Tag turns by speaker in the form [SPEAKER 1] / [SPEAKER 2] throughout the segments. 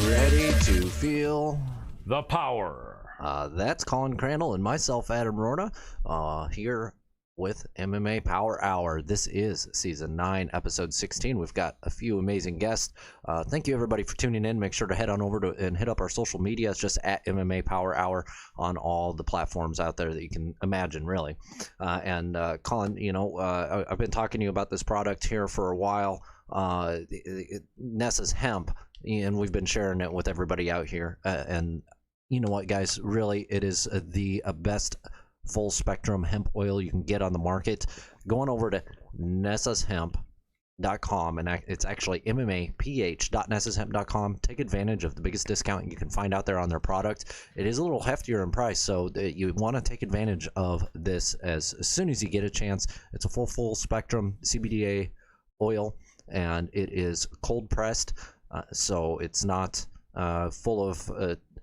[SPEAKER 1] ready to feel
[SPEAKER 2] the power?
[SPEAKER 1] That's Colin, Crandall, and myself, Adam Roorda, here with MMA Power Hour. This is season 9, episode 16. We've got a few amazing guests. Thank you, everybody, for tuning in. Make sure to head on over to and hit up our social media. It's just at MMA Power Hour on all the platforms out there that you can imagine, really. Colin, you know, I've been talking to you about this product here for a while. Nessa's hemp, and we've been sharing it with everybody out here. And you know what, guys? Really, it is the best full spectrum hemp oil you can get on the market. Going over to nessashemp.com, and it's actually mmaph.nessashemp.com. Take advantage of the biggest discount you can find out there on their product. It is a little heftier in price, so you want to take advantage of this as soon as you get a chance. It's a full spectrum CBDA oil, and it is cold pressed, so it's not full of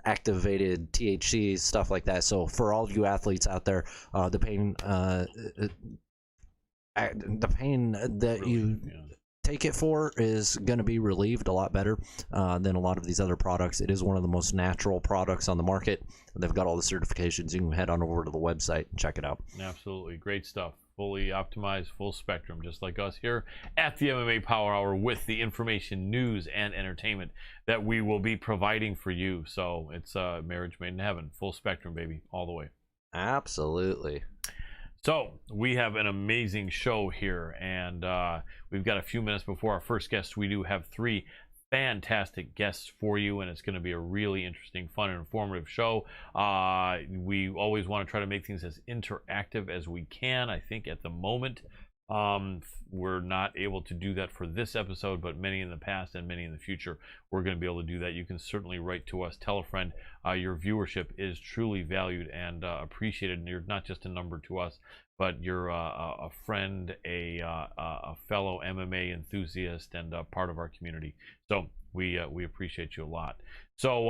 [SPEAKER 1] activated THC, stuff like that. So for all you athletes out there, the pain that you take it for is going to be relieved a lot better than a lot of these other products. It is one of the most natural products on the market. They've got all the certifications. You can head on over to the website and check it out.
[SPEAKER 2] Absolutely great stuff. Fully optimized, full spectrum, just like us here at the MMA Power Hour, with the information, news, and entertainment that we will be providing for you. So it's marriage made in heaven, full spectrum, baby, all the way.
[SPEAKER 1] Absolutely.
[SPEAKER 2] So we have an amazing show here, and we've got a few minutes before our first guest. We do have 3 fantastic guests for you, and it's going to be a really interesting, fun, and informative show. We always want to try to make things as interactive as we can. I think at the moment we're not able to do that for this episode, but many in the past and many in the future, we're going to be able to do that. You can certainly write to us, tell a friend. Your viewership is truly valued and appreciated, and you're not just a number to us, but you're a friend, a fellow MMA enthusiast, and a part of our community. So we appreciate you a lot. So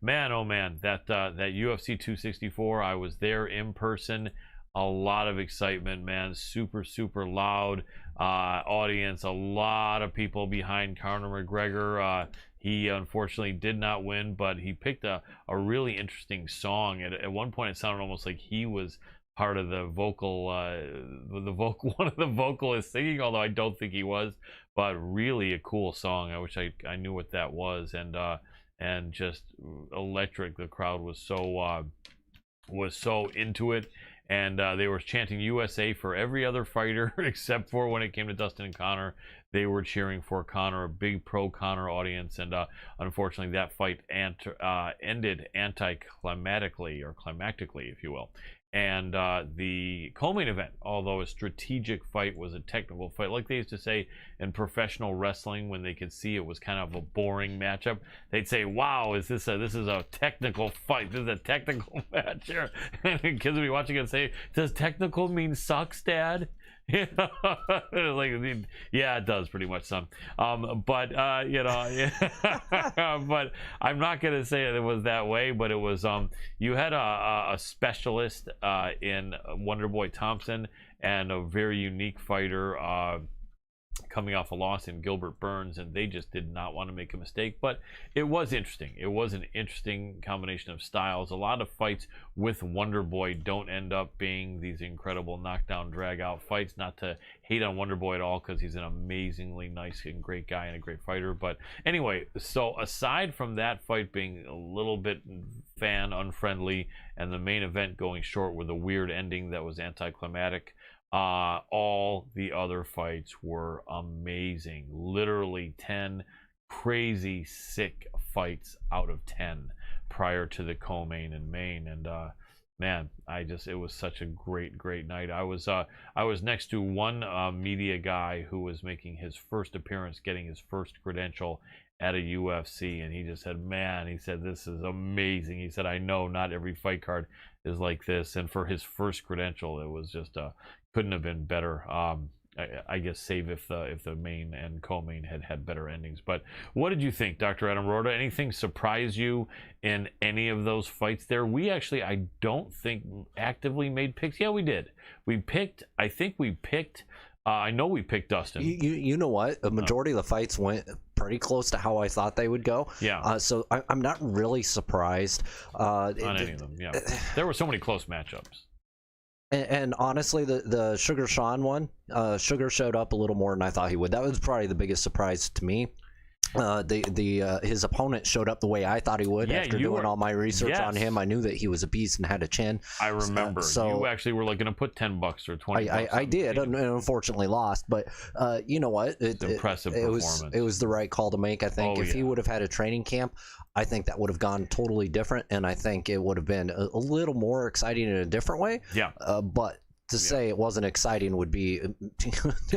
[SPEAKER 2] man, oh man, that UFC 264, I was there in person. A lot of excitement, man. Super loud audience. A lot of people behind Conor McGregor. He unfortunately did not win, but he picked a really interesting song. At one point, it sounded almost like he was part of the vocal, one of the vocalists singing, although I don't think he was. But really a cool song. I wish I knew what that was, and just electric. The crowd was so into it. And they were chanting USA for every other fighter except for when it came to Dustin and Conor. They were cheering for Conor, a big pro-Conor audience. And unfortunately, that fight ended anticlimactically, or climactically, if you will. And the co-main event, although a strategic fight, was a technical fight. Like they used to say in professional wrestling, when they could see it was kind of a boring matchup, they'd say, wow, this is a technical fight. This is a technical match here. And kids would be watching it and say, does technical mean sucks, Dad? Like, yeah, it does pretty much, son. But you know, but I'm not gonna say it was that way. But it was. You had a specialist in Wonderboy Thompson, and a very unique fighter coming off a loss in Gilbert Burns, and they just did not want to make a mistake. But it was interesting. It was an interesting combination of styles. A lot of fights with Wonderboy don't end up being these incredible knockdown, drag-out fights. Not to hate on Wonderboy at all, because he's an amazingly nice and great guy and a great fighter. But anyway, so aside from that fight being a little bit fan unfriendly, and the main event going short with a weird ending that was anticlimactic, all the other fights were amazing. Literally 10 crazy sick fights out of 10 prior to the co-main and main. And man, it was such a great night. I was next to one media guy who was making his first appearance, getting his first credential at a UFC, and he just said, man, he said, this is amazing. He said, I know not every fight card is like this, and for his first credential, it was just couldn't have been better. I guess save if the main and co-main had better endings. But what did you think, Dr. Adam Roorda? Anything surprise you in any of those fights there? We actually, I don't think, actively made picks. Yeah, we did. I think we picked I know we picked Dustin.
[SPEAKER 1] You know what? A majority of the fights went pretty close to how I thought they would go.
[SPEAKER 2] Yeah.
[SPEAKER 1] So I'm not really surprised.
[SPEAKER 2] On any of them, yeah. There were so many close matchups.
[SPEAKER 1] And honestly, the Sugar Sean one, Sugar showed up a little more than I thought he would. That was probably the biggest surprise to me. His opponent showed up the way I thought he would. After doing all my research on him, I knew that he was a beast and had a chin.
[SPEAKER 2] I remember. So you actually were like going to put $10 or $20.
[SPEAKER 1] I did, and unfortunately lost. But you know what?
[SPEAKER 2] Impressive performance.
[SPEAKER 1] It was the right call to make. I think if he would have had a training camp, I think that would have gone totally different, and I think it would have been a little more exciting in a different way.
[SPEAKER 2] Yeah.
[SPEAKER 1] But to say it wasn't exciting would be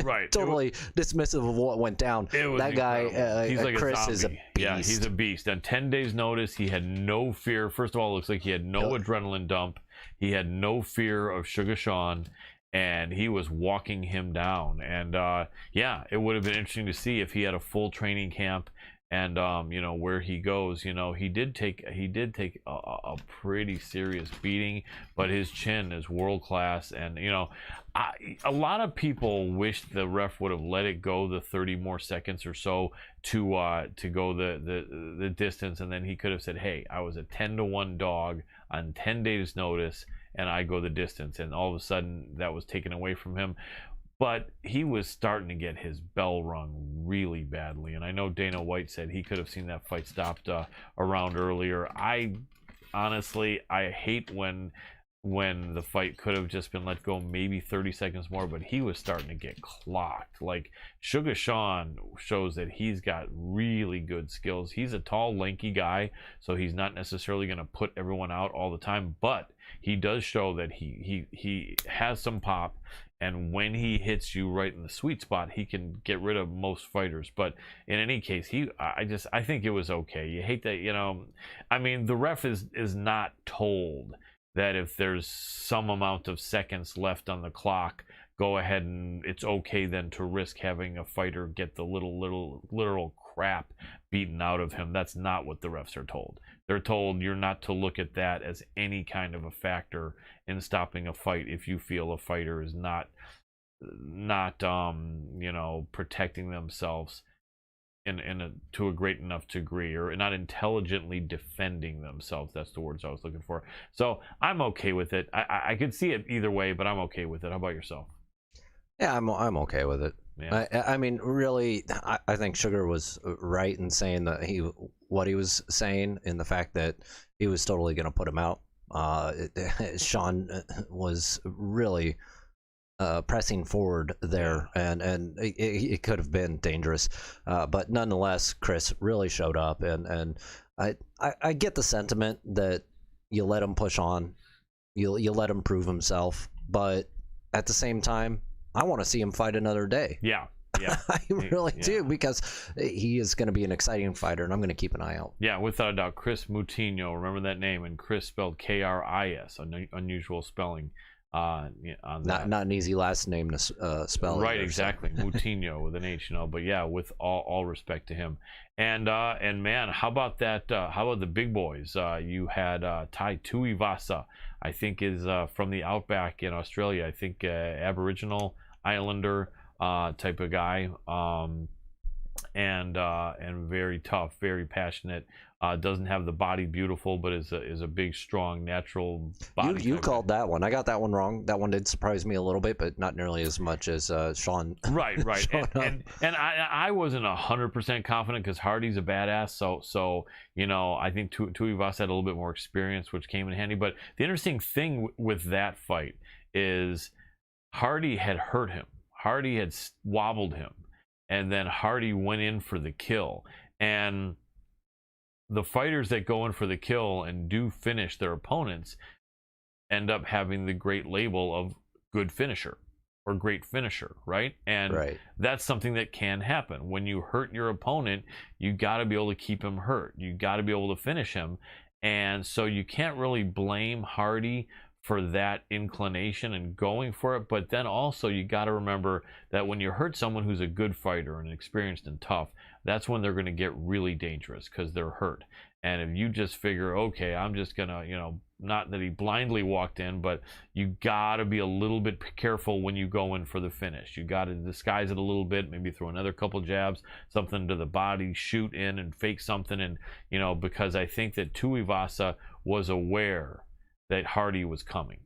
[SPEAKER 2] right.
[SPEAKER 1] totally dismissive of what went down. That guy,
[SPEAKER 2] he's like
[SPEAKER 1] Chris,
[SPEAKER 2] a zombie.
[SPEAKER 1] is a beast.
[SPEAKER 2] Yeah, he's a beast. On 10 days' notice, he had no fear. First of all, it looks like he had no adrenaline dump. He had no fear of Sugar Sean, and he was walking him down. And yeah, it would have been interesting to see if he had a full training camp. And you know, where he goes, you know, he did take a pretty serious beating, but his chin is world class. And you know, a lot of people wish the ref would have let it go the 30 more seconds or so to go the distance, and then he could have said, hey, I was a 10-1 dog on 10 days notice, and I go the distance. And all of a sudden that was taken away from him. But he was starting to get his bell rung really badly. And I know Dana White said he could have seen that fight stopped around earlier. I honestly hate when the fight could have just been let go maybe 30 seconds more, but he was starting to get clocked. Like, Sugar Sean shows that he's got really good skills. He's a tall, lanky guy, so he's not necessarily going to put everyone out all the time, but he does show that he has some pop. And when he hits you right in the sweet spot, he can get rid of most fighters. But in any case, I think it was okay. You hate that, you know. I mean, the ref is not told that if there's some amount of seconds left on the clock, go ahead and it's okay then to risk having a fighter get the literal crap beaten out of him. That's not what the refs are told. They're told you're not to look at that as any kind of a factor in stopping a fight if you feel a fighter is not you know, protecting themselves to a great enough degree, or not intelligently defending themselves. That's the words I was looking for. So I'm okay with it. I could see it either way, but I'm okay with it. How about yourself?
[SPEAKER 1] Yeah, I'm okay with it. Yeah. I mean, really, I think Sugar was right in saying that what he was saying, in the fact that he was totally going to put him out. Sean was really pressing forward there, and it could have been dangerous, but nonetheless, Chris really showed up, and I get the sentiment that you let him push on, you let him prove himself, but at the same time, I want to see him fight another day.
[SPEAKER 2] Yeah.
[SPEAKER 1] I really do, because he is going to be an exciting fighter, and I'm going to keep an eye out.
[SPEAKER 2] Yeah, without a doubt. Chris Moutinho, remember that name, and Chris spelled Kris, unusual spelling. On that.
[SPEAKER 1] Not an easy last name to spell.
[SPEAKER 2] Right, exactly. Moutinho with an H, you know. But yeah, with all respect to him. And man, how about that? How about the big boys? You had Tai Tuivasa, I think is from the outback in Australia. I think Aboriginal Islander type of guy, and very tough, very passionate. Doesn't have the body beautiful, but is a big, strong, natural body.
[SPEAKER 1] You called that one. I got that one wrong. That one did surprise me a little bit, but not nearly as much as Sean.
[SPEAKER 2] Right. and I wasn't 100% confident, because Hardy's a badass. So you know, I think Tuivasa had a little bit more experience, which came in handy. But the interesting thing with that fight is Hardy had hurt him. Hardy had wobbled him, and then Hardy went in for the kill. And the fighters that go in for the kill and do finish their opponents end up having the great label of good finisher or great finisher, right? And that's something that can happen. When you hurt your opponent, you got to be able to keep him hurt. You got to be able to finish him. And so you can't really blame Hardy for that inclination and going for it. But then also you got to remember that when you hurt someone who's a good fighter and experienced and tough, that's when they're going to get really dangerous because they're hurt. And if you just figure, okay, I'm just going to, not that he blindly walked in, but you got to be a little bit careful when you go in for the finish. You got to disguise it a little bit, maybe throw another couple jabs, something to the body, shoot in and fake something. And, because I think that Tuivasa was aware that Hardy was coming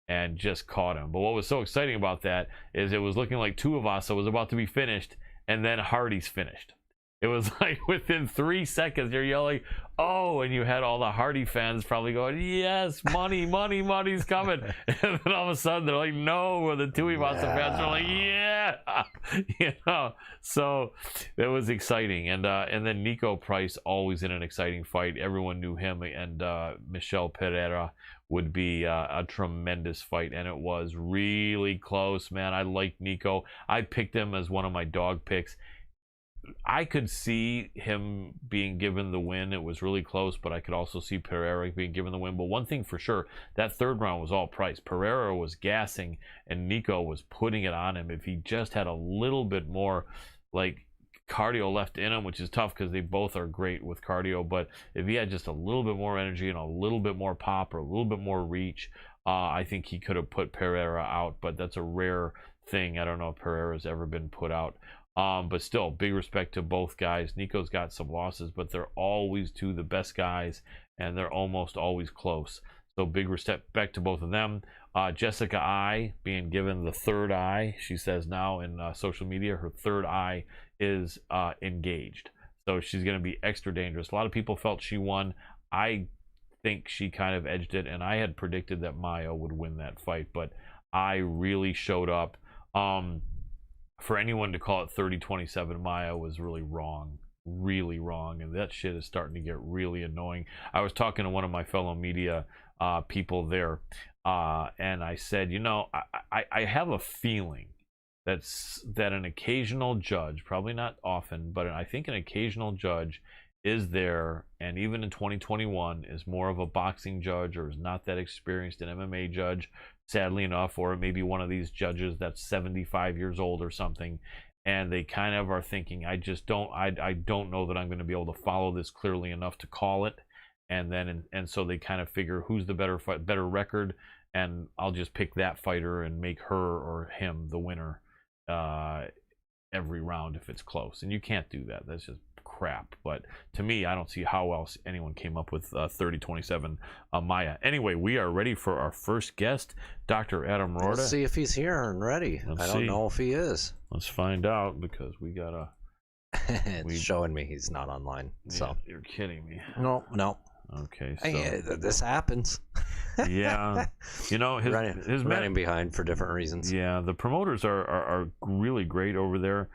[SPEAKER 2] and just caught him. But what was so exciting about that is it was looking like Tuivasa was about to be finished, and then Hardy's finished. It was like within 3 seconds you're yelling, oh, and you had all the Hardy fans probably going, yes, money, money, money's coming. And then all of a sudden they're like, no, or the Tuivasa fans are like, yeah. So it was exciting. And then Nico Price, always in an exciting fight. Everyone knew him, and Michel Pereira would be a tremendous fight, and it was really close, man. I like Nico. I picked him as one of my dog picks. I could see him being given the win. It was really close, but I could also see Pereira being given the win. But one thing for sure, that third round was all Price. Pereira was gassing, and Nico was putting it on him. If he just had a little bit more, cardio left in him, which is tough because they both are great with cardio, but if he had just a little bit more energy and a little bit more pop or a little bit more reach, I think he could have put Pereira out. But that's a rare thing. I don't know if Pereira's ever been put out. But still, big respect to both guys. Nico's got some losses, but they're always two of the best guys, and they're almost always close. So big respect to both of them. Jessica I being given the third eye. She says now in social media her third eye is engaged. So she's going to be extra dangerous. A lot of people felt she won. I think she kind of edged it, and I had predicted that Maya would win that fight, but I really showed up. For anyone to call it 30-27, Maya was really wrong, and that shit is starting to get really annoying. I was talking to one of my fellow media people there, and I said, I have a feeling that an occasional judge, probably not often, but I think an occasional judge is there, and even in 2021 is more of a boxing judge or is not that experienced an MMA judge, sadly enough, or maybe one of these judges that's 75 years old or something, and they kind of are thinking, I don't know that I'm going to be able to follow this clearly enough to call it, and so they kind of figure who's the better record, and I'll just pick that fighter and make her or him the winner every round if it's close. And you can't do that. That's just crap. But to me, I don't see how else anyone came up with 30-27 Maya. Anyway, we are ready for our first guest, Dr. Adam Roorda.
[SPEAKER 1] Let's see if he's here and ready. I don't know if he is.
[SPEAKER 2] Let's find out, because we gotta.
[SPEAKER 1] It's showing me he's not online. So
[SPEAKER 2] you're kidding me.
[SPEAKER 1] No.
[SPEAKER 2] Okay, so
[SPEAKER 1] hey, this happens.
[SPEAKER 2] Yeah, his
[SPEAKER 1] running behind for different reasons.
[SPEAKER 2] Yeah, the promoters are really great over there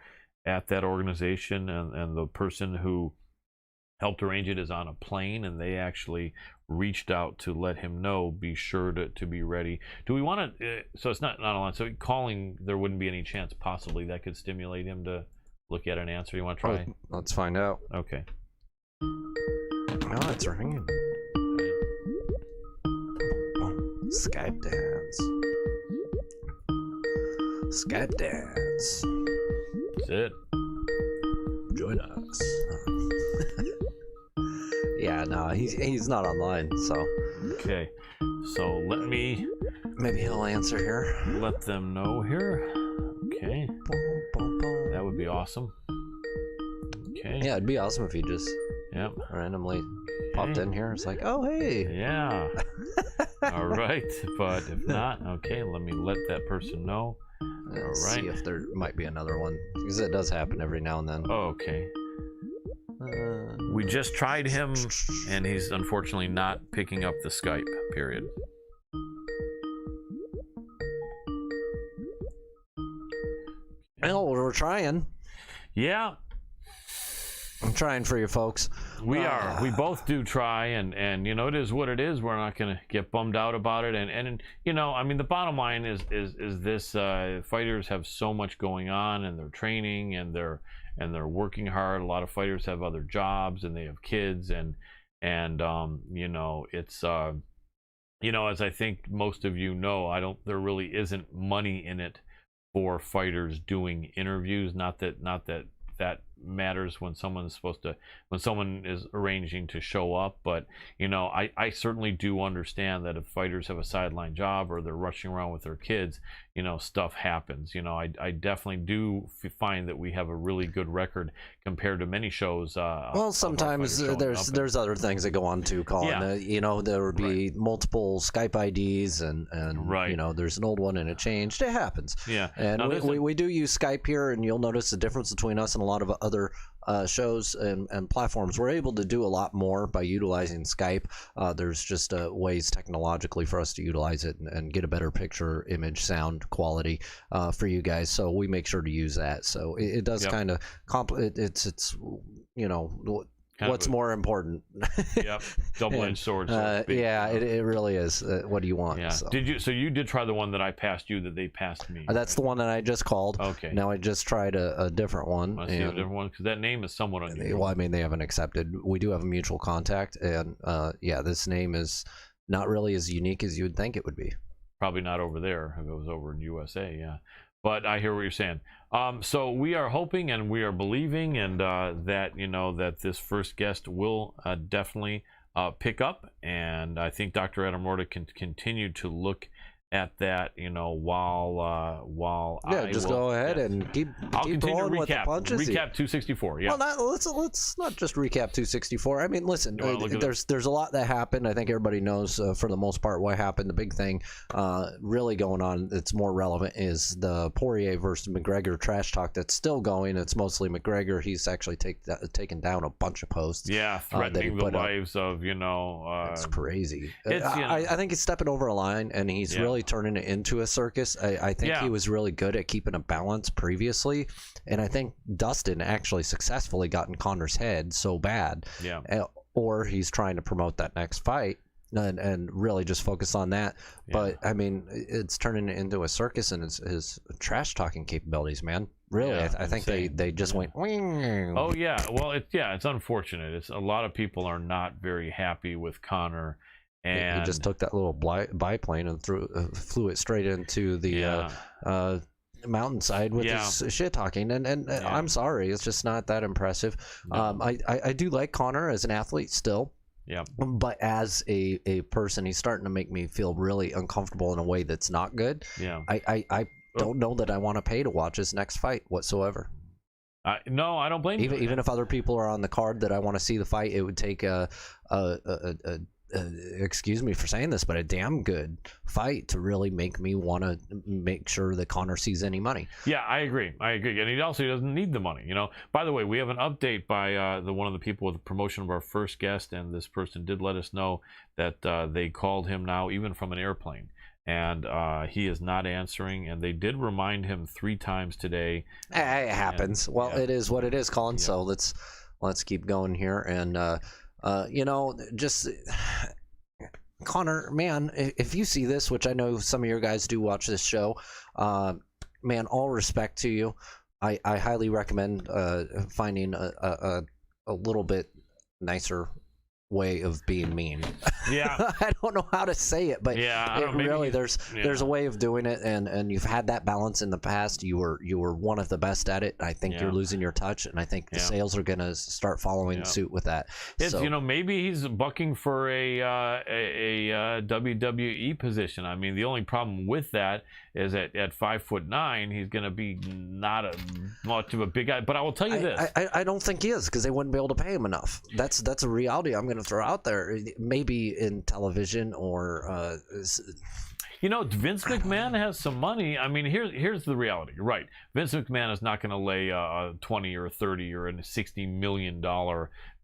[SPEAKER 2] at that organization, and the person who helped arrange it is on a plane, and they actually reached out to let him know, be sure to be ready. Do we want to so it's not online, so calling, there wouldn't be any chance possibly that could stimulate him to look at an answer? You want to try?
[SPEAKER 1] Let's find out.
[SPEAKER 2] Okay.
[SPEAKER 1] Oh, it's ringing. Skype dance.
[SPEAKER 2] That's it.
[SPEAKER 1] Join us. Yeah, no, he's not online, so.
[SPEAKER 2] Okay, so maybe
[SPEAKER 1] he'll answer here.
[SPEAKER 2] Let them know here. Okay. That would be awesome. Okay.
[SPEAKER 1] Yeah, it'd be awesome if he just randomly popped in here. It's like, oh, hey.
[SPEAKER 2] Yeah. All right. But if not, okay, let me let that person know. All right.
[SPEAKER 1] See if there might be another one, because it does happen every now and then.
[SPEAKER 2] Oh, okay. We just tried him, and he's unfortunately not picking up the Skype, period.
[SPEAKER 1] Well, we're trying.
[SPEAKER 2] Yeah.
[SPEAKER 1] I'm trying for you folks.
[SPEAKER 2] We are. We both do try, and it is what it is. We're not going to get bummed out about it. And I mean, the bottom line is this: fighters have so much going on, and they're training, and they're working hard. A lot of fighters have other jobs, and they have kids, and it's as I think most of you know, there really isn't money in it for fighters doing interviews. Not that matters when someone is arranging to show up, but I certainly do understand that if fighters have a sideline job or they're rushing around with their kids, stuff happens. I definitely do find that we have a really good record compared to many shows.
[SPEAKER 1] Well, sometimes there's other things that go on too, Colin.
[SPEAKER 2] Yeah.
[SPEAKER 1] There would be multiple Skype IDs and
[SPEAKER 2] right.
[SPEAKER 1] There's an old one and it changed. It happens.
[SPEAKER 2] Yeah.
[SPEAKER 1] And
[SPEAKER 2] now,
[SPEAKER 1] we do use Skype here, and you'll notice the difference between us and a lot of other shows and platforms. We're able to do a lot more by utilizing Skype. There's just ways technologically for us to utilize it and get a better picture, image, sound quality for you guys. So we make sure to use that. So it does kind of it's what's more important.
[SPEAKER 2] Yep, double-edged sword. So to speak,
[SPEAKER 1] yeah, it really is. What do you want?
[SPEAKER 2] Yeah.
[SPEAKER 1] So.
[SPEAKER 2] So you did try the one that I passed you that they passed me?
[SPEAKER 1] That's the one that I just called.
[SPEAKER 2] Okay.
[SPEAKER 1] Now I just tried a different one.
[SPEAKER 2] I see a different one because that name is somewhat unusual.
[SPEAKER 1] Well, I mean, they haven't accepted. We do have a mutual contact, and this name is not really as unique as you would think it would be.
[SPEAKER 2] Probably not over there. If it was over in USA, yeah. But I hear what you're saying. So we are hoping and we are believing, and that this first guest will definitely pick up. And I think Dr. Adam Roorda can continue to look at that, while
[SPEAKER 1] just go ahead and keep rolling with the punches.
[SPEAKER 2] Recap 264. Yeah.
[SPEAKER 1] Well, let's not just recap 264. I mean, listen, there's a lot that happened. I think everybody knows for the most part what happened. The big thing really going on that's more relevant is the Poirier versus McGregor trash talk that's still going. It's mostly McGregor. He's actually taken down a bunch of posts.
[SPEAKER 2] Yeah, threatening the lives of
[SPEAKER 1] it's crazy. I think he's stepping over a line, and he's really turning it into a circus. I think he was really good at keeping a balance previously, and I think Dustin actually successfully got in Connor's head so bad.
[SPEAKER 2] Yeah.
[SPEAKER 1] Or he's trying to promote that next fight and really just focus on that. Yeah. But I mean, it's turning it into a circus, and his trash talking capabilities, man. Really, I think they just went. Wing.
[SPEAKER 2] Oh yeah, well it's unfortunate. It's a lot of people are not very happy with Connor. And
[SPEAKER 1] he just took that little biplane and flew it straight into the mountainside with his shit talking. And I'm sorry, it's just not that impressive. No. I do like Connor as an athlete still.
[SPEAKER 2] Yeah.
[SPEAKER 1] But as a person, he's starting to make me feel really uncomfortable in a way that's not good.
[SPEAKER 2] Yeah.
[SPEAKER 1] I don't know that I want to pay to watch his next fight whatsoever.
[SPEAKER 2] No, I don't blame you.
[SPEAKER 1] Even if other people are on the card that I want to see the fight, it would take excuse me for saying this, but a damn good fight to really make me want to make sure that Connor sees any money.
[SPEAKER 2] Yeah, I agree. And he also doesn't need the money. By the way, we have an update by one of the people with the promotion of our first guest, and this person did let us know that they called him now, even from an airplane, and he is not answering. And they did remind him 3 times today.
[SPEAKER 1] It happens. It is what it is, Colin. Yeah. So let's keep going here, and just Connor, man, if you see this, which I know some of your guys do watch this show, man, all respect to you. I highly recommend finding a little bit nicer way of being mean.
[SPEAKER 2] Yeah.
[SPEAKER 1] I don't know how to say it, but there's a way of doing it, and you've had that balance in the past. You were one of the best at it. I think you're losing your touch, and I think the sales are going to start following suit with that.
[SPEAKER 2] It's maybe he's bucking for a WWE position. I mean, the only problem with that is at 5'9", he's going to be not much of a big guy. But I will tell you this:
[SPEAKER 1] I don't think he is, because they wouldn't be able to pay him enough. That's a reality I'm going to throw out there. Maybe in television or
[SPEAKER 2] Vince McMahon has some money. I mean, here's the reality. You're right. Vince McMahon is not going to lay a 20 or 30 or a $60 million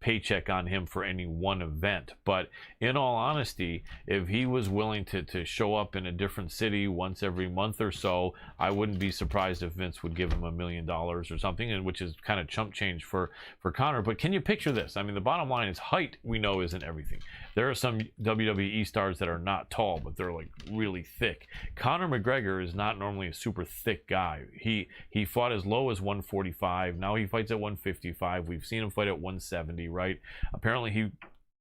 [SPEAKER 2] paycheck on him for any one event. But in all honesty, if he was willing to show up in a different city once every month or so, I wouldn't be surprised if Vince would give him $1 million or something, and which is kind of chump change for Connor. But can you picture this? I mean, the bottom line is height, we know, isn't everything. There are some WWE stars that are not tall, but they're like really thick. Conor McGregor is not normally a super thick guy. He fought as low as 145. Now he fights at 155. We've seen him fight at 170, right? Apparently he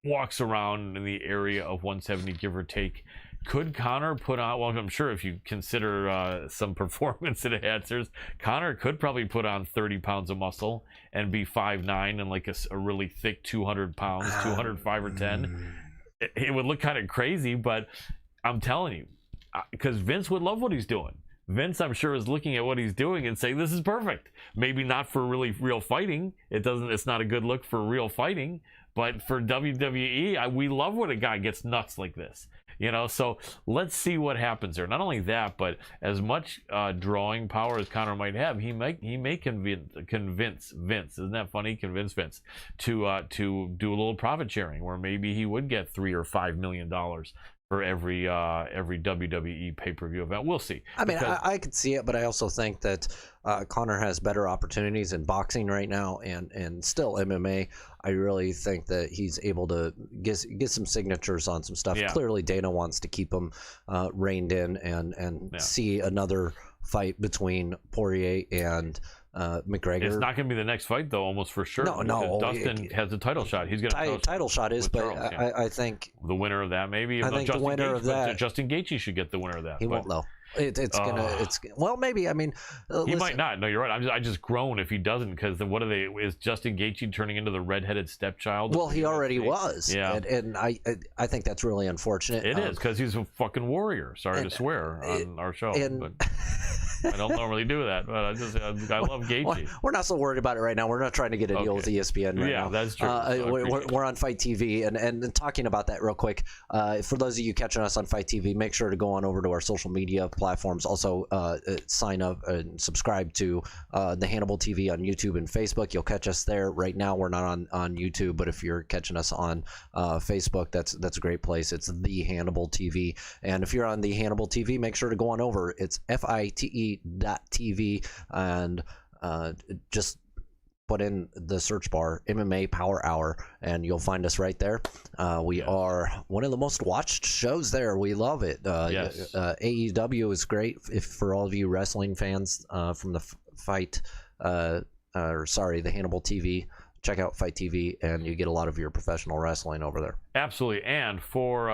[SPEAKER 2] walks around in the area of 170, give or take. Could Connor put on? Well, I'm sure if you consider some performance enhancers, Connor could probably put on 30 pounds of muscle and be 5'9" and like a really thick 200 pounds, 205 or 10. It would look kind of crazy, but I'm telling you, because Vince would love what he's doing. Vince, I'm sure, is looking at what he's doing and saying, this is perfect. Maybe not for really real fighting. It's not a good look for real fighting, but for WWE, we love when a guy gets nuts like this. So let's see what happens there. Not only that, but as much drawing power as Connor might have, he may convince Vince. Isn't that funny? Convince Vince to do a little profit sharing, where maybe he would get $3 or $5 million for every WWE pay-per-view event. We'll see.
[SPEAKER 1] I mean, I could see it, but I also think that Connor has better opportunities in boxing right now, and still MMA. I really think that he's able to get some signatures on some stuff.
[SPEAKER 2] Yeah.
[SPEAKER 1] Clearly, Dana wants to keep him reined in and see another fight between Poirier and McGregor.
[SPEAKER 2] It's not going to be the next fight, though, almost for sure.
[SPEAKER 1] No.
[SPEAKER 2] Dustin has a title shot. He's got a
[SPEAKER 1] title shot is, but
[SPEAKER 2] Charles,
[SPEAKER 1] I think
[SPEAKER 2] the winner of that maybe.
[SPEAKER 1] I think the winner of that.
[SPEAKER 2] Justin Gaethje should get the winner of that.
[SPEAKER 1] He won't though. Well, maybe. I mean,
[SPEAKER 2] he might not. No, you're right. I just groan if he doesn't, because what are they? Is Justin Gaethje turning into the redheaded stepchild?
[SPEAKER 1] Well, he already was.
[SPEAKER 2] Yeah,
[SPEAKER 1] and I think that's really unfortunate.
[SPEAKER 2] It is, because he's a fucking warrior. Sorry to swear on our show, but I don't normally do that. But I love Gaethje.
[SPEAKER 1] We're not so worried about it right now. We're not trying to get a deal with ESPN right now.
[SPEAKER 2] Yeah, that's true.
[SPEAKER 1] We're on Fight TV, and talking about that real quick. For those of you catching us on Fight TV, make sure to go on over to our social media platforms. Also, sign up and subscribe to the Hannibal TV on YouTube and Facebook. You'll catch us there. Right now, we're not on YouTube, but if you're catching us on Facebook, that's a great place. It's the Hannibal TV. And if you're on the Hannibal TV, make sure to go on over. It's FITE.TV, and just put in the search bar MMA Power Hour, and you'll find us right there. We are one of the most watched shows there. We love it.
[SPEAKER 2] Yes.
[SPEAKER 1] AEW is great for all of you wrestling fans from the the Hannibal TV. Check out Fight TV, and you get a lot of your professional wrestling over there.
[SPEAKER 2] Absolutely. And for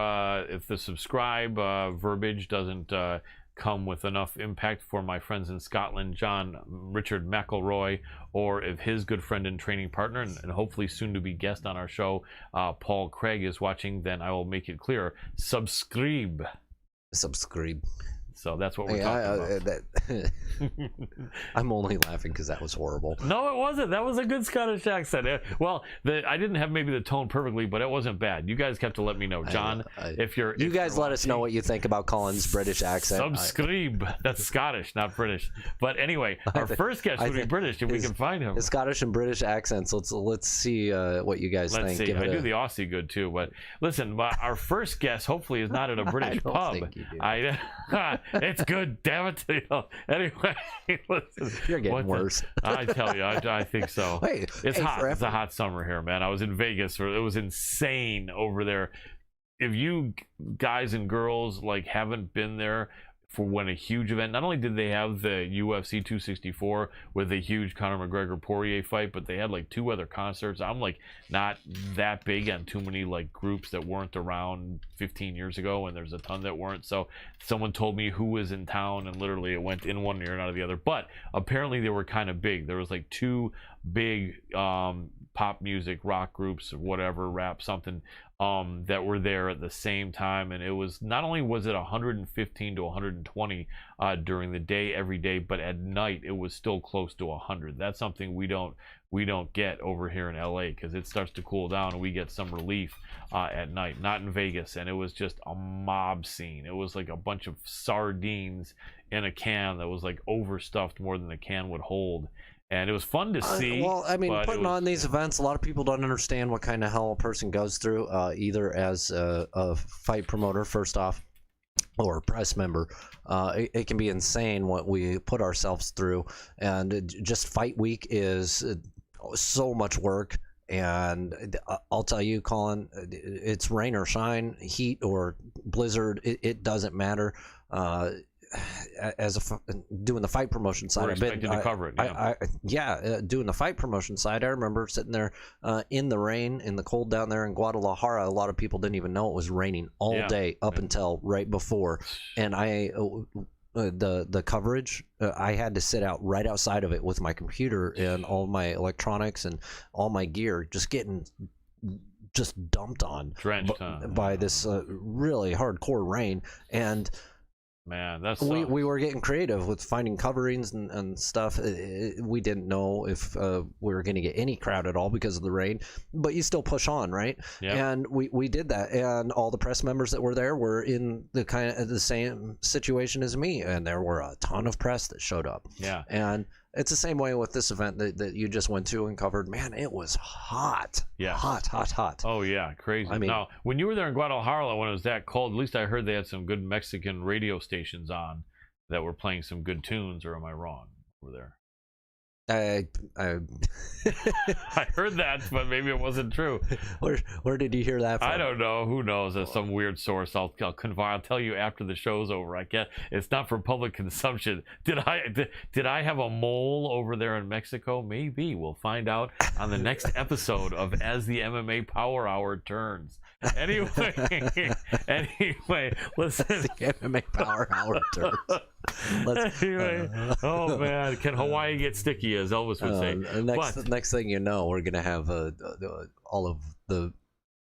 [SPEAKER 2] if the subscribe verbiage doesn't come with enough impact for my friends in Scotland, Richard McElroy, or if his good friend and training partner, and hopefully soon to be guest on our show, Paul Craig, is watching, then I will make it clear: subscribe. So that's what we're talking about.
[SPEAKER 1] I'm only laughing because that was horrible.
[SPEAKER 2] No, it wasn't. That was a good Scottish accent. Well, I didn't have maybe the tone perfectly, but it wasn't bad. You guys have to let me know, John. If you're
[SPEAKER 1] let us know what you think about Colin's British accent.
[SPEAKER 2] Subscribe. That's Scottish, not British. But anyway, our first guest would be British if we can find him.
[SPEAKER 1] The Scottish and British accents. Let's see what you guys think.
[SPEAKER 2] Let's see. I do the Aussie good too. But listen, our first guest hopefully is not at a British pub.
[SPEAKER 1] Think you do.
[SPEAKER 2] It's good, damn it. Anyway, listen,
[SPEAKER 1] you're getting worse.
[SPEAKER 2] I tell you, I think so. It's hot. It's a hot summer here, man. I was in Vegas. It was insane over there. If you guys and girls haven't been there for when a huge event, not only did they have the UFC 264 with a huge Conor McGregor Poirier fight, but they had 2 other concerts. I'm not that big on too many groups that weren't around 15 years ago, and there's a ton that weren't. So someone told me who was in town, and literally it went in one ear and out of the other. But apparently they were kind of big. There was 2 big pop music, rock groups, whatever, rap, something, that were there at the same time, and it was not only was it 115 to 120 during the day every day, but at night it was still close to 100. That's something we don't get over here in LA, because it starts to cool down and we get some relief at night. Not in Vegas, and it was just a mob scene. It was like a bunch of sardines in a can that was overstuffed more than the can would hold. And it was fun to see.
[SPEAKER 1] Well, I mean, putting on these events, a lot of people don't understand what kind of hell a person goes through, either as a fight promoter, first off, or a press member. It can be insane what we put ourselves through. And just fight week is so much work. And I'll tell you, Colin, it's rain or shine, heat or blizzard, it doesn't matter. doing the fight promotion side,
[SPEAKER 2] We're expected to cover it.
[SPEAKER 1] Doing the fight promotion side, I remember sitting there in the rain, in the cold down there in Guadalajara. A lot of people didn't even know it was raining all day up until right before, and the coverage, I had to sit out right outside of it with my computer and all my electronics and all my gear, just dumped on,
[SPEAKER 2] drenched
[SPEAKER 1] by this really hardcore rain. And
[SPEAKER 2] man, that's
[SPEAKER 1] we were getting creative with finding coverings and stuff. We didn't know if we were going to get any crowd at all because of the rain, but you still push on, right?
[SPEAKER 2] Yep.
[SPEAKER 1] And we did that, and all the press members that were there were in the kind of the same situation as me, and there were a ton of press that showed up.
[SPEAKER 2] Yeah.
[SPEAKER 1] And it's the same way with this event that you just went to and covered. Man, it was hot.
[SPEAKER 2] Yeah.
[SPEAKER 1] Hot.
[SPEAKER 2] Oh, yeah. Crazy.
[SPEAKER 1] I mean,
[SPEAKER 2] now, when you were there in Guadalajara, when it was that cold, at least I heard they had some good Mexican radio stations on that were playing some good tunes, or am I wrong over there?
[SPEAKER 1] I
[SPEAKER 2] I heard that, but maybe it wasn't true.
[SPEAKER 1] Where did you hear that from?
[SPEAKER 2] I don't know. Who knows? That's some weird source. I'll tell you after the show's over. I guess it's not for public consumption. Did I have a mole over there in Mexico? Maybe. We'll find out on the next episode of As the MMA Power Hour Turns. Anyway, listen.
[SPEAKER 1] The MMA Power Hour turns.
[SPEAKER 2] Anyway, oh man, can Hawaii get sticky, as Elvis would say?
[SPEAKER 1] Next thing you know, we're gonna have all of the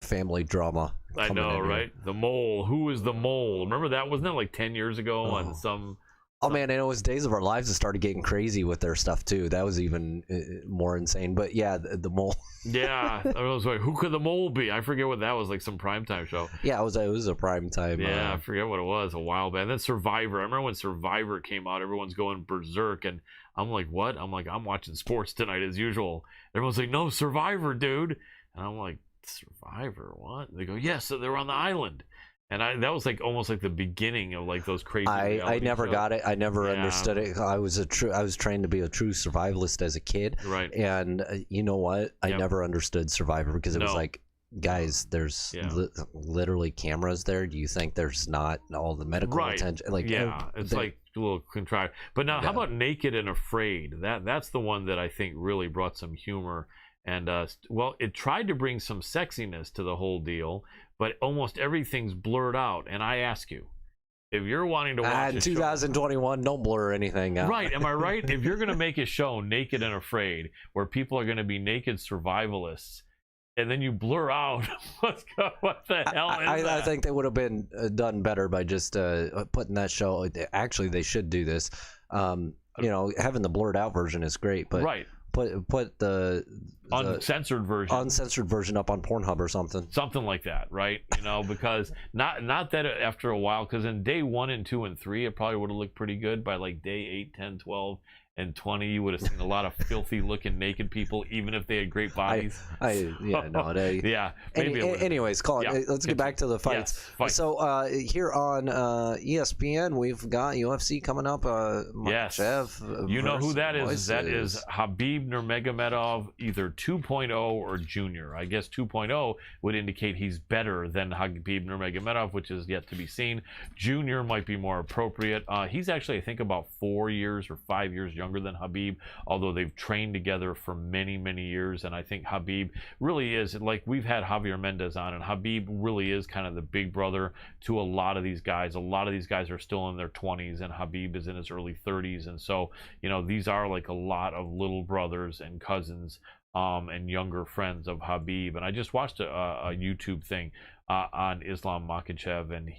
[SPEAKER 1] family drama.
[SPEAKER 2] I know, right? The mole. Who is the mole? Remember that? Wasn't that like 10 years ago on some?
[SPEAKER 1] Oh man, and it was Days of Our Lives that started getting crazy with their stuff too. That was even more insane. But yeah, the mole.
[SPEAKER 2] Yeah, I was like, who could the mole be? I forget what that was, like some primetime show.
[SPEAKER 1] Yeah, it was a primetime.
[SPEAKER 2] Yeah, I forget what it was a while back. And then Survivor. I remember when Survivor came out, everyone's going berserk, and I'm like, what? I'm like, I'm watching sports tonight as usual. Everyone's like, no, Survivor, dude. And I'm like, Survivor? What? And they go, yes. So they're on the island. And that was like almost like the beginning of like those crazy.
[SPEAKER 1] I never got it. I never understood it. I was trained to be a true survivalist as a kid.
[SPEAKER 2] Right.
[SPEAKER 1] And you know what? I never understood Survivor because it was like, guys, there's literally cameras there. Do you think there's not all the medical attention? Like,
[SPEAKER 2] it's like a little contrived. But now, how about Naked and Afraid? That's the one that I think really brought some humor. And it tried to bring some sexiness to the whole deal, but almost everything's blurred out. And I ask you, if you're wanting to watch
[SPEAKER 1] in 2021, don't blur anything out.
[SPEAKER 2] Right? Am I right? If you're going to make a show, Naked and Afraid, where people are going to be naked survivalists, and then you blur out what the hell is that?
[SPEAKER 1] I think they would have been done better by just putting that show. Actually, they should do this. Having the blurred out version is great, but put the
[SPEAKER 2] uncensored
[SPEAKER 1] version up on Pornhub or something
[SPEAKER 2] like that, right? Because not that after a while, because in day 1 and 2 and 3 it probably would have looked pretty good. By like day 8, 10, 12 and 20 you would have seen a lot of filthy looking naked people, even if they had great bodies.
[SPEAKER 1] Anyways, Colin, let's get back to the fights. So here on ESPN we've got UFC coming up. Makhachev,
[SPEAKER 2] you know who that is. That is Khabib Nurmagomedov, either 2.0 or junior. I guess 2.0 would indicate he's better than Khabib Nurmagomedov, which is yet to be seen. Junior might be more appropriate. He's actually, I think, about 4 years or 5 years younger than Khabib, although they've trained together for many, many years. And I think Khabib really is, like, we've had Javier Mendez on, and Khabib really is kind of the big brother to a lot of these guys. A lot of these guys are still in their 20s, and Khabib is in his early 30s. And so, these are like a lot of little brothers and cousins and younger friends of Khabib. And I just watched a YouTube thing on Islam Makhachev, and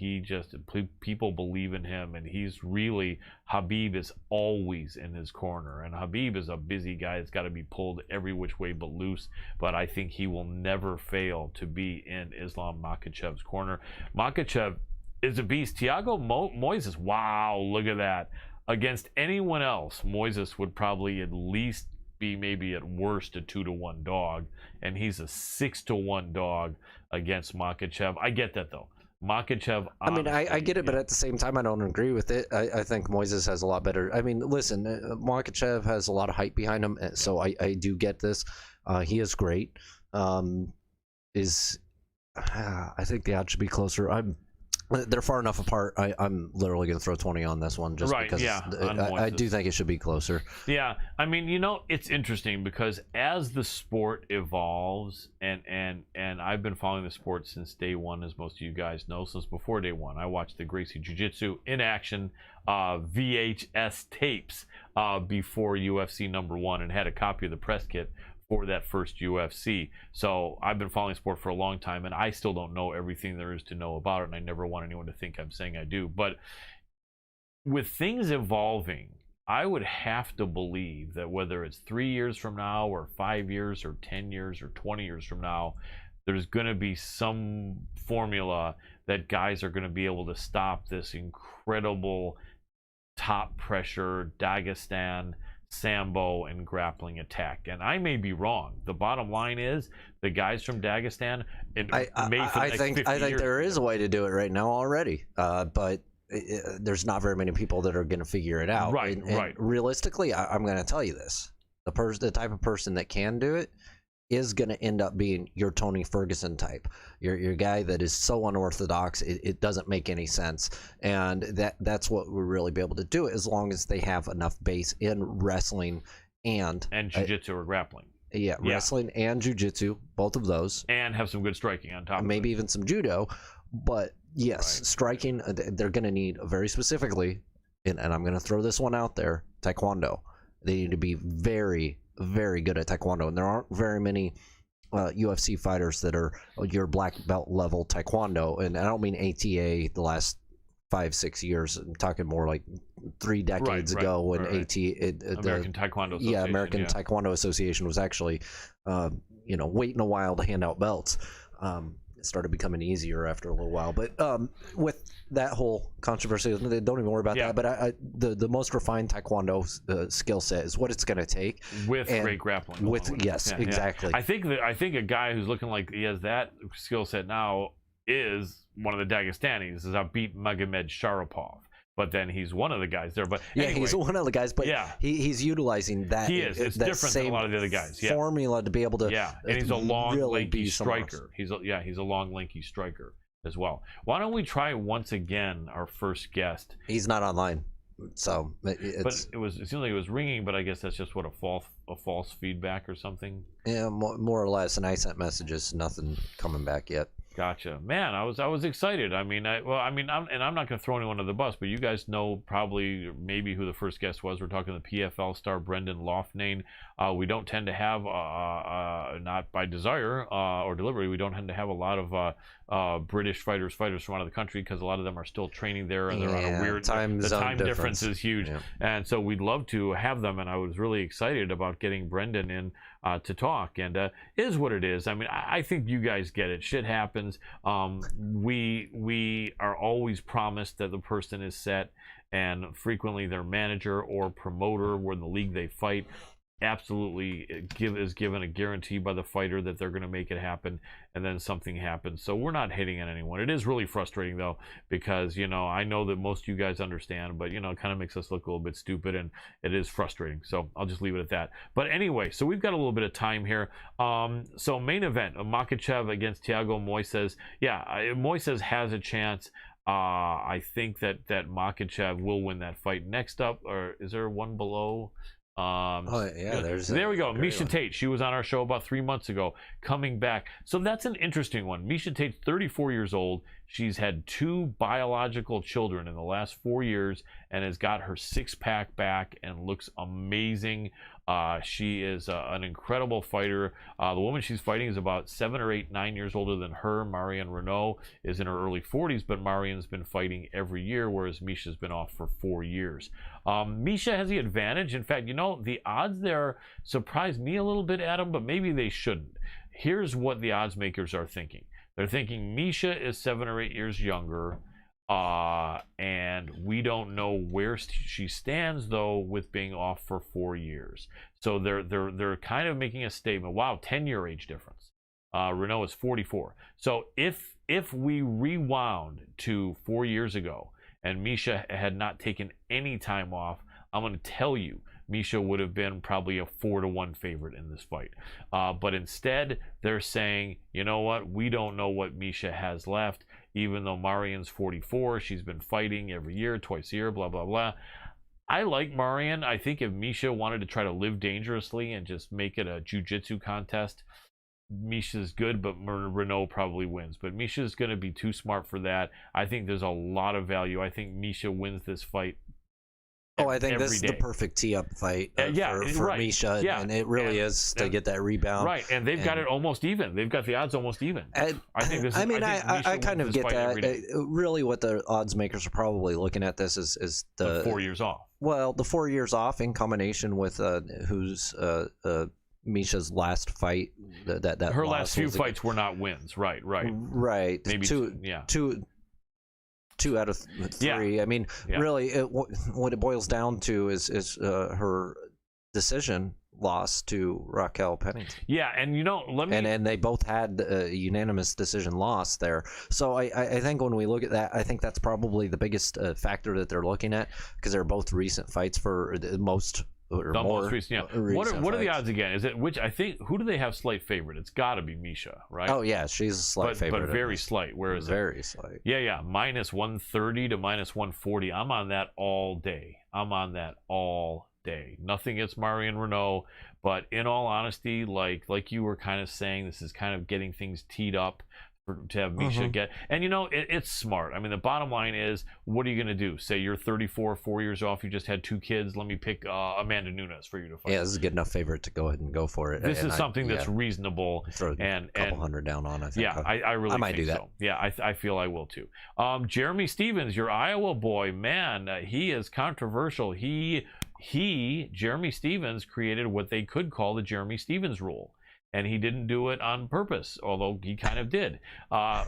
[SPEAKER 2] people believe in him, and Khabib is always in his corner, and Khabib is a busy guy that's got to be pulled every which way but loose, but I think he will never fail to be in Islam Makhachev's corner. Makhachev is a beast. Thiago Moises, wow, look at that. Against anyone else, Moises would probably at least be maybe at worst a 2-1 dog, and he's a 6-1 dog against Makhachev. I get that though. Makhachev, honestly,
[SPEAKER 1] I get it, but at the same time I don't agree with it. I think Moises has a lot better. Listen, Makhachev has a lot of hype behind him, so I do get this. He is great. I think the odds should be closer. They're far enough apart. I'm literally going to throw 20 on this one just
[SPEAKER 2] Right,
[SPEAKER 1] because
[SPEAKER 2] yeah,
[SPEAKER 1] I do think it should be closer.
[SPEAKER 2] Yeah, I mean, it's interesting because as the sport evolves, and I've been following the sport since day one, as most of you guys know, since before day one. I watched the Gracie Jiu-Jitsu in action VHS tapes before UFC #1 and had a copy of the press kit for that first UFC. So I've been following sport for a long time, and I still don't know everything there is to know about it, and I never want anyone to think I'm saying I do. But with things evolving, I would have to believe that whether it's 3 years from now or 5 years or 10 years or 20 years from now, there's going to be some formula that guys are going to be able to stop this incredible top pressure Dagestan sambo and grappling attack. And I may be wrong. The bottom line is the guys from Dagestan
[SPEAKER 1] I think there is a way to do it right now already, but there's not very many people that are going to figure it out.
[SPEAKER 2] Right.
[SPEAKER 1] Realistically, I'm going to tell you this: the type of person that can do it is going to end up being your Tony Ferguson type, your guy that is so unorthodox it doesn't make any sense, and that's what we'll really be able to do as long as they have enough base in wrestling and
[SPEAKER 2] jiu-jitsu or grappling.
[SPEAKER 1] Yeah, wrestling and jiu-jitsu, both of those,
[SPEAKER 2] and have some good striking on top.
[SPEAKER 1] Maybe even some judo, but yes, striking. They're going to need very specifically, and I'm going to throw this one out there: taekwondo. They need to be very, very good at taekwondo, and there aren't very many UFC fighters that are your black belt level taekwondo. And I don't mean ATA the last 5-6 years. I'm talking more like 3 decades ago when
[SPEAKER 2] American Taekwondo Association,
[SPEAKER 1] American Taekwondo Association was actually waiting a while to hand out belts. It started becoming easier after a little while, but with that whole controversy, don't even worry about that. But the most refined taekwondo skill set is what it's going to take
[SPEAKER 2] with great grappling.
[SPEAKER 1] Exactly.
[SPEAKER 2] I think a guy who's looking like he has that skill set now is one of the Dagestanis. Is Abit Magomed Sharapov. But then he's one of the guys there. But anyway,
[SPEAKER 1] he's one of the guys. But he's utilizing that.
[SPEAKER 2] He is. It's different than a lot of the other guys.
[SPEAKER 1] Formula to be able to.
[SPEAKER 2] Yeah, and he's a long,
[SPEAKER 1] really
[SPEAKER 2] lanky striker. He's a long, lanky striker as well. Why don't we try once again our first guest?
[SPEAKER 1] He's not online, so.
[SPEAKER 2] But it seems like it was ringing. But I guess that's just what a false feedback or something.
[SPEAKER 1] Yeah, more or less. And I sent messages, nothing coming back yet.
[SPEAKER 2] Gotcha, man. I was excited. I mean, I'm not going to throw anyone under the bus, but you guys know maybe who the first guest was. We're talking the PFL star Brendan Loughnane. We don't tend to have, not by desire or delivery, we don't tend to have a lot of British fighters from out of the country because a lot of them are still training there and they're on a weird time. The time difference is huge, and so we'd love to have them. And I was really excited about getting Brendan in to talk. And it is what it is. I mean, I think you guys get it. Shit happens. We are always promised that the person is set, and frequently their manager or promoter, where in the league they fight, absolutely is given a guarantee by the fighter that they're going to make it happen, and then something happens. So we're not hitting on anyone. It is really frustrating though, because I know that most of you guys understand, but it kind of makes us look a little bit stupid, and it is frustrating. So I'll just leave it at that. But anyway, so we've got a little bit of time here. So main event, Makhachev against Thiago Moises. Moises has a chance. I think that Makhachev will win that fight. Next up, or is there one below? There we go. Miesha Tate. She was on our show about 3 months ago, coming back. So that's an interesting one. Miesha Tate's 34 years old. She's had 2 biological children in the last 4 years and has got her 6-pack back and looks amazing. She is an incredible fighter. The woman she's fighting is about 7 or 8, 9 years older than her. Marion Renault is in her early 40s, but Marion's been fighting every year, whereas Miesha's been off for 4 years. Miesha has the advantage. In fact, the odds there surprised me a little bit, Adam, but maybe they shouldn't. Here's what the odds makers are thinking. They're thinking Miesha is 7 or 8 years younger, and we don't know where she stands though with being off for 4 years. So they're kind of making a statement. Wow, 10-year age difference. Renault is 44. So if we rewound to 4 years ago and Miesha had not taken any time off, I'm going to tell you, Miesha would have been probably a 4-1 favorite in this fight. But instead, they're saying, you know what? We don't know what Miesha has left. even though Marian's 44. She's been fighting every year, twice a year, blah, blah, blah. I like Marian. I think if Misha wanted to try to live dangerously and just make it a jiu-jitsu contest, Misha's good, but Renault probably wins. But Misha's going to be too smart for that. I think there's a lot of value. I think Misha wins this fight.
[SPEAKER 1] I think this is the perfect tee-up fight for
[SPEAKER 2] right.
[SPEAKER 1] Misha, and it really is to get that rebound.
[SPEAKER 2] Right, and they've got it almost even. They've got the odds almost even.
[SPEAKER 1] I think this is, I kind of get that. Really, what the odds makers are probably looking at this is the
[SPEAKER 2] 4 years off.
[SPEAKER 1] Well, the 4 years off in combination with who's Misha's last fight. That
[SPEAKER 2] her last few fights were not wins. Right.
[SPEAKER 1] Maybe two out of three. I mean, really, what it boils down to is her decision loss to Raquel Pennington.
[SPEAKER 2] Yeah, and
[SPEAKER 1] and they both had a unanimous decision loss there. So I think when we look at that, I think that's probably the biggest factor that they're looking at, because they're both recent fights for the most.
[SPEAKER 2] Most recent, What are the odds again? Is it which I think who do they have slight favorite? It's got to be Misha, right?
[SPEAKER 1] Oh yeah, she's a slight favorite,
[SPEAKER 2] but very slight. Where is
[SPEAKER 1] very slight?
[SPEAKER 2] Yeah, minus 130 to minus 140. I'm on that all day. Nothing against Marian Renault, but in all honesty, like you were kind of saying, this is kind of getting things teed up to have Misha get, and it's smart. I mean, the bottom line is, what are you going to do? Say you're 34, 4 years off, you just had 2 kids. Let me pick Amanda Nunes for you to fight.
[SPEAKER 1] Yeah, this is a good enough favorite to go ahead and go for it.
[SPEAKER 2] This is something that's reasonable.
[SPEAKER 1] Throw a couple hundred down on. I think.
[SPEAKER 2] Yeah, I really
[SPEAKER 1] might do that.
[SPEAKER 2] So. Yeah, I feel I will too. Jeremy Stevens, your Iowa boy, man, he is controversial. Jeremy Stevens created what they could call the Jeremy Stevens rule. And he didn't do it on purpose, although he kind of did.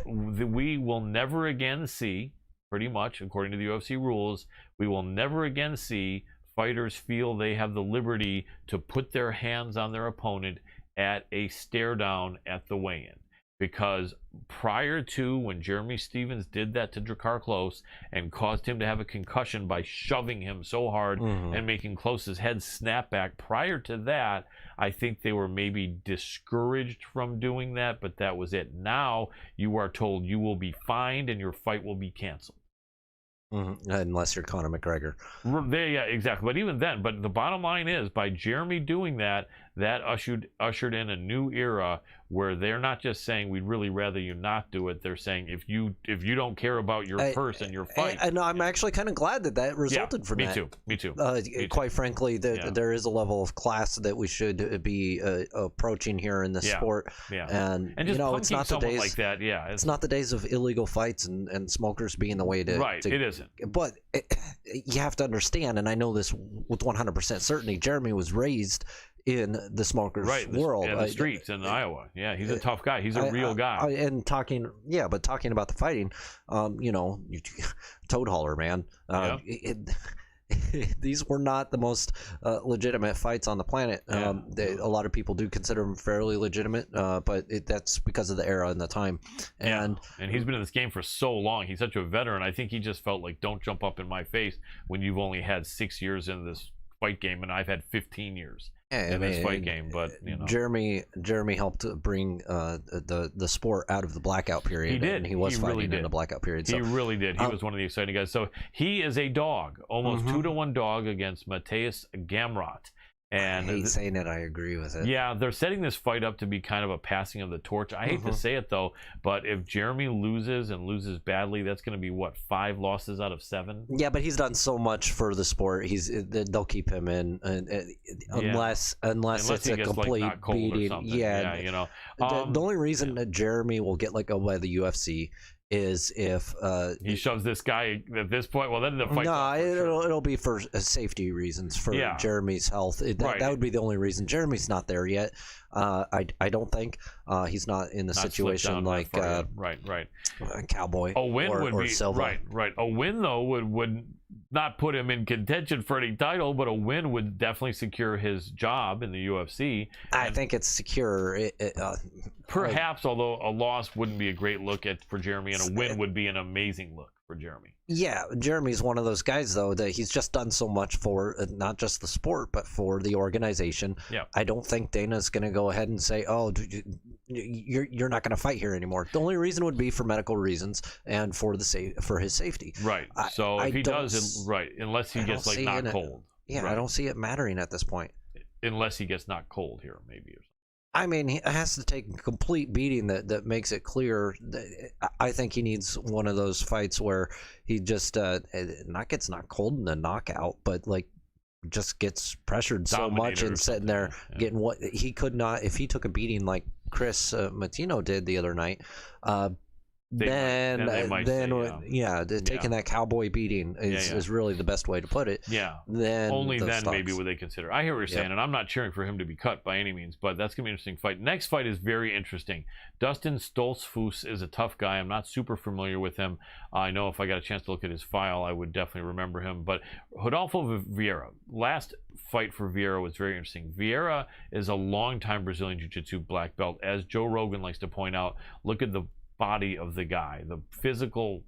[SPEAKER 2] We will never again see, pretty much, according to the UFC rules, we will never again see fighters feel they have the liberty to put their hands on their opponent at a stare down at the weigh-in. Because prior to when Jeremy Stevens did that to Drakkar Klose and caused him to have a concussion by shoving him so hard and making Klose's head snap back, prior to that, I think they were maybe discouraged from doing that, but that was it. Now you are told you will be fined and your fight will be canceled.
[SPEAKER 1] Unless you're Conor McGregor.
[SPEAKER 2] Yeah, exactly. But even then, the bottom line is, by Jeremy doing that, that ushered in a new era where they're not just saying we'd really rather you not do it. They're saying if you don't care about your purse and your fight. And
[SPEAKER 1] I'm actually kind of glad that resulted from that.
[SPEAKER 2] Me too.
[SPEAKER 1] Quite frankly, there is a level of class that we should be approaching here in this sport.
[SPEAKER 2] Yeah.
[SPEAKER 1] And
[SPEAKER 2] just
[SPEAKER 1] it's not the days
[SPEAKER 2] like that. Yeah.
[SPEAKER 1] It's not the days of illegal fights and smokers being the way to.
[SPEAKER 2] Right. It isn't.
[SPEAKER 1] But you have to understand, and I know this with 100% certainty. Jeremy was raised in the smokers world,
[SPEAKER 2] in the streets in Iowa. Yeah, he's a tough guy. He's a real guy.
[SPEAKER 1] And talking about the fighting, toad hauler, man. These were not the most legitimate fights on the planet. A lot of people do consider them fairly legitimate, but that's because of the era and the time. And
[SPEAKER 2] he's been in this game for so long. He's such a veteran. I think he just felt like, don't jump up in my face when you've only had 6 years in this fight game, and I've had 15 years. In this fight game, but
[SPEAKER 1] Jeremy helped bring the sport out of the blackout period.
[SPEAKER 2] He did.
[SPEAKER 1] And he was fighting in the blackout period.
[SPEAKER 2] He really did. He was one of the exciting guys. So he is a dog, almost 2-1 dog against Mateusz Gamrot. And
[SPEAKER 1] I hate saying it. I agree with it.
[SPEAKER 2] Yeah, they're setting this fight up to be kind of a passing of the torch. I hate to say it, though, but if Jeremy loses and loses badly, that's going to be, 5 losses out of 7?
[SPEAKER 1] Yeah, but he's done so much for the sport. They'll keep him in unless it's a complete beating. The only reason that Jeremy will get let go by the UFC is if
[SPEAKER 2] he shoves this guy at this point. Well, then the fight.
[SPEAKER 1] No, it'll be for safety reasons, for Jeremy's health. That would be the only reason. Jeremy's not there yet. I don't think he's not in the situation like Cowboy.
[SPEAKER 2] A win would be
[SPEAKER 1] Silva.
[SPEAKER 2] Right. A win though would not put him in contention for any title, but a win would definitely secure his job in the UFC.
[SPEAKER 1] I think it's secure.
[SPEAKER 2] Perhaps, although a loss wouldn't be a great look for Jeremy, and a win would be an amazing look for Jeremy.
[SPEAKER 1] Yeah, Jeremy's one of those guys, though, that he's just done so much for not just the sport, but for the organization.
[SPEAKER 2] Yeah.
[SPEAKER 1] I don't think Dana's going to go ahead and say, you're not going to fight here anymore. The only reason would be for medical reasons and for his safety.
[SPEAKER 2] Right. So if he does it, right, unless he gets like knocked cold.
[SPEAKER 1] Yeah,
[SPEAKER 2] right.
[SPEAKER 1] I don't see it mattering at this point.
[SPEAKER 2] Unless he gets knocked cold here, maybe. Or something.
[SPEAKER 1] I mean, he has to take a complete beating that makes it clear. I think he needs one of those fights where he just not gets knocked cold in a knockout, but like just gets pressured so much and sitting there getting what he could not. If he took a beating like Chris Matino did the other night, taking that cowboy beating is really the best way to put it.
[SPEAKER 2] Yeah.
[SPEAKER 1] Then
[SPEAKER 2] only then maybe would they consider. I hear what you're saying, and I'm not cheering for him to be cut by any means, but that's gonna be an interesting fight. Next fight is very interesting. Dustin Stoltzfus is a tough guy. I'm not super familiar with him. I know if I got a chance to look at his file, I would definitely remember him. But Rodolfo Vieira, last fight for Vieira was very interesting. Vieira is a longtime Brazilian Jiu-Jitsu black belt. As Joe Rogan likes to point out, look at the body of the guy. The physical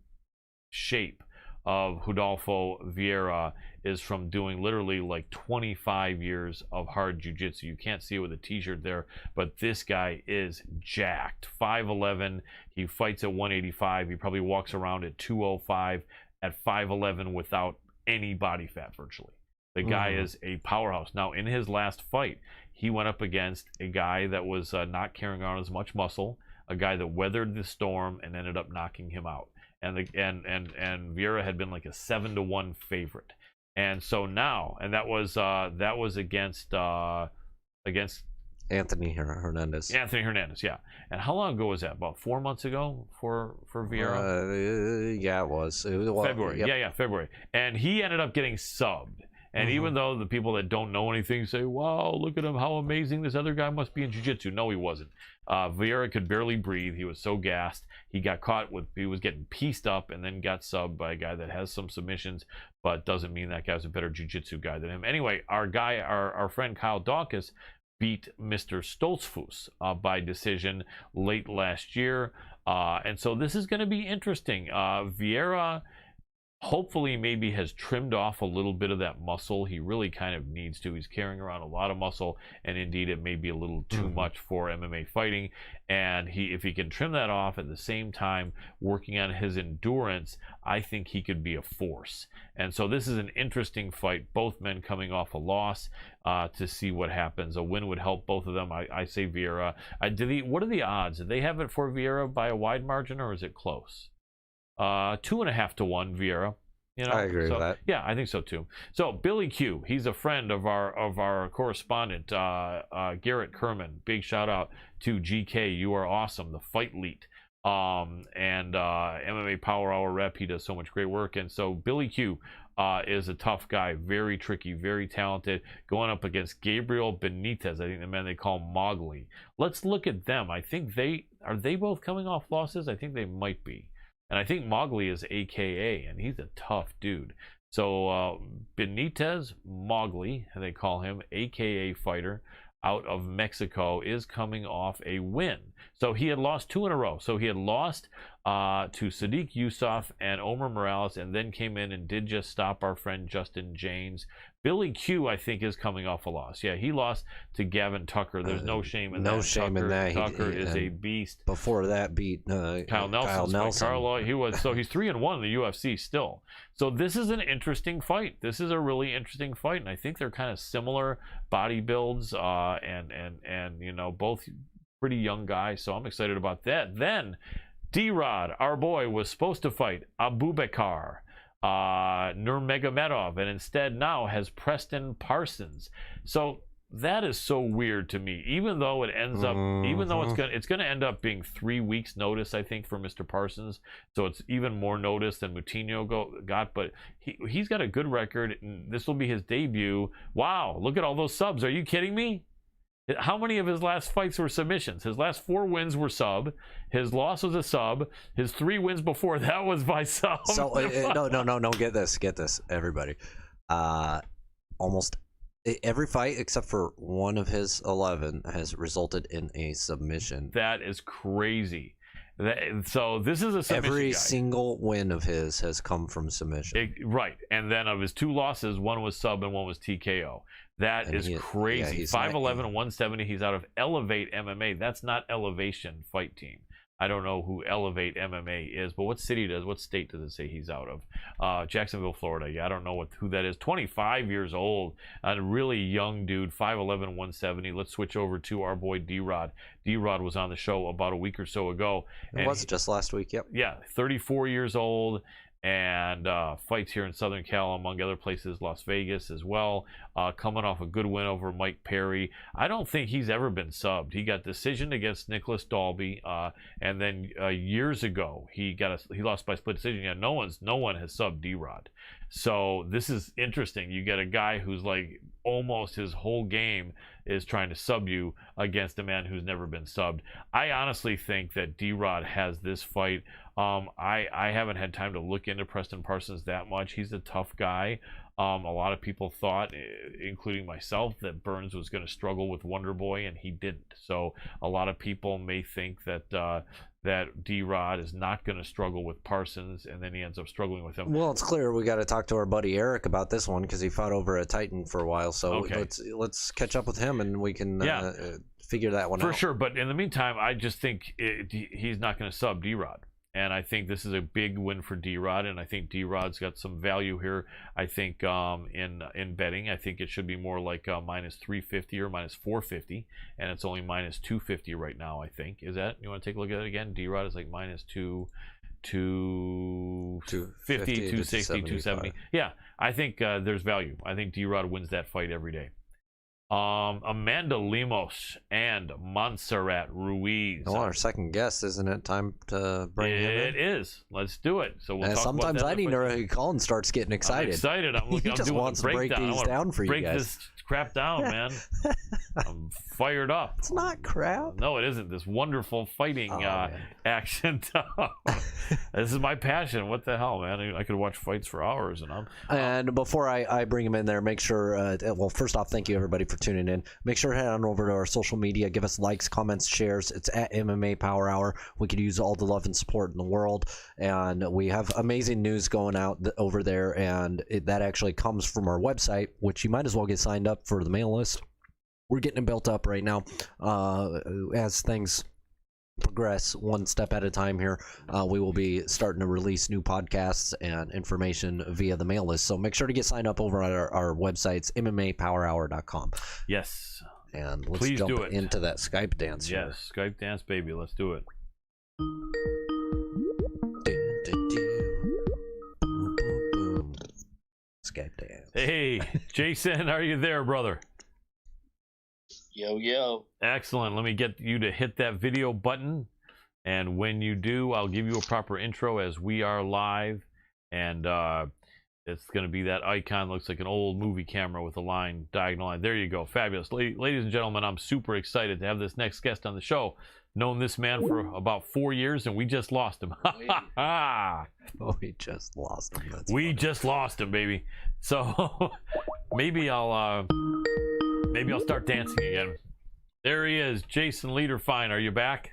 [SPEAKER 2] shape of Rodolfo Vieira is from doing literally like 25 years of hard jiu-jitsu. You can't see it with a t-shirt there, but this guy is jacked. 5'11", he fights at 185. He probably walks around at 205 at 5'11 without any body fat virtually. The guy is a powerhouse. Now, in his last fight, he went up against a guy that was not carrying on as much muscle, a guy that weathered the storm and ended up knocking him out. And Vieira had been like a 7-1 favorite. And so now, and that was against
[SPEAKER 1] Anthony Hernandez.
[SPEAKER 2] Anthony Hernandez, yeah. And how long ago was that? About 4 months ago for Vieira?
[SPEAKER 1] Yeah, it was.
[SPEAKER 2] February. Yep. Yeah, February. And he ended up getting subbed. And even though the people that don't know anything say, wow, look at him, how amazing this other guy must be in jiu-jitsu. No, he wasn't. Vieira could barely breathe. He was so gassed. He got caught with, he was getting pieced up and then got subbed by a guy that has some submissions, but doesn't mean that guy's a better jiu-jitsu guy than him. Anyway, our friend Kyle Dawkins beat Mr. Stoltzfus by decision late last year. And so this is going to be interesting. Vieira hopefully maybe has trimmed off a little bit of that muscle. He really kind of needs to. He's carrying around a lot of muscle, and indeed it may be a little too much for MMA fighting. And if he can trim that off at the same time working on his endurance, I think he could be a force. And so this is an interesting fight. Both men coming off a loss to see what happens. A win would help both of them. I say Vieira. What are the odds? Did they have it for Vieira by a wide margin, or is it close? 2.5 to 1 Vieira. You know,
[SPEAKER 1] I agree with that.
[SPEAKER 2] Yeah, I think so too. So Billy Q, he's a friend of our correspondent, Garrett Kerman. Big shout out to GK. You are awesome. The Fight Lead. And MMA Power Hour rep. He does so much great work. And so Billy Q is a tough guy, very tricky, very talented, going up against Gabriel Benitez. I think the man they call Mowgli. Let's look at them. I think they both coming off losses. I think they might be. And I think Mowgli is AKA, and he's a tough dude. So Benitez Mowgli, they call him, AKA fighter, out of Mexico, is coming off a win. So he had lost 2 in a row. So he had lost to Sadiq Yusuff and Omar Morales, and then came in and did just stop our friend Justin James. Billy Q, I think, is coming off a loss. Yeah, he lost to Gavin Tucker. There's no shame in that.
[SPEAKER 1] No shame in that.
[SPEAKER 2] Tucker is a beast.
[SPEAKER 1] Before that, beat
[SPEAKER 2] Kyle Nelson. Carlo. He's 3-1 in the UFC still. So this is an interesting fight. This is a really interesting fight, and I think they're kind of similar body builds, and you know, both pretty young guys. So I'm excited about that. Then D-Rod, our boy, was supposed to fight Abubakar Nurmagomedov, and instead now has Preston Parsons. So that is so weird to me, even though it ends up, even though it's gonna end up being 3 weeks notice, I think, for Mr. Parsons. So it's even more notice than Moutinho got, but he's got a good record, and this will be his debut. Wow, look at all those subs. Are you kidding me? How many of his last fights were submissions? His last 4 wins were sub. His loss was a sub. His 3 wins before that was by sub.
[SPEAKER 1] So no. Get this, everybody. Almost every fight except for one of his 11 has resulted in a submission.
[SPEAKER 2] That is crazy. So this is a submission
[SPEAKER 1] Every
[SPEAKER 2] guy.
[SPEAKER 1] Single win of his has come from submission.
[SPEAKER 2] Right. And then of his 2 losses, one was sub and one was TKO. That
[SPEAKER 1] And
[SPEAKER 2] is crazy.
[SPEAKER 1] he's
[SPEAKER 2] 5'11 and 170. He's out of Elevate MMA. That's not Elevation Fight Team. I don't know who Elevate MMA is, but what state does it say he's out of? Jacksonville, Florida. Yeah, I don't know who that is. 25 years old. A really young dude, 5'11", 170. Let's switch over to our boy D-Rod. D-Rod was on the show about a week or so ago.
[SPEAKER 1] It was just last week, yep.
[SPEAKER 2] Yeah, 34 years old. And fights here in Southern Cal, among other places, Las Vegas as well. Coming off a good win over Mike Perry. I don't think he's ever been subbed. He got decision against Nicholas Dalby, and then years ago he lost by split decision. Yeah, no one has subbed D-Rod. So this is interesting. You get a guy who's like almost his whole game is trying to sub you against a man who's never been subbed. I honestly think that D-Rod has this fight. I haven't had time to look into Preston Parsons that much. He's a tough guy. A lot of people thought, including myself, that Burns was going to struggle with Wonder Boy, and he didn't. So a lot of people may think that that D-Rod is not going to struggle with Parsons, and then he ends up struggling with him.
[SPEAKER 1] Well, it's clear we got to talk to our buddy Eric about this one because he fought over at Titan for a while. So
[SPEAKER 2] okay.
[SPEAKER 1] let's catch up with him, and we can figure that one out.
[SPEAKER 2] For sure, but in the meantime, I just think he's not going to sub D-Rod. And I think this is a big win for D-Rod, and I think D-Rod's got some value here. I think in betting, I think it should be more like minus 350 or minus 450, and it's only minus 250 right now, I think. Is that, you want to take a look at it again? D-Rod is like minus 250, 260, 270. Yeah, I think there's value. I think D-Rod wins that fight every day. Amanda Lemos and Montserrat Ruiz.
[SPEAKER 1] Well, our second guest, isn't it? Time to bring him in?
[SPEAKER 2] It is. Let's do it. So we'll talk
[SPEAKER 1] sometimes
[SPEAKER 2] about that.
[SPEAKER 1] I need to know Colin starts getting excited.
[SPEAKER 2] I'm excited. I'm looking.
[SPEAKER 1] He just wants to break these down for you guys.
[SPEAKER 2] Break this crap down, man. I'm fired up.
[SPEAKER 1] It's not crap.
[SPEAKER 2] No, it isn't. This wonderful fighting action. This is my passion. What the hell, man? I could watch fights for hours, and
[SPEAKER 1] And before I bring him in there, make sure. Well, first off, thank you everybody for tuning in. Make sure to head on over to our social media. Give us likes, comments, shares. It's at MMA Power Hour. We could use all the love and support in the world, and we have amazing news going out over there, and that actually comes from our website, which you might as well get signed up for the mail list. We're getting it built up right now as things progress one step at a time here. We will be starting to release new podcasts and information via the mail list, so make sure to get signed up over at our websites, MMAPowerHour.com.
[SPEAKER 2] Yes,
[SPEAKER 1] and let's jump into that Skype dance here.
[SPEAKER 2] Yes, Skype dance, baby. Let's do it.
[SPEAKER 1] Skype dance.
[SPEAKER 2] Hey, Jason, are you there, brother?
[SPEAKER 3] Yo.
[SPEAKER 2] Excellent. Let me get you to hit that video button. And when you do, I'll give you a proper intro as we are live. And it's going to be that icon. Looks like an old movie camera with a line, diagonal line. There you go. Fabulous. Ladies and gentlemen, I'm super excited to have this next guest on the show. Known this man for about 4 years, and we just lost him.
[SPEAKER 1] Oh, we just lost him. That's
[SPEAKER 2] we
[SPEAKER 1] funny.
[SPEAKER 2] just lost him, baby. So maybe I'll start dancing again. There he is, Jason Lederfine. Are you back?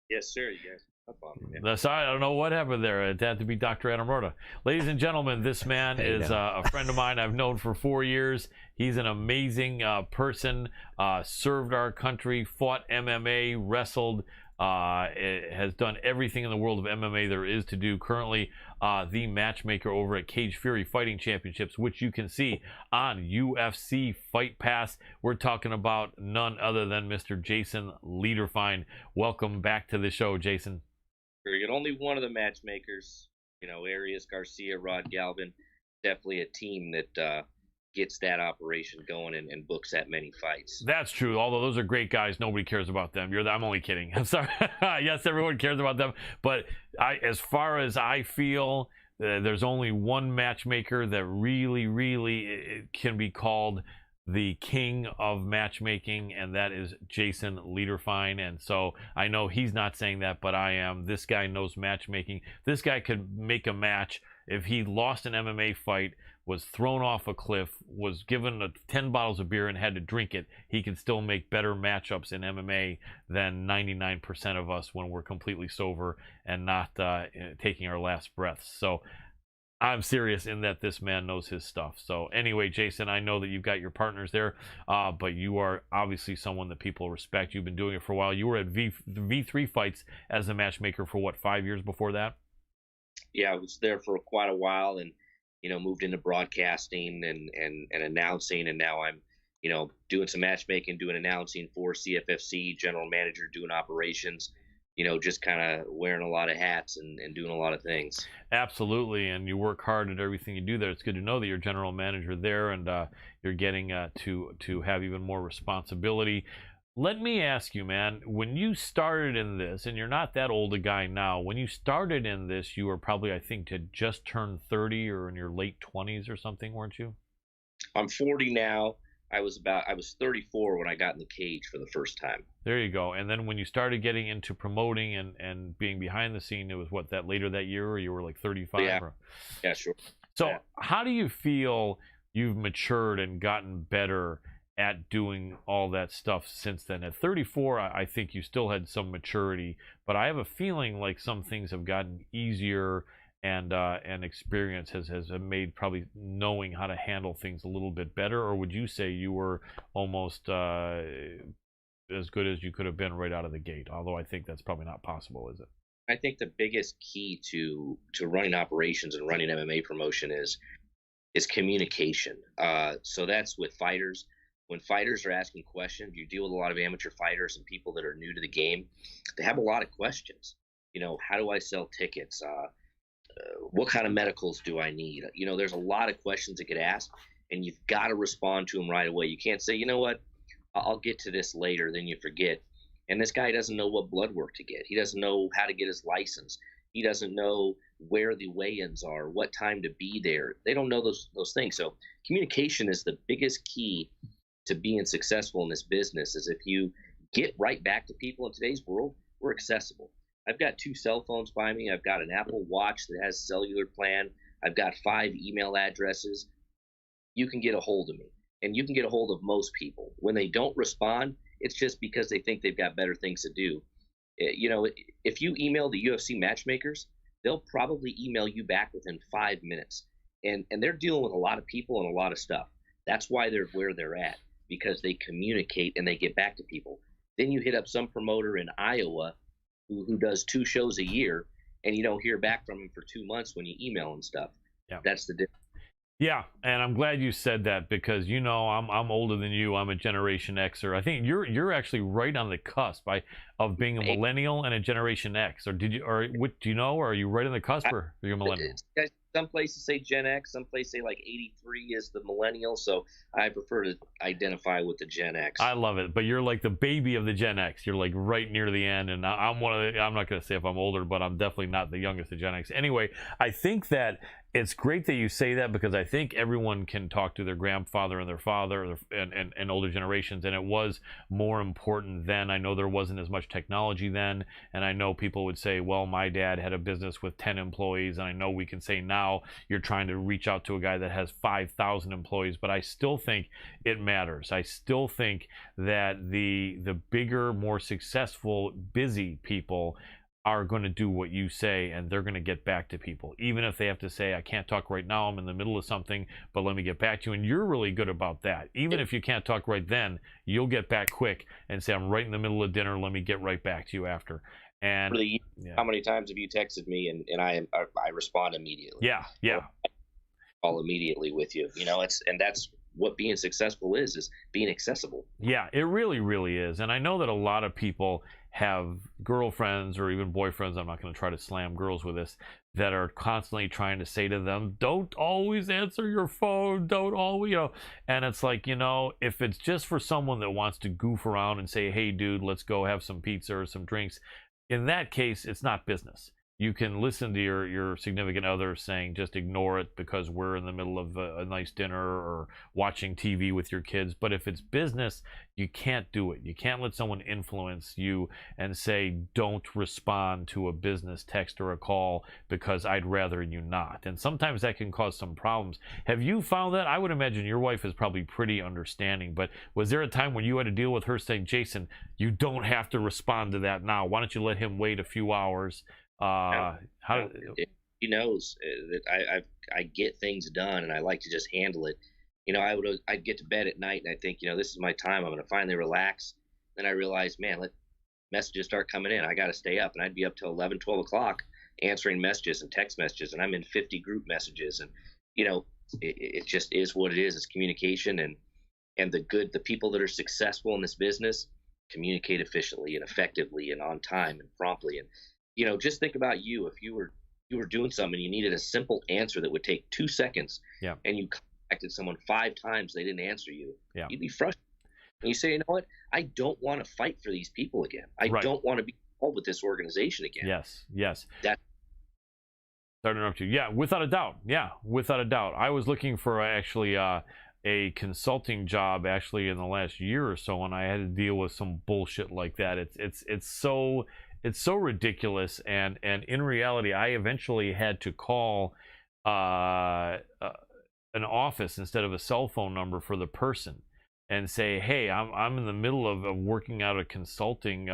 [SPEAKER 3] Yes, sir. You guys up on me.
[SPEAKER 2] I don't know what happened there. It had to be Dr. Adam Roorda. Ladies and gentlemen, this man is a friend of mine I've known for 4 years. He's an amazing person. Served our country, fought MMA, wrestled, has done everything in the world of MMA there is to do. Currently the matchmaker over at Cage Fury Fighting Championships, which you can see on UFC Fight Pass. We're talking about none other than Mr. Jason Lederfine. Welcome back to the show, Jason.
[SPEAKER 3] Very good. Only one of the matchmakers, Arias, Garcia, Rod Galvin. Definitely a team that gets that operation going and books that many fights.
[SPEAKER 2] That's true. Although those are great guys, nobody cares about them. I'm only kidding. I'm sorry. Yes, everyone cares about them, but as far as I feel, there's only one matchmaker that really can be called the king of matchmaking, and that is Jason Lederfine. And so I know he's not saying that, but I am. This guy knows matchmaking. This guy could make a match if he lost an MMA fight, was thrown off a cliff, was given 10 bottles of beer and had to drink it. He could still make better matchups in MMA than 99% of us when we're completely sober and not taking our last breaths. So I'm serious in that this man knows his stuff. So anyway, Jason, I know that you've got your partners there, but you are obviously someone that people respect. You've been doing it for a while. You were at V3 fights as a matchmaker for what, 5 years before that?
[SPEAKER 3] Yeah, I was there for quite a while, and moved into broadcasting and announcing, and now I'm doing some matchmaking, doing announcing for CFFC, general manager, doing operations. Just kind of wearing a lot of hats and doing a lot of things.
[SPEAKER 2] Absolutely, and you work hard at everything you do there. It's good to know that you're general manager there, and you're getting to have even more responsibility. Let me ask you, man, when you started in this, and you're not that old a guy now, when you started in this, you were probably, I think, to just turn 30 or in your late 20s or something, weren't you?
[SPEAKER 3] I'm 40 now. I was 34 when I got in the cage for the first time.
[SPEAKER 2] There you go. And then when you started getting into promoting and being behind the scene, it was what, that later that year, or you were like 35?
[SPEAKER 3] Yeah,
[SPEAKER 2] or...
[SPEAKER 3] yeah, sure.
[SPEAKER 2] So
[SPEAKER 3] Yeah.
[SPEAKER 2] how do you feel you've matured and gotten better at doing all that stuff since then? At 34, I think you still had some maturity, but I have a feeling like some things have gotten easier, and experience has made probably knowing how to handle things a little bit better. Or would you say you were almost as good as you could have been right out of the gate? Although I think that's probably not possible, is it?
[SPEAKER 3] I think the biggest key to running operations and running MMA promotion is communication. So that's with fighters. When fighters are asking questions, you deal with a lot of amateur fighters and people that are new to the game. They have a lot of questions. How do I sell tickets? What kind of medicals do I need? There's a lot of questions that get asked, and you've got to respond to them right away. You can't say, you know what, I'll get to this later, then you forget. And this guy doesn't know what blood work to get. He doesn't know how to get his license. He doesn't know where the weigh-ins are, what time to be there. They don't know those things. So communication is the biggest key to being successful in this business. Is if you get right back to people. In today's world, we're accessible. I've got 2 cell phones by me. I've got an Apple Watch that has cellular plan. I've got 5 email addresses. You can get a hold of me, and you can get a hold of most people. When they don't respond, it's just because they think they've got better things to do. If you email the UFC matchmakers, they'll probably email you back within 5 minutes. And they're dealing with a lot of people and a lot of stuff. That's why they're where they're at, because they communicate and they get back to people. Then you hit up some promoter in Iowa who does 2 shows a year, and you don't hear back from him for 2 months when you email and stuff.
[SPEAKER 2] Yeah.
[SPEAKER 3] That's the difference.
[SPEAKER 2] Yeah, and I'm glad you said that, because I'm older than you. I'm a Generation Xer. I think you're actually right on the cusp of being a millennial and a Generation X. Or what do you know? Or are you right on the cusp, or are you a millennial?
[SPEAKER 3] Some places say Gen X, some places say like 83 is the millennial. So I prefer to identify with the Gen X.
[SPEAKER 2] I love it, but you're like the baby of the Gen X. You're like right near the end, and I'm I'm not going to say if I'm older, but I'm definitely not the youngest of Gen X. Anyway, I think that it's great that you say that, because I think everyone can talk to their grandfather and their father and older generations, and it was more important then. I know there wasn't as much technology then, and I know people would say, well, my dad had a business with 10 employees, and I know we can say now you're trying to reach out to a guy that has 5,000 employees, but I still think it matters. I still think that the bigger, more successful, busy people are going to do what you say, and they're going to get back to people, even if they have to say, I can't talk right now, I'm in the middle of something, but let me get back to you. And you're really good about that. Even if you can't talk right then, you'll get back quick and say, I'm right in the middle of dinner, let me get right back to you after. And
[SPEAKER 3] really, how many times have you texted me and I respond immediately?
[SPEAKER 2] Yeah.
[SPEAKER 3] I'll immediately with you. That's what being successful is being accessible.
[SPEAKER 2] Yeah, it really, really is. And I know that a lot of people have girlfriends or even boyfriends, I'm not going to try to slam girls with this, that are constantly trying to say to them, don't always answer your phone, don't always, and it's like, if it's just for someone that wants to goof around and say, hey dude, let's go have some pizza or some drinks, in that case, it's not business. You can listen to your significant other saying, just ignore it because we're in the middle of a nice dinner or watching TV with your kids. But if it's business, you can't do it. You can't let someone influence you and say, don't respond to a business text or a call because I'd rather you not. And sometimes that can cause some problems. Have you found that? I would imagine your wife is probably pretty understanding, but was there a time when you had to deal with her saying, Jason, you don't have to respond to that now. Why don't you let him wait a few hours?
[SPEAKER 3] She knows that I get things done, and I like to just handle it. I'd get to bed at night, and I think, this is my time. I'm going to finally relax. Then I realize, man, let messages start coming in. I got to stay up, and I'd be up till 11, 12 o'clock answering messages and text messages, and I'm in 50 group messages, and you know, it just is what it is. It's communication, and the people that are successful in this business communicate efficiently and effectively and on time and promptly. And just think about you. If you were doing something, you needed a simple answer that would take 2 seconds,
[SPEAKER 2] Yeah.
[SPEAKER 3] and you contacted someone 5 times, they didn't answer you.
[SPEAKER 2] Yeah.
[SPEAKER 3] You'd be frustrated. And you say, you know what? I don't want to fight for these people again. I
[SPEAKER 2] Right.
[SPEAKER 3] don't want to be involved with this organization again.
[SPEAKER 2] Yes.
[SPEAKER 3] That
[SPEAKER 2] Sorry to interrupt you. Yeah, without a doubt. Yeah, without a doubt. I was looking for actually a consulting job actually in the last year or so, and I had to deal with some bullshit like that. It's so ridiculous, and in reality, I eventually had to call an office instead of a cell phone number for the person and say, hey, I'm in the middle of working out a consulting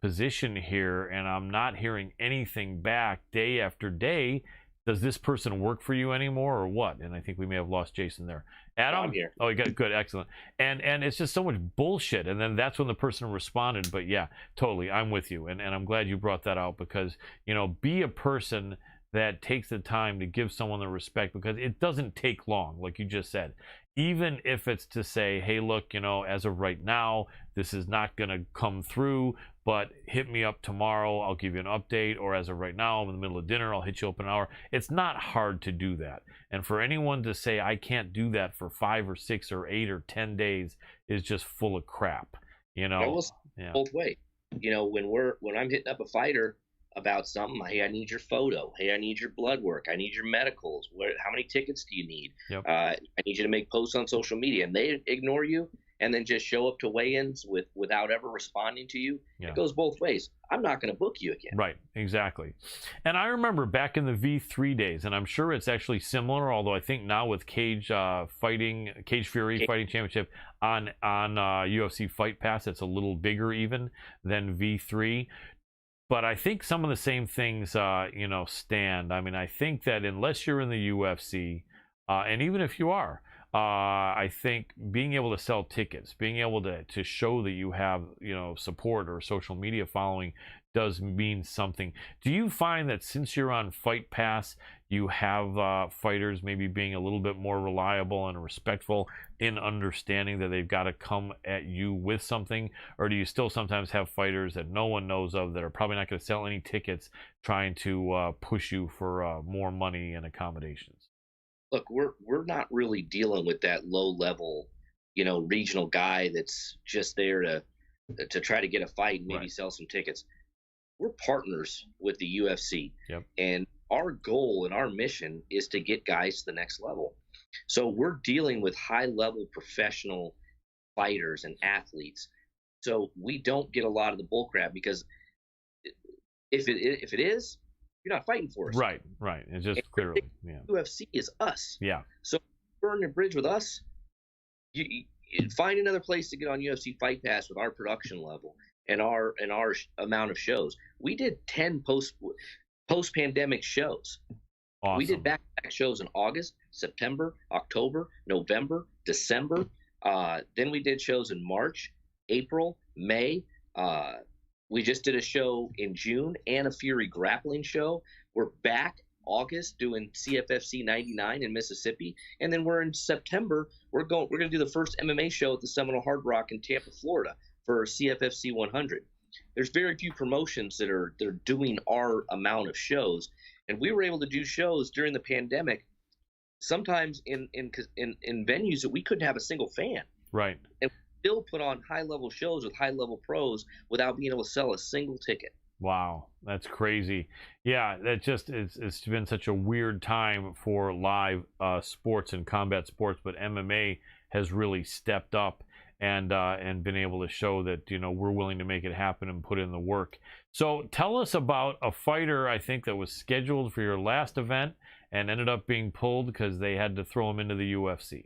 [SPEAKER 2] position here, and I'm not hearing anything back day after day. Does this person work for you anymore, or what? And I think we may have lost Jason there. Adam?
[SPEAKER 3] I'm here.
[SPEAKER 2] Oh, you got it. Good, excellent. And it's just so much bullshit. And then that's when the person responded. But yeah, totally, I'm with you. And I'm glad you brought that out, because, be a person that takes the time to give someone the respect, because it doesn't take long, like you just said. Even if it's to say, hey, look, as of right now, this is not going to come through, but hit me up tomorrow, I'll give you an update. Or as of right now, I'm in the middle of dinner, I'll hit you up in an hour. It's not hard to do that. And for anyone to say I can't do that for 5 or 6 or 8 or 10 days is just full of crap.
[SPEAKER 3] Almost
[SPEAKER 2] Yeah.
[SPEAKER 3] both ways. When I'm hitting up a fighter about something, hey, I need your photo. Hey, I need your blood work. I need your medicals. How many tickets do you need?
[SPEAKER 2] Yep.
[SPEAKER 3] I need you to make posts on social media, and they ignore you and then just show up to weigh-ins without ever responding to you.
[SPEAKER 2] Yeah.
[SPEAKER 3] It goes both ways. I'm not going to book you again.
[SPEAKER 2] Right, exactly. And I remember back in the V3 days, and I'm sure it's actually similar, although I think now with Cage Fury Fighting Championship on UFC Fight Pass, it's a little bigger even than V3. But I think some of the same things, stand. I mean, I think that unless you're in the UFC, and even if you are, I think being able to sell tickets, being able to show that you have, support or social media following does mean something. Do you find that since you're on Fight Pass, you have fighters maybe being a little bit more reliable and respectful in understanding that they've got to come at you with something? Or do you still sometimes have fighters that no one knows of that are probably not going to sell any tickets, trying to push you for more money and accommodations?
[SPEAKER 3] Look, we're not really dealing with that low level, regional guy that's just there to try to get a fight and maybe
[SPEAKER 2] Right.
[SPEAKER 3] sell some tickets. We're partners with the UFC.
[SPEAKER 2] Yep.
[SPEAKER 3] And our goal and our mission is to get guys to the next level. So we're dealing with high level professional fighters and athletes. So we don't get a lot of the bullcrap, because if it is, you're not fighting for us.
[SPEAKER 2] Right. It's just clearly, yeah.
[SPEAKER 3] UFC is us.
[SPEAKER 2] Yeah.
[SPEAKER 3] So burn a bridge with us. You find another place to get on UFC Fight Pass with our production level and our amount of shows. We did 10 post pandemic shows.
[SPEAKER 2] Awesome.
[SPEAKER 3] We did back-to-back shows in August, September, October, November, December. Then we did shows in March, April, May. We just did a show in June and a Fury grappling show. We're back August doing CFFC 99 in Mississippi, and then we're in September. We're going to do the first MMA show at the Seminole Hard Rock in Tampa, Florida, for CFFC 100. There's very few promotions that are doing our amount of shows, and we were able to do shows during the pandemic, sometimes in venues that we couldn't have a single fan.
[SPEAKER 2] Right.
[SPEAKER 3] And still put on high-level shows with high-level pros without being able to sell a single ticket.
[SPEAKER 2] Wow, that's crazy. Yeah, it's been such a weird time for live sports and combat sports, but MMA has really stepped up and been able to show that we're willing to make it happen and put in the work. So tell us about a fighter, I think, that was scheduled for your last event and ended up being pulled because they had to throw him into the UFC.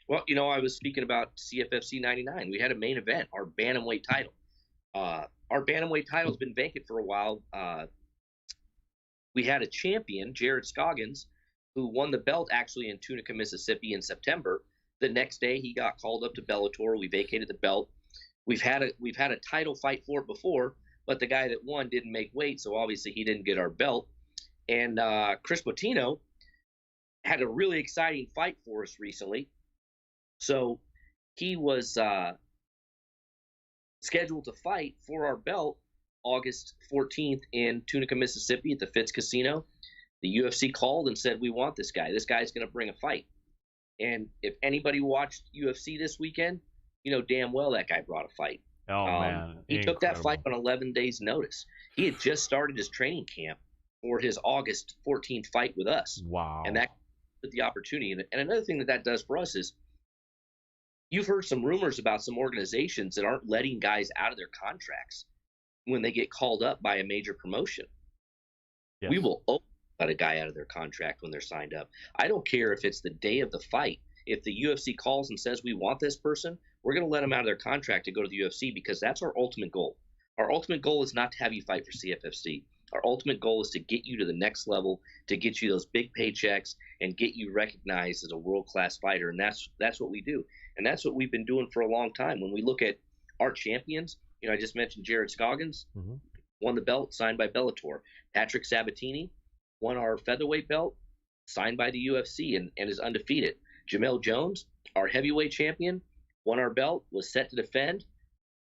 [SPEAKER 3] Well, I was speaking about CFFC 99. We had a main event, our Bantamweight title. Our Bantamweight title's been vacant for a while. We had a champion, Jared Scoggins, who won the belt actually in Tunica, Mississippi in September. The next day he got called up to Bellator. We vacated the belt. We've had a title fight for it before, but the guy that won didn't make weight, so obviously he didn't get our belt. And Chris Bottino had a really exciting fight for us recently. So he was scheduled to fight for our belt August 14th in Tunica, Mississippi at the Fitz Casino. The UFC called and said, we want this guy. This guy's going to bring a fight. And if anybody watched UFC this weekend, you know damn well that guy brought a fight.
[SPEAKER 2] Oh, man.
[SPEAKER 3] He took that fight on 11 days' notice. He had just started his training camp for his August 14th fight with us.
[SPEAKER 2] Wow.
[SPEAKER 3] And that put the opportunity. And another thing that does for us is you've heard some rumors about some organizations that aren't letting guys out of their contracts when they get called up by a major promotion. Yes. We will let a guy out of their contract when they're signed up. I don't care if it's the day of the fight. If the UFC calls and says we want this person, we're going to let them out of their contract to go to the UFC because that's our ultimate goal. Our ultimate goal is not to have you fight for CFFC. Our ultimate goal is to get you to the next level, to get you those big paychecks, and get you recognized as a world-class fighter. And that's what we do. And that's what we've been doing for a long time. When we look at our champions, you know, I just mentioned Jared Scoggins, won the belt, signed by Bellator. Patrick Sabatini won our featherweight belt, signed by the UFC, and is undefeated. Jamel Jones, our heavyweight champion, won our belt, was set to defend,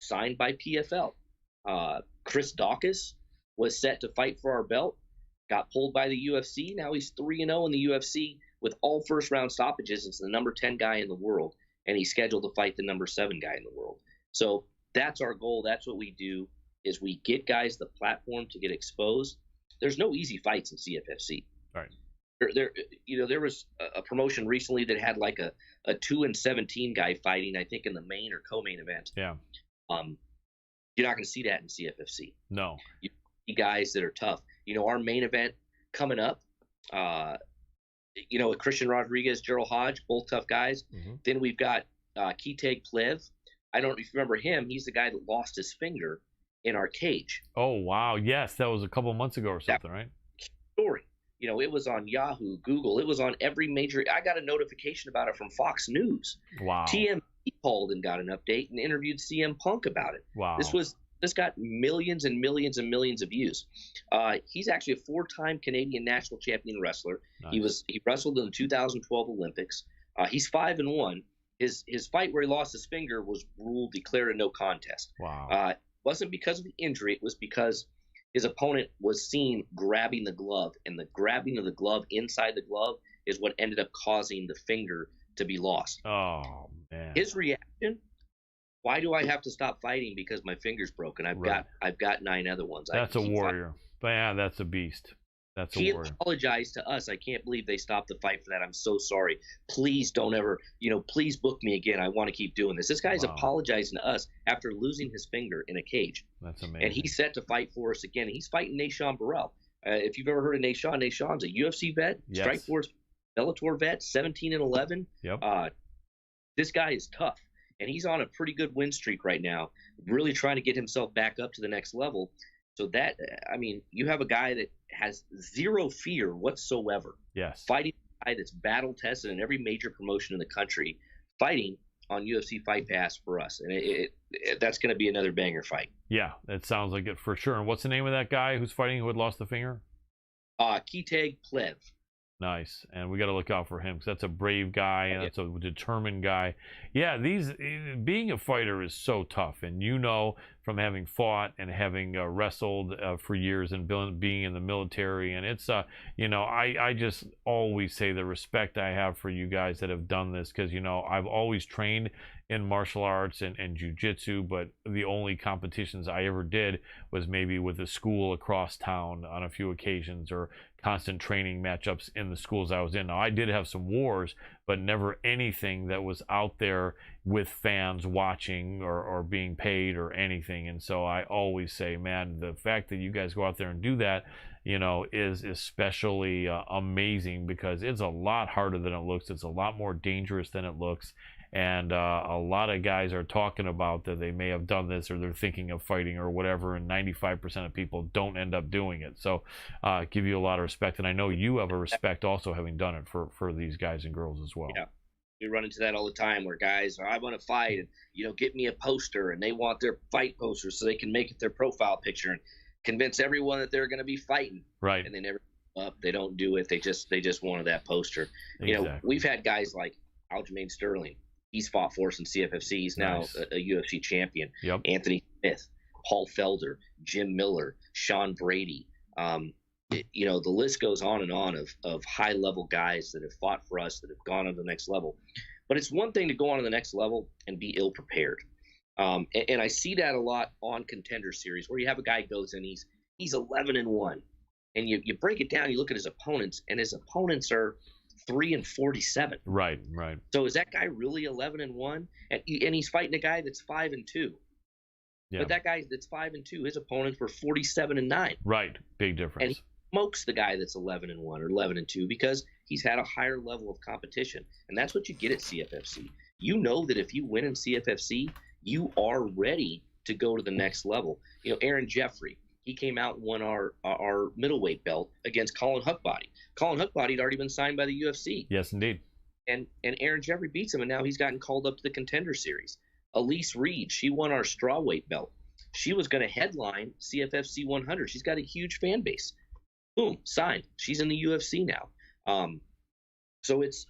[SPEAKER 3] signed by PFL. Chris Dawkins was set to fight for our belt, got pulled by the UFC. Now he's 3-0 in the UFC with all first-round stoppages. It's the number 10 guy in the world, and he's scheduled to fight the number 7 guy in the world. So that's our goal. That's what we do, is we get guys the platform to get exposed. There's no easy fights in CFFC.
[SPEAKER 2] Right.
[SPEAKER 3] There was a promotion recently that had like a 2-17 guy fighting, I think, in the main or co-main event.
[SPEAKER 2] Yeah.
[SPEAKER 3] You're not going to see that in CFFC.
[SPEAKER 2] No.
[SPEAKER 3] You see guys that are tough. You know, our main event coming up, with Christian Rodriguez, Gerald Hodge, both tough guys. Then we've got Kiteg Plev. I don't know if you remember him. He's the guy that lost his finger in our cage.
[SPEAKER 2] Oh, wow. Yes, that was a couple months ago or something, right?
[SPEAKER 3] Story. You know, it was on Yahoo, Google. It was on every major. I got a notification about it from Fox News.
[SPEAKER 2] Wow.
[SPEAKER 3] TMZ called and got an update and interviewed CM Punk about it.
[SPEAKER 2] Wow.
[SPEAKER 3] This got millions and millions and millions of views. He's actually a 4-time Canadian national champion wrestler. Nice. He wrestled in the 2012 Olympics. He's 5-1. His fight where he lost his finger was declared a no contest.
[SPEAKER 2] Wow.
[SPEAKER 3] It wasn't because of the injury. It was because his opponent was seen grabbing the glove, and the grabbing of the glove inside the glove is what ended up causing the finger to be lost.
[SPEAKER 2] Oh, man.
[SPEAKER 3] His reaction, why do I have to stop fighting because my finger's broken? I've got 9 other ones.
[SPEAKER 2] That's a warrior. But yeah, that's a beast. That's a warrior. He
[SPEAKER 3] apologized to us. I can't believe they stopped the fight for that. I'm so sorry. Please don't ever, please book me again. I want to keep doing this. This guy's apologizing to us after losing his finger in a cage.
[SPEAKER 2] That's amazing. And
[SPEAKER 3] he's set to fight for us again. He's fighting Nashon Burrell. If you've ever heard of Nashon, Nashon's a UFC vet,
[SPEAKER 2] yes.
[SPEAKER 3] Strikeforce Bellator vet, 17-11.
[SPEAKER 2] Yep.
[SPEAKER 3] This guy is tough, and he's on a pretty good win streak right now, really trying to get himself back up to the next level. So that, you have a guy that has zero fear whatsoever.
[SPEAKER 2] Yes.
[SPEAKER 3] Fighting a guy that's battle tested in every major promotion in the country, fighting on UFC Fight Pass for us. And that's going to be another banger fight.
[SPEAKER 2] Yeah, it sounds like it for sure. And what's the name of that guy who's fighting who had lost the finger?
[SPEAKER 3] Kiteg Plev.
[SPEAKER 2] Nice. And we got to look out for him because that's a brave guy and that's a determined guy. Yeah, being a fighter is so tough. And from having fought and having wrestled for years and being in the military. And it's, I just always say the respect I have for you guys that have done this because, I've always trained in martial arts and jiu-jitsu, but the only competitions I ever did was maybe with a school across town on a few occasions or constant training matchups in the schools I was in. Now, I did have some wars, but never anything that was out there with fans watching or being paid or anything. And so I always say, man, the fact that you guys go out there and do that, is especially amazing because it's a lot harder than it looks. It's a lot more dangerous than it looks. and a lot of guys are talking about that they may have done this or they're thinking of fighting or whatever, and 95% of people don't end up doing it. So give you a lot of respect, and I know you have a respect also having done it for these guys and girls as well.
[SPEAKER 3] Yeah. We run into that all the time where guys are, I want to fight, and get me a poster, and they want their fight poster so they can make it their profile picture and convince everyone that they're going to be fighting.
[SPEAKER 2] Right.
[SPEAKER 3] And they never up. They don't do it. They just wanted that poster.
[SPEAKER 2] Exactly.
[SPEAKER 3] We've had guys like Aljamain Sterling. He's fought for us in CFFC. He's now
[SPEAKER 2] Nice.
[SPEAKER 3] a UFC champion.
[SPEAKER 2] Yep.
[SPEAKER 3] Anthony Smith, Paul Felder, Jim Miller, Sean Brady. The list goes on and on of high level guys that have fought for us, that have gone on to the next level. But it's one thing to go on to the next level and be ill prepared. And I see that a lot on Contender Series, where you have a guy goes in, he's 11-1, and you break it down, you look at his opponents, and his opponents are 3-47.
[SPEAKER 2] Right.
[SPEAKER 3] So is that guy really 11-1? And he's fighting a guy that's 5-2.
[SPEAKER 2] Yeah.
[SPEAKER 3] But that guy that's 5-2, his opponents were 47-9.
[SPEAKER 2] Right. Big difference.
[SPEAKER 3] And he smokes the guy that's 11-1 or 11-2 because he's had a higher level of competition. And that's what you get at CFFC. You know that if you win in CFFC, you are ready to go to the next level. Aaron Jeffrey, he came out and won our middleweight belt against Colin Huckbody. Colin Huckbody had already been signed by the UFC.
[SPEAKER 2] Yes, indeed.
[SPEAKER 3] And Aaron Jeffrey beats him, and now he's gotten called up to the Contender Series. Elise Reed, she won our strawweight belt. She was going to headline CFFC 100. She's got a huge fan base. Boom, signed. She's in the UFC now. So it's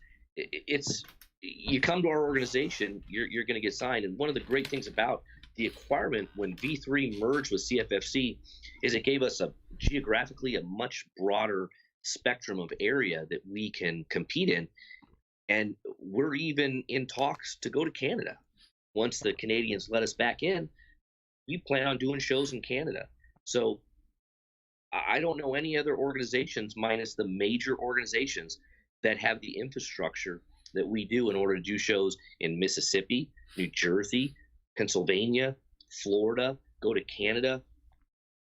[SPEAKER 3] you come to our organization, you're going to get signed. And one of the great things about the acquirement when V3 merged with CFFC is it gave us geographically a much broader spectrum of area that we can compete in. And we're even in talks to go to Canada. Once the Canadians let us back in, we plan on doing shows in Canada. So I don't know any other organizations, minus the major organizations, that have the infrastructure that we do in order to do shows in Mississippi, New Jersey, Pennsylvania, Florida, go to Canada.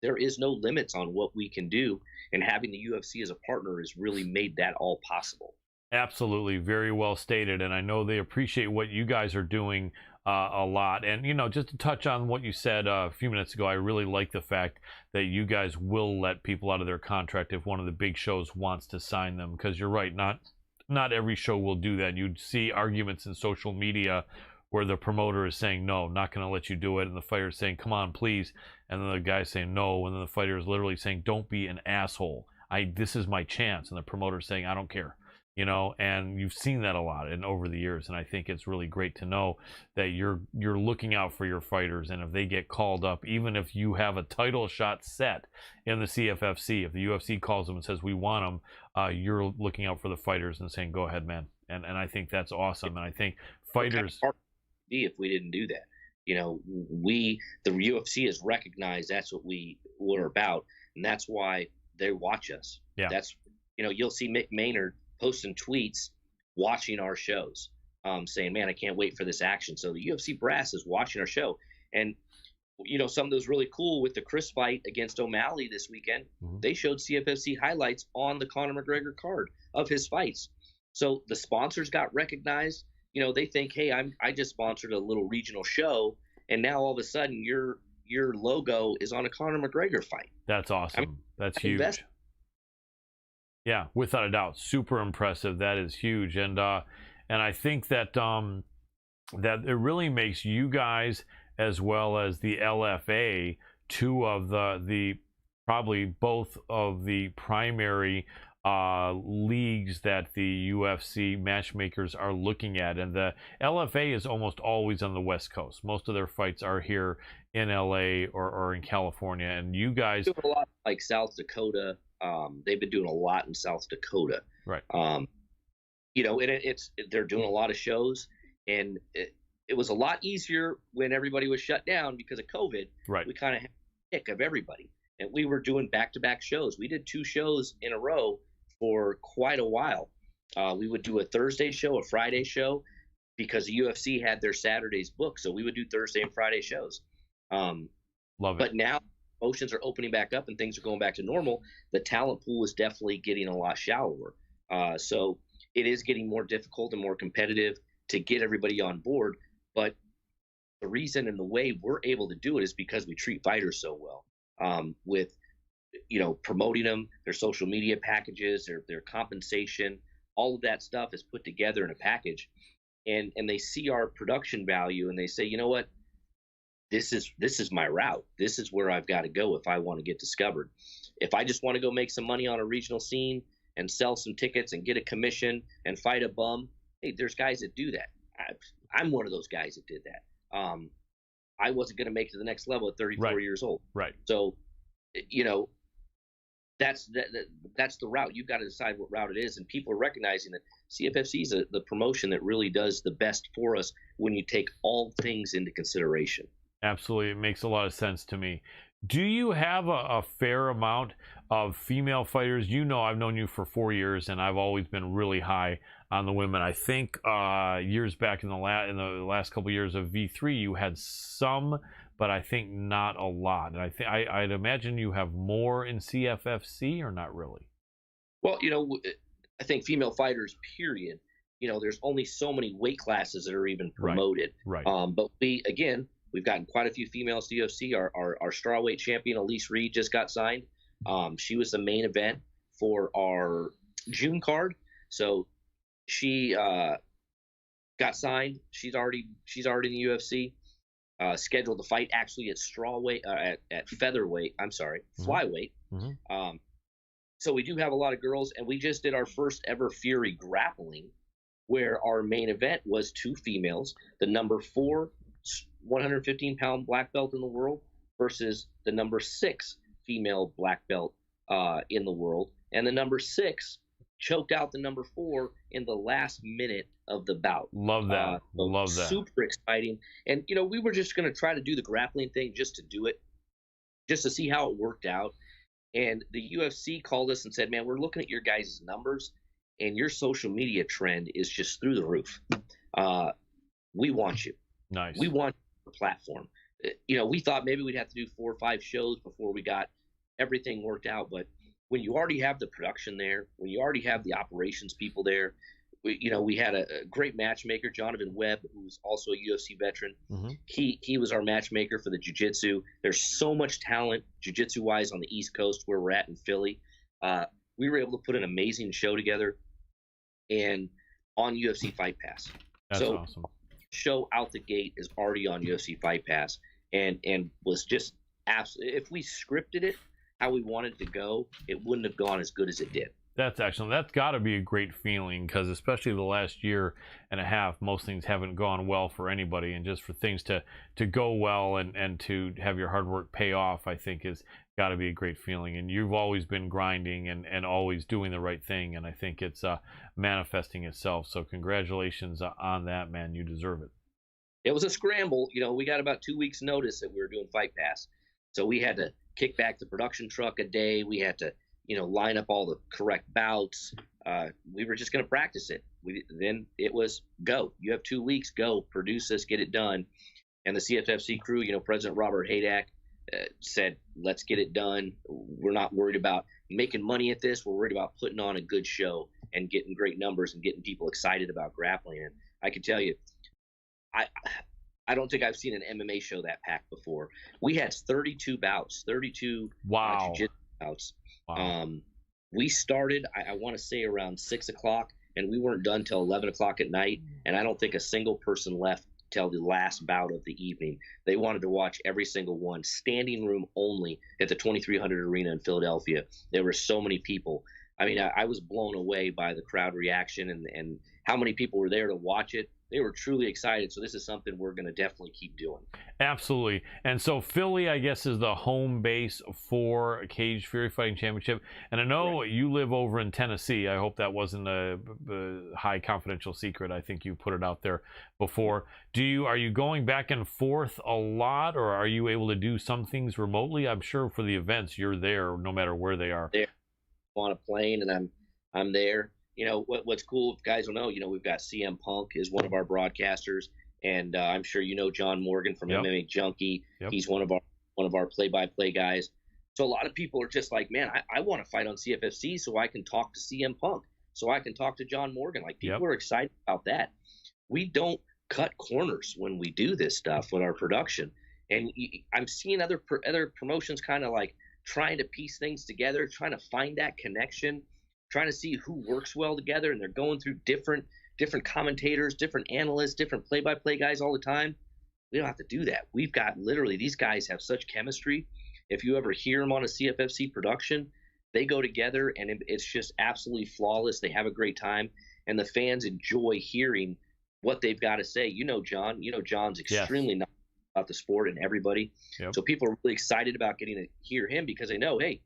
[SPEAKER 3] There is no limits on what we can do, and having the UFC as a partner has really made that all possible.
[SPEAKER 2] Absolutely. Very well stated. And I know they appreciate what you guys are doing a lot. And, just to touch on what you said a few minutes ago, I really like the fact that you guys will let people out of their contract if one of the big shows wants to sign them. Because you're right, not every show will do that. You'd see arguments in social media where the promoter is saying, no, not going to let you do it. And the fighter is saying, come on, please. And then the guy's saying, no. And then the fighter is literally saying, don't be an asshole. This is my chance. And the promoter is saying, I don't care. And you've seen that a lot over the years. And I think it's really great to know that you're looking out for your fighters. And if they get called up, even if you have a title shot set in the CFFC, if the UFC calls them and says, we want them, you're looking out for the fighters and saying, go ahead, man. And I think that's awesome. And I think fighters...
[SPEAKER 3] If we didn't do that, the UFC has recognized that's what we were about, and that's why they watch us.
[SPEAKER 2] Yeah.
[SPEAKER 3] That's you'll see Mick Maynard posting tweets watching our shows, saying, man, I can't wait for this action. So the UFC brass is watching our show. And something that was really cool with the Chris fight against O'Malley this weekend, they showed CFFC highlights on the Conor McGregor card of his fights. So the sponsors got recognized. They think, hey, I just sponsored a little regional show, and now all of a sudden your logo is on a Conor McGregor fight.
[SPEAKER 2] That's awesome. That's huge. Yeah, without a doubt, super impressive. That is huge, and I think that that it really makes you guys as well as the LFA two of the probably both of the primary leagues that the UFC matchmakers are looking at. And the LFA is almost always on the West Coast. Most of their fights are here in LA or in California. And you guys
[SPEAKER 3] doing a lot like South Dakota. They've been doing a lot in South Dakota.
[SPEAKER 2] Right.
[SPEAKER 3] And they're doing a lot of shows, and it was a lot easier when everybody was shut down because of COVID.
[SPEAKER 2] Right.
[SPEAKER 3] We kind of had a pick of everybody, and we were doing back-to-back shows. We did 2 shows in a row for quite a while. We would do a Thursday show, a Friday show, because the UFC had their Saturdays booked. So we would do Thursday and Friday shows.
[SPEAKER 2] Love it.
[SPEAKER 3] But now motions are opening back up and things are going back to normal. The talent pool is definitely getting a lot shallower. So it is getting more difficult and more competitive to get everybody on board. But the reason and the way we're able to do it is because we treat fighters so well, with promoting them, their social media packages, their compensation, all of that stuff is put together in a package, and they see our production value and they say, you know what, this is my route. This is where I've got to go if I want to get discovered. If I just want to go make some money on a regional scene and sell some tickets and get a commission and fight a bum, hey, there's guys that do that. I'm one of those guys that did that. I wasn't going to make it to the next level at 34 years old.
[SPEAKER 2] Right.
[SPEAKER 3] So, that's the route. You've got to decide what route it is, and people are recognizing that CFFC is the promotion that really does the best for us when you take all things into consideration.
[SPEAKER 2] Absolutely. It makes a lot of sense to me. Do you have a fair amount of female fighters? I've known you for 4 years, and I've always been really high on the women. I think years back in the last couple of years of V3, you had some, but I think not a lot. And I'd imagine you have more in CFFC, or not really?
[SPEAKER 3] Well, I think female fighters, period. There's only so many weight classes that are even promoted.
[SPEAKER 2] Right.
[SPEAKER 3] But we've gotten quite a few females to UFC. Our strawweight champion, Elise Reed, just got signed. She was the main event for our June card. So she got signed. She's already in the UFC. Scheduled to fight actually at strawweight, at featherweight. I'm sorry, flyweight.
[SPEAKER 2] Mm-hmm.
[SPEAKER 3] So we do have a lot of girls, and we just did our first ever Fury grappling, where our main event was 2 females, the number 4 115-pound black belt in the world versus the number 6 female black belt in the world, and the number 6 choked out the number 4 in the last minute of the bout.
[SPEAKER 2] Love that. Love that.
[SPEAKER 3] Super exciting. And we were just going to try to do the grappling thing just to do it, just to see how it worked out. And the UFC called us and said, man, we're looking at your guys' numbers, and your social media trend is just through the roof. We want you.
[SPEAKER 2] Nice.
[SPEAKER 3] We want the platform. We thought maybe we'd have to do 4 or 5 shows before we got everything worked out. But when you already have the production there, when you already have the operations people there, we had a great matchmaker, Jonathan Webb, who's also a UFC veteran.
[SPEAKER 2] Mm-hmm.
[SPEAKER 3] He was our matchmaker for the jiu-jitsu. There's so much talent jiu-jitsu wise on the East Coast where we're at in Philly. We were able to put an amazing show together and on UFC Fight Pass.
[SPEAKER 2] That's awesome.
[SPEAKER 3] Show out the gate is already on UFC Fight Pass and was just absolutely, if we scripted it how we wanted it to go, it wouldn't have gone as good as it did.
[SPEAKER 2] That's excellent. That's got to be a great feeling, because especially the last year and a half, most things haven't gone well for anybody, and just for things to go well and to have your hard work pay off, I think is got to be a great feeling. And you've always been grinding and always doing the right thing, and I think it's manifesting itself. So congratulations on that, man. You deserve it.
[SPEAKER 3] It was a scramble. We got about 2 weeks notice that we were doing Fight Pass, so we had to kick back the production truck a day. We had to line up all the correct bouts. We were just going to practice it. Then it was go. You have 2 weeks. Go produce this, get it done. And the CFFC crew, President Robert Haydak said, "Let's get it done. We're not worried about making money at this. We're worried about putting on a good show and getting great numbers and getting people excited about grappling." And I can tell you, I don't think I've seen an MMA show that packed before. We had 32 bouts, 32 jiu-jitsu bouts.
[SPEAKER 2] Wow.
[SPEAKER 3] We started, I want to say, around 6 o'clock, and we weren't done till 11 o'clock at night. And I don't think a single person left till the last bout of the evening. They wanted to watch every single one, standing room only at the 2300 Arena in Philadelphia. There were so many people. I mean, I was blown away by the crowd reaction and how many people were there to watch it. They were truly excited. So this is something we're going to definitely keep doing.
[SPEAKER 2] Absolutely. And so Philly, I guess, is the home base for Cage Fury Fighting Championship. And I know you live over in Tennessee. I hope that wasn't a high confidential secret. I think you put it out there before. Are you going back and forth a lot, or are you able to do some things remotely? I'm sure for the events you're there no matter where they are.
[SPEAKER 3] There on a plane, and I'm there. What's cool, if guys don't know, we've got CM Punk is one of our broadcasters, and I'm sure John Morgan from MMA Junkie.
[SPEAKER 2] Yep.
[SPEAKER 3] He's one of our play-by-play guys. So a lot of people are just like, man, I want to fight on CFFC so I can talk to CM Punk, so I can talk to John Morgan. Like, people are excited about that. we don't cut corners when we do this stuff with our production. And I'm seeing other promotions kind of like trying to piece things together, trying to find that connection, trying to see who works well together, and they're going through different commentators, different analysts, different play-by-play guys all the time. We don't have to do that. We've got literally, these guys have such chemistry. If you ever hear them on a CFFC production, they go together and it's just absolutely flawless. They have a great time, and the fans enjoy hearing what they've got to say. John. John's extremely knowledgeable about the sport and everybody.
[SPEAKER 2] Yep.
[SPEAKER 3] So people are really excited about getting to hear him because they know, hey,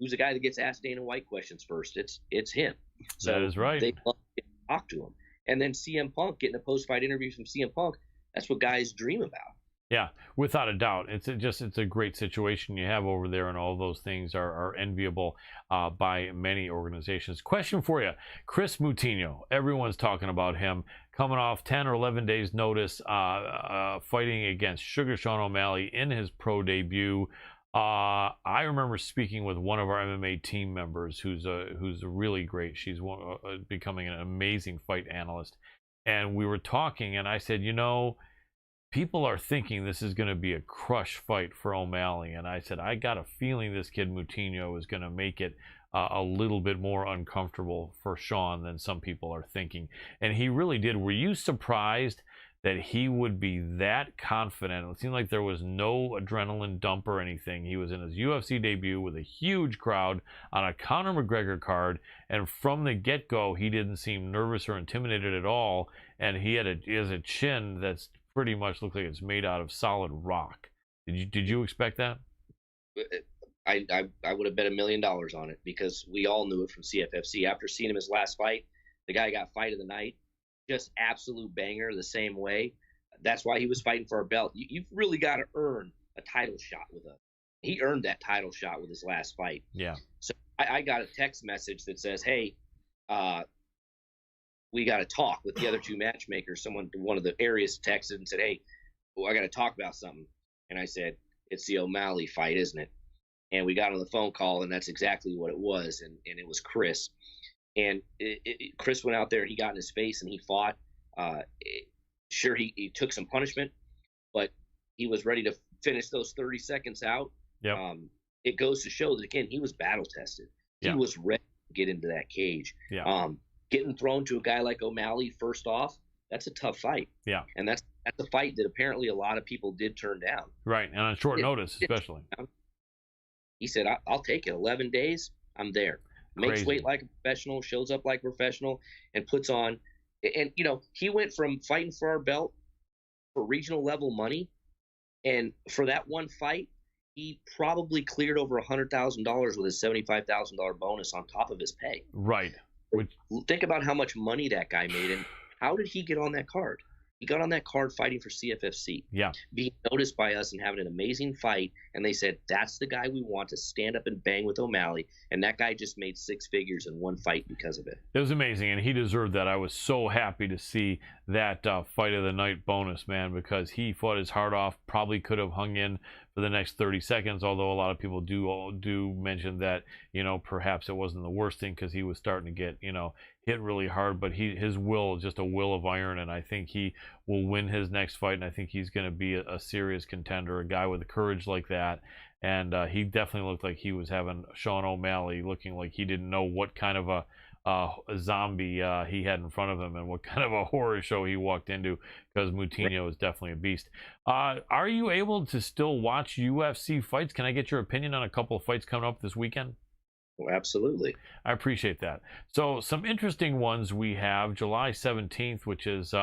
[SPEAKER 3] who's the guy that gets asked Dana White questions first? It's him. So
[SPEAKER 2] that is right.
[SPEAKER 3] They love to talk to him. And then CM Punk, getting a post-fight interview from CM Punk, that's what guys dream about.
[SPEAKER 2] Yeah, without a doubt. It's a great situation you have over there, and all those things are enviable by many organizations. Question for you. Chris Moutinho, everyone's talking about him, coming off 10 or 11 days notice, fighting against Sugar Sean O'Malley in his pro debut. I remember speaking with one of our MMA team members who's really great. She's becoming an amazing fight analyst. And we were talking, and I said, people are thinking this is going to be a crush fight for O'Malley. And I said, I got a feeling this kid Moutinho is going to make it a little bit more uncomfortable for Sean than some people are thinking. And he really did. Were you surprised that he would be that confident? It seemed like there was no adrenaline dump or anything. He was in his UFC debut with a huge crowd on a Conor McGregor card, and from the get-go, he didn't seem nervous or intimidated at all. And he has a chin that's pretty much looks like it's made out of solid rock. Did you expect that?
[SPEAKER 3] I would have bet $1 million on it, because we all knew it from CFFC. After seeing him his last fight, the guy got fight of the night, just absolute banger the same way. That's why he was fighting for our belt. You've really got to earn a title shot with us. He earned that title shot with his last fight.
[SPEAKER 2] Yeah.
[SPEAKER 3] So I got a text message that says, hey, we got to talk with the other two matchmakers. One of the areas texted and said, hey, I got to talk about something. And I said, it's the O'Malley fight, isn't it? And we got on the phone call, and that's exactly what it was. And it was Chris. And Chris went out there, he got in his face, and he fought. Sure, he took some punishment, but he was ready to finish those 30 seconds out.
[SPEAKER 2] Yep.
[SPEAKER 3] It goes to show that, again, he was battle tested. He was ready to get into that cage.
[SPEAKER 2] Yeah.
[SPEAKER 3] Getting thrown to a guy like O'Malley first off, that's a tough fight.
[SPEAKER 2] Yeah.
[SPEAKER 3] And that's a fight that apparently a lot of people did turn down.
[SPEAKER 2] Right, and on short notice, especially.
[SPEAKER 3] He said, I'll take it. 11 days, I'm there. Makes weight like a professional, shows up like a professional, and puts on. And, he went from fighting for our belt for regional level money, and for that one fight, he probably cleared over $100,000 with his $75,000 bonus on top of his pay.
[SPEAKER 2] Right.
[SPEAKER 3] Think about how much money that guy made, and how did he get on that card? He got on that card fighting for CFFC.
[SPEAKER 2] Yeah.
[SPEAKER 3] Being noticed by us and having an amazing fight, and they said, that's the guy we want to stand up and bang with O'Malley, and that guy just made 6 figures in one fight because of it.
[SPEAKER 2] It was amazing, and he deserved that. I was so happy to see that fight of the night bonus, man, because he fought his heart off, probably could have hung in for the next 30 seconds, although a lot of people do mention that, perhaps it wasn't the worst thing because he was starting to get, hit really hard, but his will is just a will of iron, and I think he will win his next fight, and I think he's going to be a serious contender, a guy with courage like that. And he definitely looked like he was having Sean O'Malley looking like he didn't know what kind of a zombie he had in front of him and what kind of a horror show he walked into, because Moutinho is definitely a beast. Are you able to still watch UFC fights? Can I get your opinion on a couple of fights coming up this weekend?
[SPEAKER 3] Well, absolutely.
[SPEAKER 2] I appreciate that. So some interesting ones we have. July 17th, which is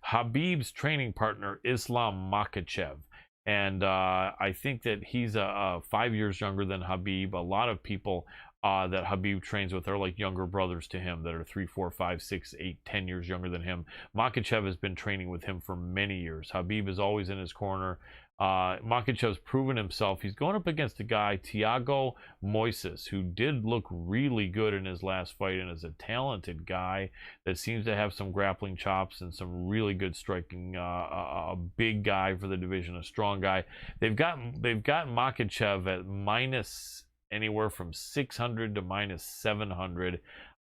[SPEAKER 2] Khabib's training partner, Islam Makhachev. And I think that he's 5 years younger than Khabib. A lot of people that Khabib trains with are like younger brothers to him that are 3, 4, 5, 6, 8, 10 years younger than him. Makhachev has been training with him for many years. Khabib is always in his corner. Makhachev's proven himself. He's going up against a guy, Thiago Moises, who did look really good in his last fight and is a talented guy that seems to have some grappling chops and some really good striking. A big guy for the division, a strong guy. They've got Makhachev at minus anywhere from 600 to minus 700.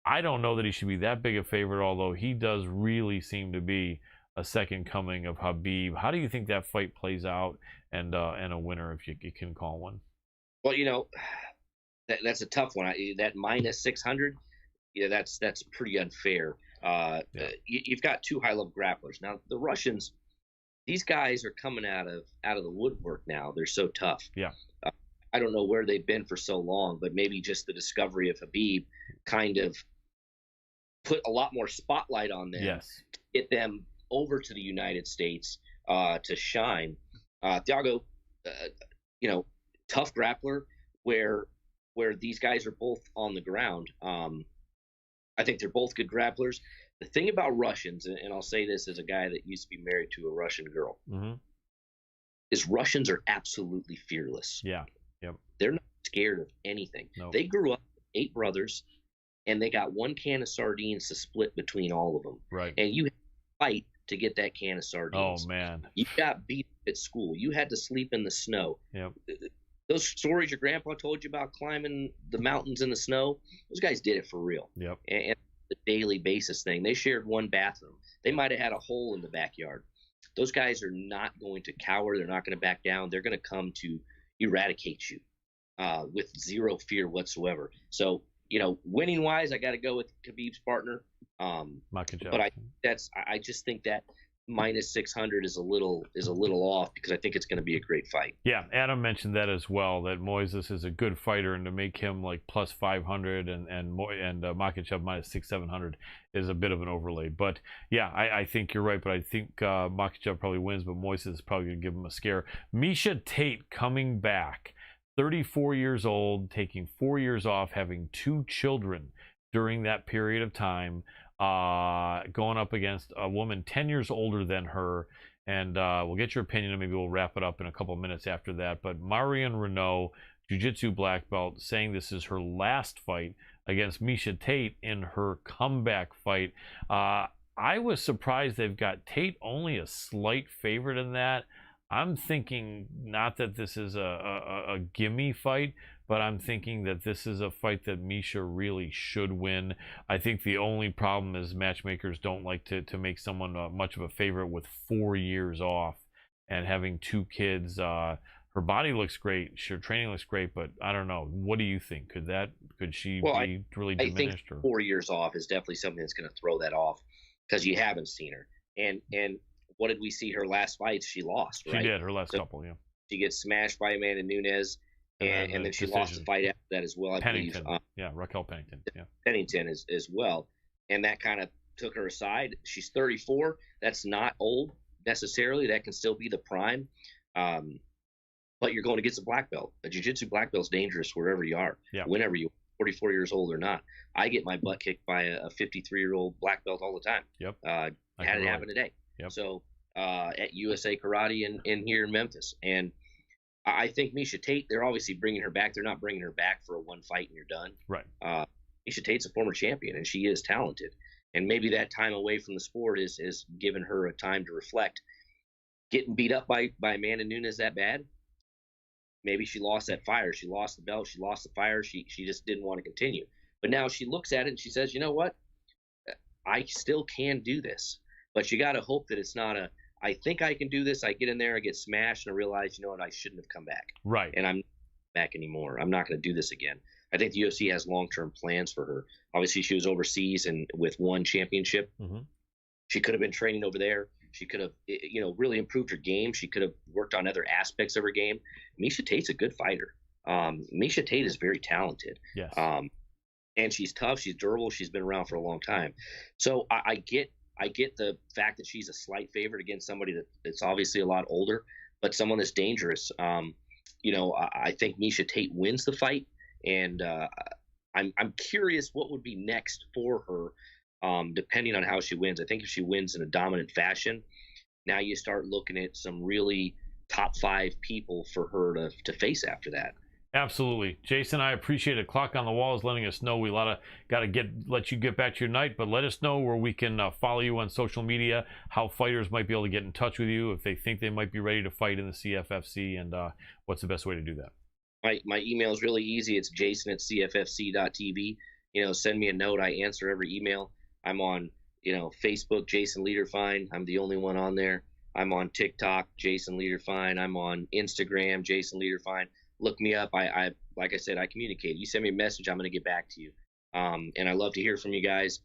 [SPEAKER 2] I don't know that he should be that big a favorite, although he does really seem to be a second coming of Khabib. How do you think that fight plays out, and a winner, if you can call one?
[SPEAKER 3] Well, that's a tough one. That minus 600, that's pretty unfair. You've got two high-level grapplers. Now, the Russians, these guys are coming out of the woodwork now. They're so tough.
[SPEAKER 2] Yeah.
[SPEAKER 3] I don't know where they've been for so long, but maybe just the discovery of Khabib kind of put a lot more spotlight on them.
[SPEAKER 2] Yes.
[SPEAKER 3] To get them over to the United States to shine. Thiago, tough grappler where these guys are both on the ground. I think they're both good grapplers. The thing about Russians, and I'll say this as a guy that used to be married to a Russian girl, is Russians are absolutely fearless.
[SPEAKER 2] Yeah. Yep.
[SPEAKER 3] They're not scared of anything.
[SPEAKER 2] Nope.
[SPEAKER 3] They grew up with 8 brothers, and they got one can of sardines to split between all of them.
[SPEAKER 2] Right.
[SPEAKER 3] And you had to fight to get that can of sardines.
[SPEAKER 2] Oh, man.
[SPEAKER 3] You got beat at school. You had to sleep in the snow.
[SPEAKER 2] Yep.
[SPEAKER 3] Those stories your grandpa told you about climbing the mountains in the snow, those guys did it for real.
[SPEAKER 2] Yep.
[SPEAKER 3] And the daily basis thing. They shared one bathroom. They might have had a hole in the backyard. Those guys are not going to cower. They're not going to back down. They're going to come to eradicate you with zero fear whatsoever. So, winning wise, I got to go with Khabib's partner. But I just think that minus 600 is a little off, because I think it's going to be a great fight.
[SPEAKER 2] Yeah, Adam mentioned that as well, that Moises is a good fighter, and to make him like plus 500 and Makhachev minus 600-700 is a bit of an overlay. But yeah, I think you're right, but I think Makhachev probably wins, but Moises is probably going to give him a scare. Miesha Tate coming back, 34 years old, taking 4 years off, having 2 children during that period of time, going up against a woman 10 years older than her. And we'll get your opinion, and maybe we'll wrap it up in a couple of minutes after that. But Marion Renault, jiu-jitsu black belt, saying this is her last fight against Miesha Tate in her comeback fight. I was surprised they've got Tate only a slight favorite in that. I'm thinking not that this is a gimme fight, but I'm thinking that this is a fight that Miesha really should win. I think the only problem is matchmakers don't like to make someone much of a favorite with 4 years off and having 2 kids. Her body looks great, her training looks great, but I don't know. What do you think? Could she be really diminished?
[SPEAKER 3] I think 4 years off is definitely something that's going to throw that off, because you haven't seen her. And what did we see her last fights? She lost, right?
[SPEAKER 2] She did, her last couple, yeah.
[SPEAKER 3] She gets smashed by Amanda Nunes, and then she lost the fight after that as well,
[SPEAKER 2] Pennington.
[SPEAKER 3] I believe.
[SPEAKER 2] Yeah, Raquel Pennington. Yeah.
[SPEAKER 3] Pennington as well. And that kind of took her aside. She's 34. That's not old necessarily. That can still be the prime. But you're going against a black belt. A jiu-jitsu black belt is dangerous wherever you are, whenever you're 44 years old or not. I get my butt kicked by a 53-year-old black belt all the time.
[SPEAKER 2] Yep.
[SPEAKER 3] Had it happen today.
[SPEAKER 2] Yep.
[SPEAKER 3] So at USA Karate in here in Memphis. And I think Miesha Tate, they're obviously bringing her back. They're not bringing her back for a one fight and you're done.
[SPEAKER 2] Right.
[SPEAKER 3] Miesha Tate's a former champion, and she is talented. And maybe that time away from the sport is giving her a time to reflect. Getting beat up by Amanda Nunes that bad? Maybe she lost that fire. She lost the belt. She lost the fire. She just didn't want to continue. But now she looks at it and she says, you know what? I still can do this. But you got to hope that it's not I think I can do this. I get in there, I get smashed, and I realize, you know what, I shouldn't have come back.
[SPEAKER 2] Right.
[SPEAKER 3] And I'm not back anymore. I'm not going to do this again. I think the UFC has long-term plans for her. Obviously, she was overseas and with one championship. Mm-hmm. She could have been training over there. She could have, really improved her game. She could have worked on other aspects of her game. Miesha Tate's a good fighter. Miesha Tate is very talented.
[SPEAKER 2] Yes.
[SPEAKER 3] And she's tough. She's durable. She's been around for a long time. So I get the fact that she's a slight favorite against somebody that's obviously a lot older, but someone that's dangerous. I think Miesha Tate wins the fight, and I'm curious what would be next for her, depending on how she wins. I think if she wins in a dominant fashion, now you start looking at some really top 5 people for her to face after that.
[SPEAKER 2] Absolutely. Jason, I appreciate it. Clock on the Wall is letting us know we got to let you get back to your night, but let us know where we can follow you on social media, how fighters might be able to get in touch with you if they think they might be ready to fight in the CFFC, and what's the best way to do that?
[SPEAKER 3] My email is really easy. It's jason@cffc.tv. Send me a note. I answer every email. I'm on Facebook, Jason Lederfine. I'm the only one on there. I'm on TikTok, Jason Lederfine. I'm on Instagram, Jason Lederfine. Look me up. I like I said, I communicate. You send me a message, I'm going to get back to you. And I love to hear from you guys.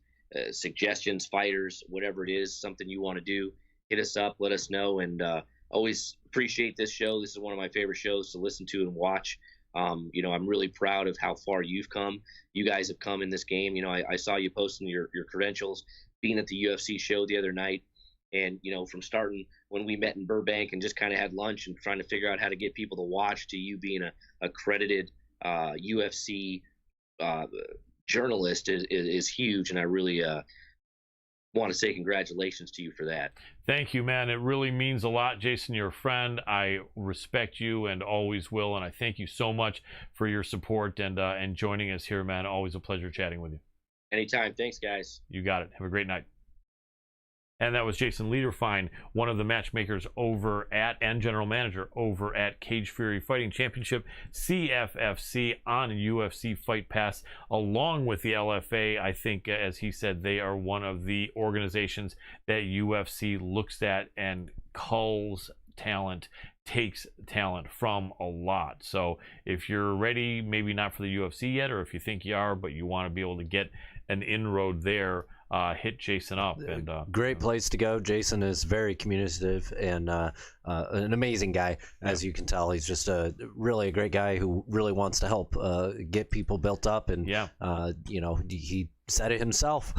[SPEAKER 3] Suggestions, fighters, whatever it is, something you want to do, hit us up, let us know. And always appreciate this show. This is one of my favorite shows to listen to and watch. I'm really proud of how far you've come. You guys have come in this game. I saw you posting your credentials, being at the UFC show the other night. And, from starting when we met in Burbank and just kind of had lunch and trying to figure out how to get people to watch, to you being a accredited UFC journalist is huge. And I really want to say congratulations to you for that.
[SPEAKER 2] Thank you, man. It really means a lot, Jason. You're a friend. I respect you and always will. And I thank you so much for your support and joining us here, man. Always a pleasure chatting with you.
[SPEAKER 3] Anytime. Thanks, guys.
[SPEAKER 2] You got it. Have a great night. And that was Jason Lederfine, one of the matchmakers over at and general manager over at Cage Fury Fighting Championship, CFFC, on UFC Fight Pass, along with the LFA. I think, as he said, they are one of the organizations that UFC looks at and culls talent, takes talent from a lot. So if you're ready, maybe not for the UFC yet, or if you think you are, but you want to be able to get an inroad there, hit Jason up. And
[SPEAKER 1] great place to go. Jason is very communicative and an amazing guy, as you can tell. He's just really a great guy who really wants to help get people built up. And he said it himself.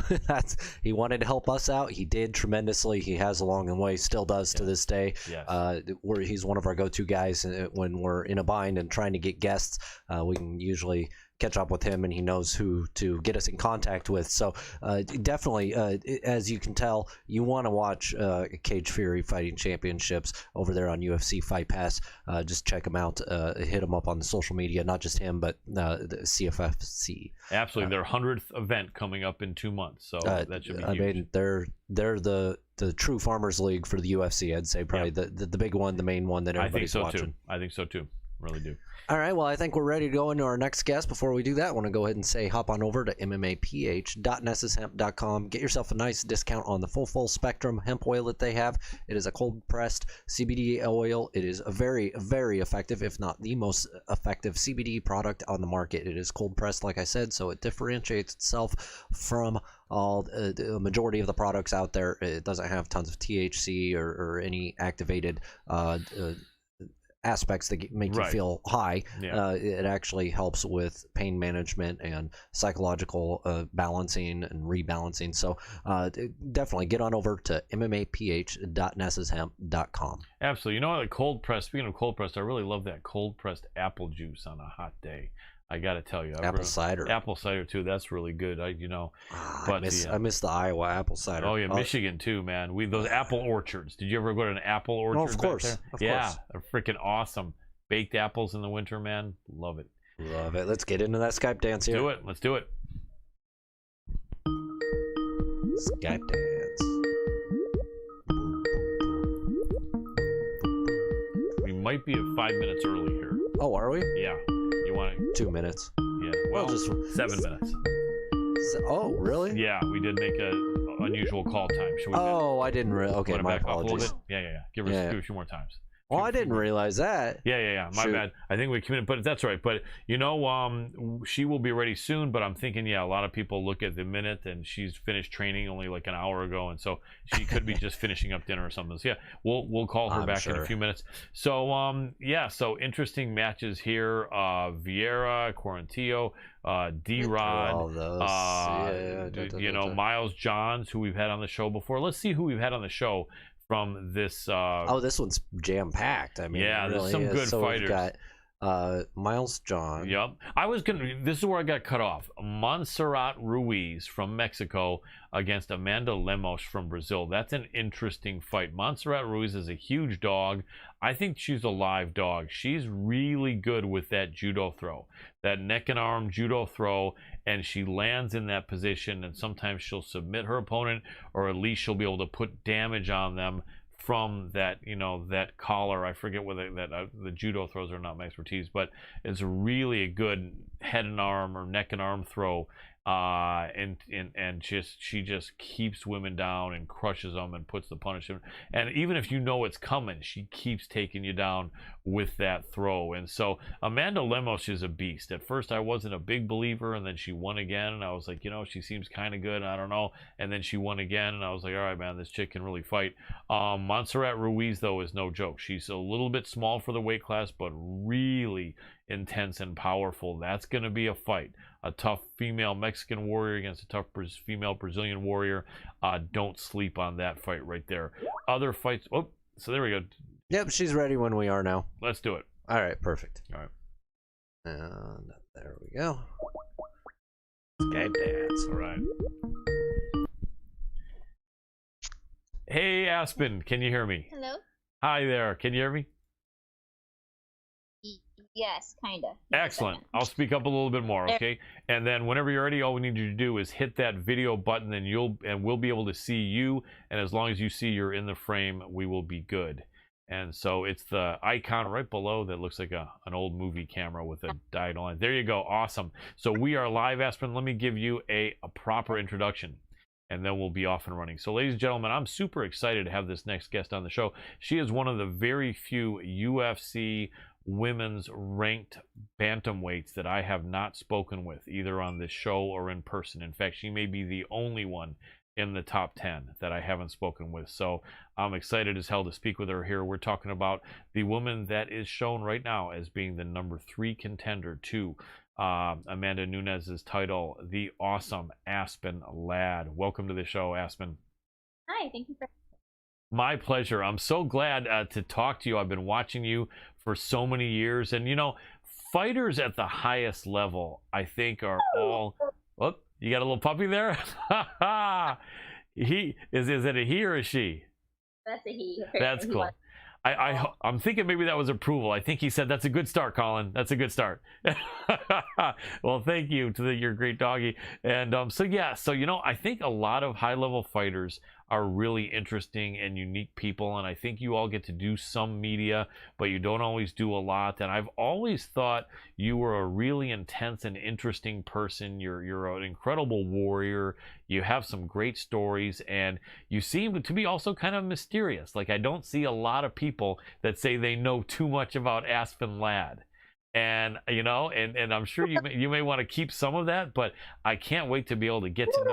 [SPEAKER 1] He wanted to help us out. He did tremendously. He has along the way, still does to this day.
[SPEAKER 2] Yes.
[SPEAKER 1] He's one of our go-to guys when we're in a bind and trying to get guests. We can usually catch up with him, and he knows who to get us in contact with. So definitely, as you can tell, you want to watch Cage Fury Fighting Championships over there on UFC Fight Pass. Just check him out. Hit him up on the social media, not just him, but the CFFC.
[SPEAKER 2] Absolutely. Their 100th event coming up in 2 months, so that should be huge.
[SPEAKER 1] I mean, they're the true Farmers League for the UFC. I'd say probably the big one, the main one that everybody's watching.
[SPEAKER 2] I think so too. Really do.
[SPEAKER 1] All right, well, I think we're ready to go into our next guest. Before we do that, I want to go ahead and say hop on over to mmaph.nessishemp.com. Get yourself a nice discount on the full spectrum hemp oil that they have. It is a cold-pressed CBD oil. It is a very, very effective, if not the most effective CBD product on the market. It is cold-pressed, like I said, so it differentiates itself from all the majority of the products out there. It doesn't have tons of THC or any activated aspects that make you feel high. It actually helps with pain management and psychological balancing and rebalancing. So definitely get on over to mmaph.nessishemp.com.
[SPEAKER 2] Absolutely. You know what? Cold pressed. Speaking of cold pressed, I really love that cold pressed apple juice on a hot day. I got to tell you,
[SPEAKER 1] apple cider too.
[SPEAKER 2] That's really good. I
[SPEAKER 1] miss the Iowa apple cider.
[SPEAKER 2] Oh yeah, Michigan too, man. Those apple orchards. Did you ever go to an apple orchard?
[SPEAKER 1] Oh, of course.
[SPEAKER 2] Back there? Yeah, they're freaking awesome. Baked apples in the winter, man. Love it.
[SPEAKER 1] Love it. Let's get into that Skype dance here.
[SPEAKER 2] Let's do it.
[SPEAKER 1] Skype dance.
[SPEAKER 2] We might be 5 minutes early here.
[SPEAKER 1] Oh, are we?
[SPEAKER 2] Yeah. You want
[SPEAKER 1] 2 minutes?
[SPEAKER 2] Yeah. Well, just 7 minutes.
[SPEAKER 1] Oh, really?
[SPEAKER 2] Yeah, we did make a unusual call time. Should we?
[SPEAKER 1] I didn't really. Okay, my apologies.
[SPEAKER 2] Yeah. Give us a few more times.
[SPEAKER 1] Oh, I didn't realize that.
[SPEAKER 2] Yeah. My bad. I think we committed, but that's all right. But she will be ready soon. But I'm thinking, a lot of people look at the minute, and she's finished training only like an hour ago, and so she could be just finishing up dinner or something. So we'll call her back in a few minutes. So so interesting matches here. Vieira, Quarantillo, D-Rod, Miles Johns, who we've had on the show before. Let's see who we've had on the show from this.
[SPEAKER 1] This one's jam-packed. I mean,
[SPEAKER 2] there's some good fighters.
[SPEAKER 1] We've got Miles John.
[SPEAKER 2] Yep. This is where I got cut off. Montserrat Ruiz from Mexico against Amanda Lemos from Brazil. That's an interesting fight. Montserrat Ruiz is a huge dog. I think she's a live dog. She's really good with that judo throw, that neck and arm judo throw, and she lands in that position, and sometimes she'll submit her opponent, or at least she'll be able to put damage on them from that, that collar. I forget whether the judo throws are not my expertise, but it's really a good head and arm or neck and arm throw, and she just keeps women down and crushes them and puts the punishment. And even if you know it's coming, she keeps taking you down with that throw. And so Amanda Lemos is a beast. At first I wasn't a big believer, and then she won again, and I was like, she seems kind of good, I don't know. And then she won again, and I was like, all right, man, this chick can really fight. Montserrat Ruiz, though, is no joke. She's a little bit small for the weight class, but really intense and powerful. That's going to be a fight. A tough female Mexican warrior against a tough female Brazilian warrior. Don't sleep on that fight right there. Other fights. Oh, so there we go.
[SPEAKER 1] Yep, she's ready when we are now.
[SPEAKER 2] Let's do it.
[SPEAKER 1] All right, perfect.
[SPEAKER 2] All right.
[SPEAKER 1] And there we go. Okay, dance.
[SPEAKER 2] All right. Hey, Aspen, can you hear me?
[SPEAKER 4] Hello?
[SPEAKER 2] Hi there. Can you hear me?
[SPEAKER 4] Yes, kind of.
[SPEAKER 2] Excellent. I'll speak up a little bit more, okay? And then whenever you're ready, all we need you to do is hit that video button, and we'll be able to see you. And as long as you see you're in the frame, we will be good. And so it's the icon right below that looks like an old movie camera with a diagonal line. There you go. Awesome. So we are live, Aspen. Let me give you a proper introduction, and then we'll be off and running. So ladies and gentlemen, I'm super excited to have this next guest on the show. She is one of the very few UFC women's ranked bantamweights that I have not spoken with, either on this show or in person. In fact, she may be the only one in the top 10 that I haven't spoken with. So I'm excited as hell to speak with her here. We're talking about the woman that is shown right now as being the number 3 contender to Amanda Nunes's title, the awesome Aspen Ladd. Welcome to the show, Aspen.
[SPEAKER 4] Hi, thank you for...
[SPEAKER 2] My pleasure. I'm so glad to talk to you. I've been watching you for so many years, and fighters at the highest level, I think, are all... Oh, you got a little puppy there? He is it a he or a she?
[SPEAKER 4] That's a he.
[SPEAKER 2] That's cool. I'm thinking maybe that was approval. I think he said, that's a good start, Colin. That's a good start. Well, thank you to your great doggy. And so I think a lot of high-level fighters are really interesting and unique people, and I think you all get to do some media, but you don't always do a lot. And I've always thought you were a really intense and interesting person. You're an incredible warrior. You have some great stories, and you seem to be also kind of mysterious. Like, I don't see a lot of people that say they know too much about Aspen Ladd. And and I'm sure you may want to keep some of that, but I can't wait to be able to get to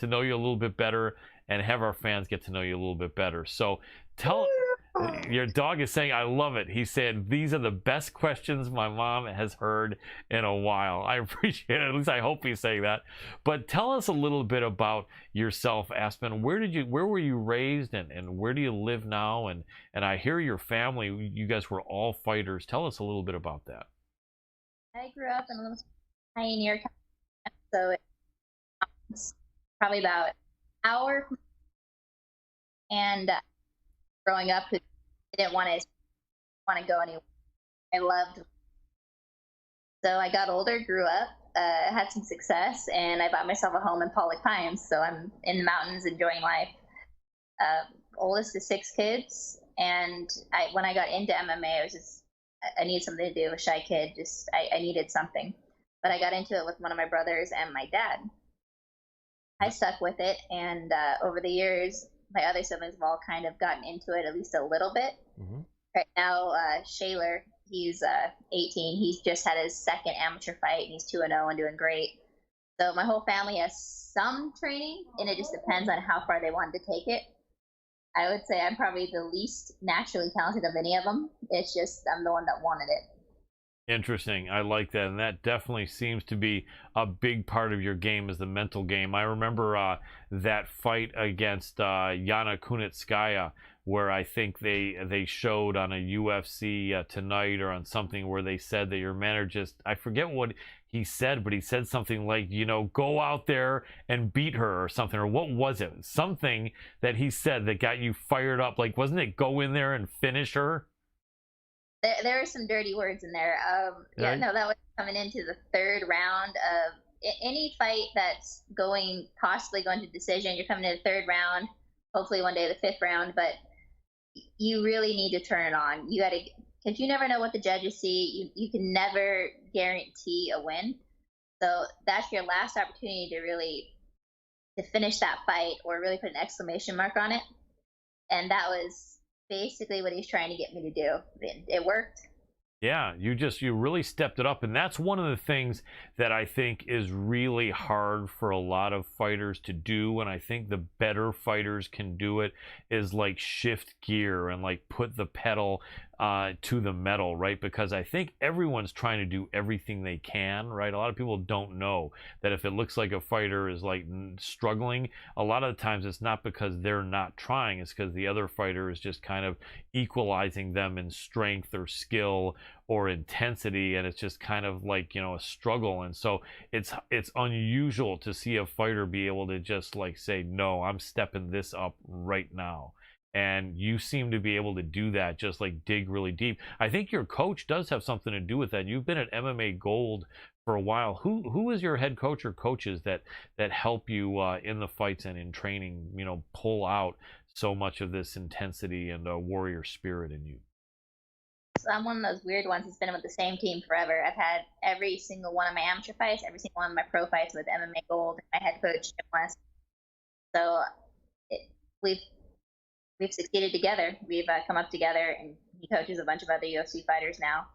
[SPEAKER 2] know you a little bit better, and have our fans get to know you a little bit better. So your dog is saying, I love it. He said, these are the best questions my mom has heard in a while. I appreciate it. At least I hope he's saying that. But tell us a little bit about yourself, Aspen. Where were you raised, and where do you live now? And I hear your family, you guys were all fighters. Tell us a little bit about that.
[SPEAKER 4] I grew up in a little pioneer town, so it's probably about an hour. And growing up, I didn't want to go anywhere. I loved. So I got older, grew up, had some success, and I bought myself a home in Pollock Pines. So I'm in the mountains enjoying life. Oldest of 6 kids, and when I got into MMA, I needed something to do. A shy kid, I needed something. But I got into it with one of my brothers and my dad. I stuck with it, and over the years, my other siblings have all kind of gotten into it at least a little bit. Mm-hmm. Right now, Shaler, he's 18. He's just had his second amateur fight, and he's 2-0 and doing great. So my whole family has some training, and it just depends on how far they want to take it. I would say I'm probably the least naturally talented of any of them. It's just I'm the one that wanted it.
[SPEAKER 2] Interesting. I like that, and that definitely seems to be a big part of your game, is the mental game. I remember that fight against Yana Kunitskaya, where I think they showed on a UFC Tonight or on something where they said that your manager I forget what he said, but he said something like, go out there and beat her or something, or what was it? Something that he said that got you fired up. Like, wasn't it go in there and finish her?
[SPEAKER 4] There are some dirty words in there. That was coming into the 3rd round of any fight that's possibly going to decision. You're coming to the 3rd round, hopefully one day the 5th round, but you really need to turn it on. You got to because you never know what the judges see. You can never guarantee a win. So that's your last opportunity to really to finish that fight or really put an exclamation mark on it. And that was basically what he's trying to get me to do. It worked.
[SPEAKER 2] Yeah, you really stepped it up, and that's one of the things that I think is really hard for a lot of fighters to do, and I think the better fighters can do it, is like shift gear and like put the pedal to the metal, right? Because I think everyone's trying to do everything they can, right? A lot of people don't know that if it looks like a fighter is like struggling, a lot of the times it's not because they're not trying, it's because the other fighter is just kind of equalizing them in strength or skill or intensity, and it's just kind of like, you know, a struggle. And so it's unusual to see a fighter be able to just like say, no, I'm stepping this up right now. And you seem to be able to do that, just like dig really deep. I think your coach does have something to do with that. You've been at MMA Gold for a while. Who is your head coach or coaches that help you in the fights and in training, you know, pull out so much of this intensity and warrior spirit in you?
[SPEAKER 4] So I'm one of those weird ones that's been with the same team forever. I've had every single one of my amateur fights, every single one of my pro fights with MMA Gold, and my head coach, Jim West. So we've succeeded together. We've come up together, and he coaches a bunch of other UFC fighters now.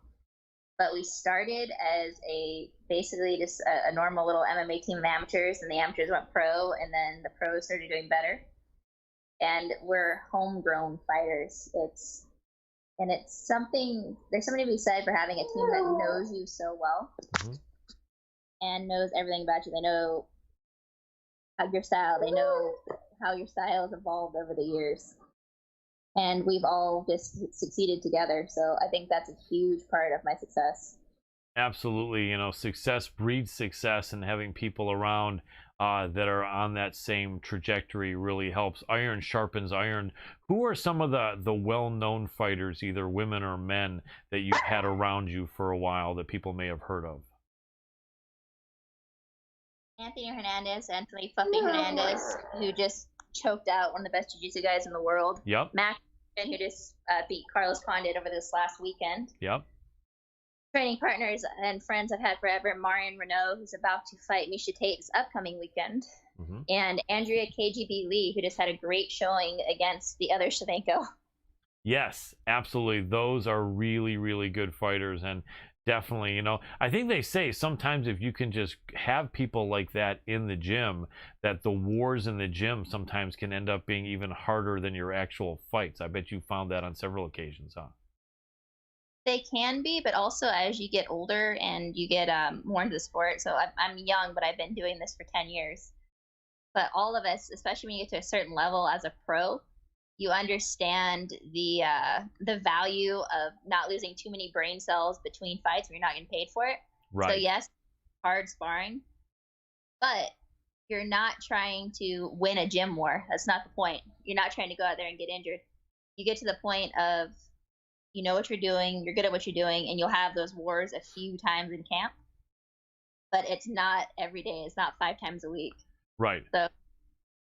[SPEAKER 4] But we started as basically just a normal little MMA team of amateurs, and the amateurs went pro, and then the pros started doing better. And we're homegrown fighters. There's something to be said for having a team that knows you so well and knows everything about you. They know your style. They know how your style has evolved over the years. And we've all just succeeded together. So I think that's a huge part of my success.
[SPEAKER 2] Absolutely. You know, success breeds success, and having people around that are on that same trajectory really helps. Iron sharpens iron. Who are some of the well-known fighters, either women or men, that you've had around you for a while that people may have heard of?
[SPEAKER 4] Anthony Fuffy Hernandez, who just choked out one of the best jiu-jitsu guys in the world.
[SPEAKER 2] Yep.
[SPEAKER 4] Matchmaker, who just beat Carlos Condit over this last weekend.
[SPEAKER 2] Yep.
[SPEAKER 4] Training partners and friends I've had forever: Marion Renault, who's about to fight Misha Tate this upcoming weekend, and Andrea KGB Lee, who just had a great showing against the other Shevchenko.
[SPEAKER 2] Yes, absolutely. Those are really, really good fighters, and definitely, you know, I think they say sometimes if you can just have people like that in the gym, that the wars in the gym sometimes can end up being even harder than your actual fights. I bet you found that on several occasions, huh?
[SPEAKER 4] They can be, but also as you get older and you get more into the sport. So I'm young, but I've been doing this for 10 years. But all of us, especially when you get to a certain level as a pro, you understand the value of not losing too many brain cells between fights when you're not getting paid for it.
[SPEAKER 2] Right.
[SPEAKER 4] So yes, hard sparring, but you're not trying to win a gym war. That's not the point. You're not trying to go out there and get injured. You get to the point of, you know what you're doing, you're good at what you're doing, and you'll have those wars a few times in camp. But it's not every day. It's not 5 times a week.
[SPEAKER 2] Right.
[SPEAKER 4] So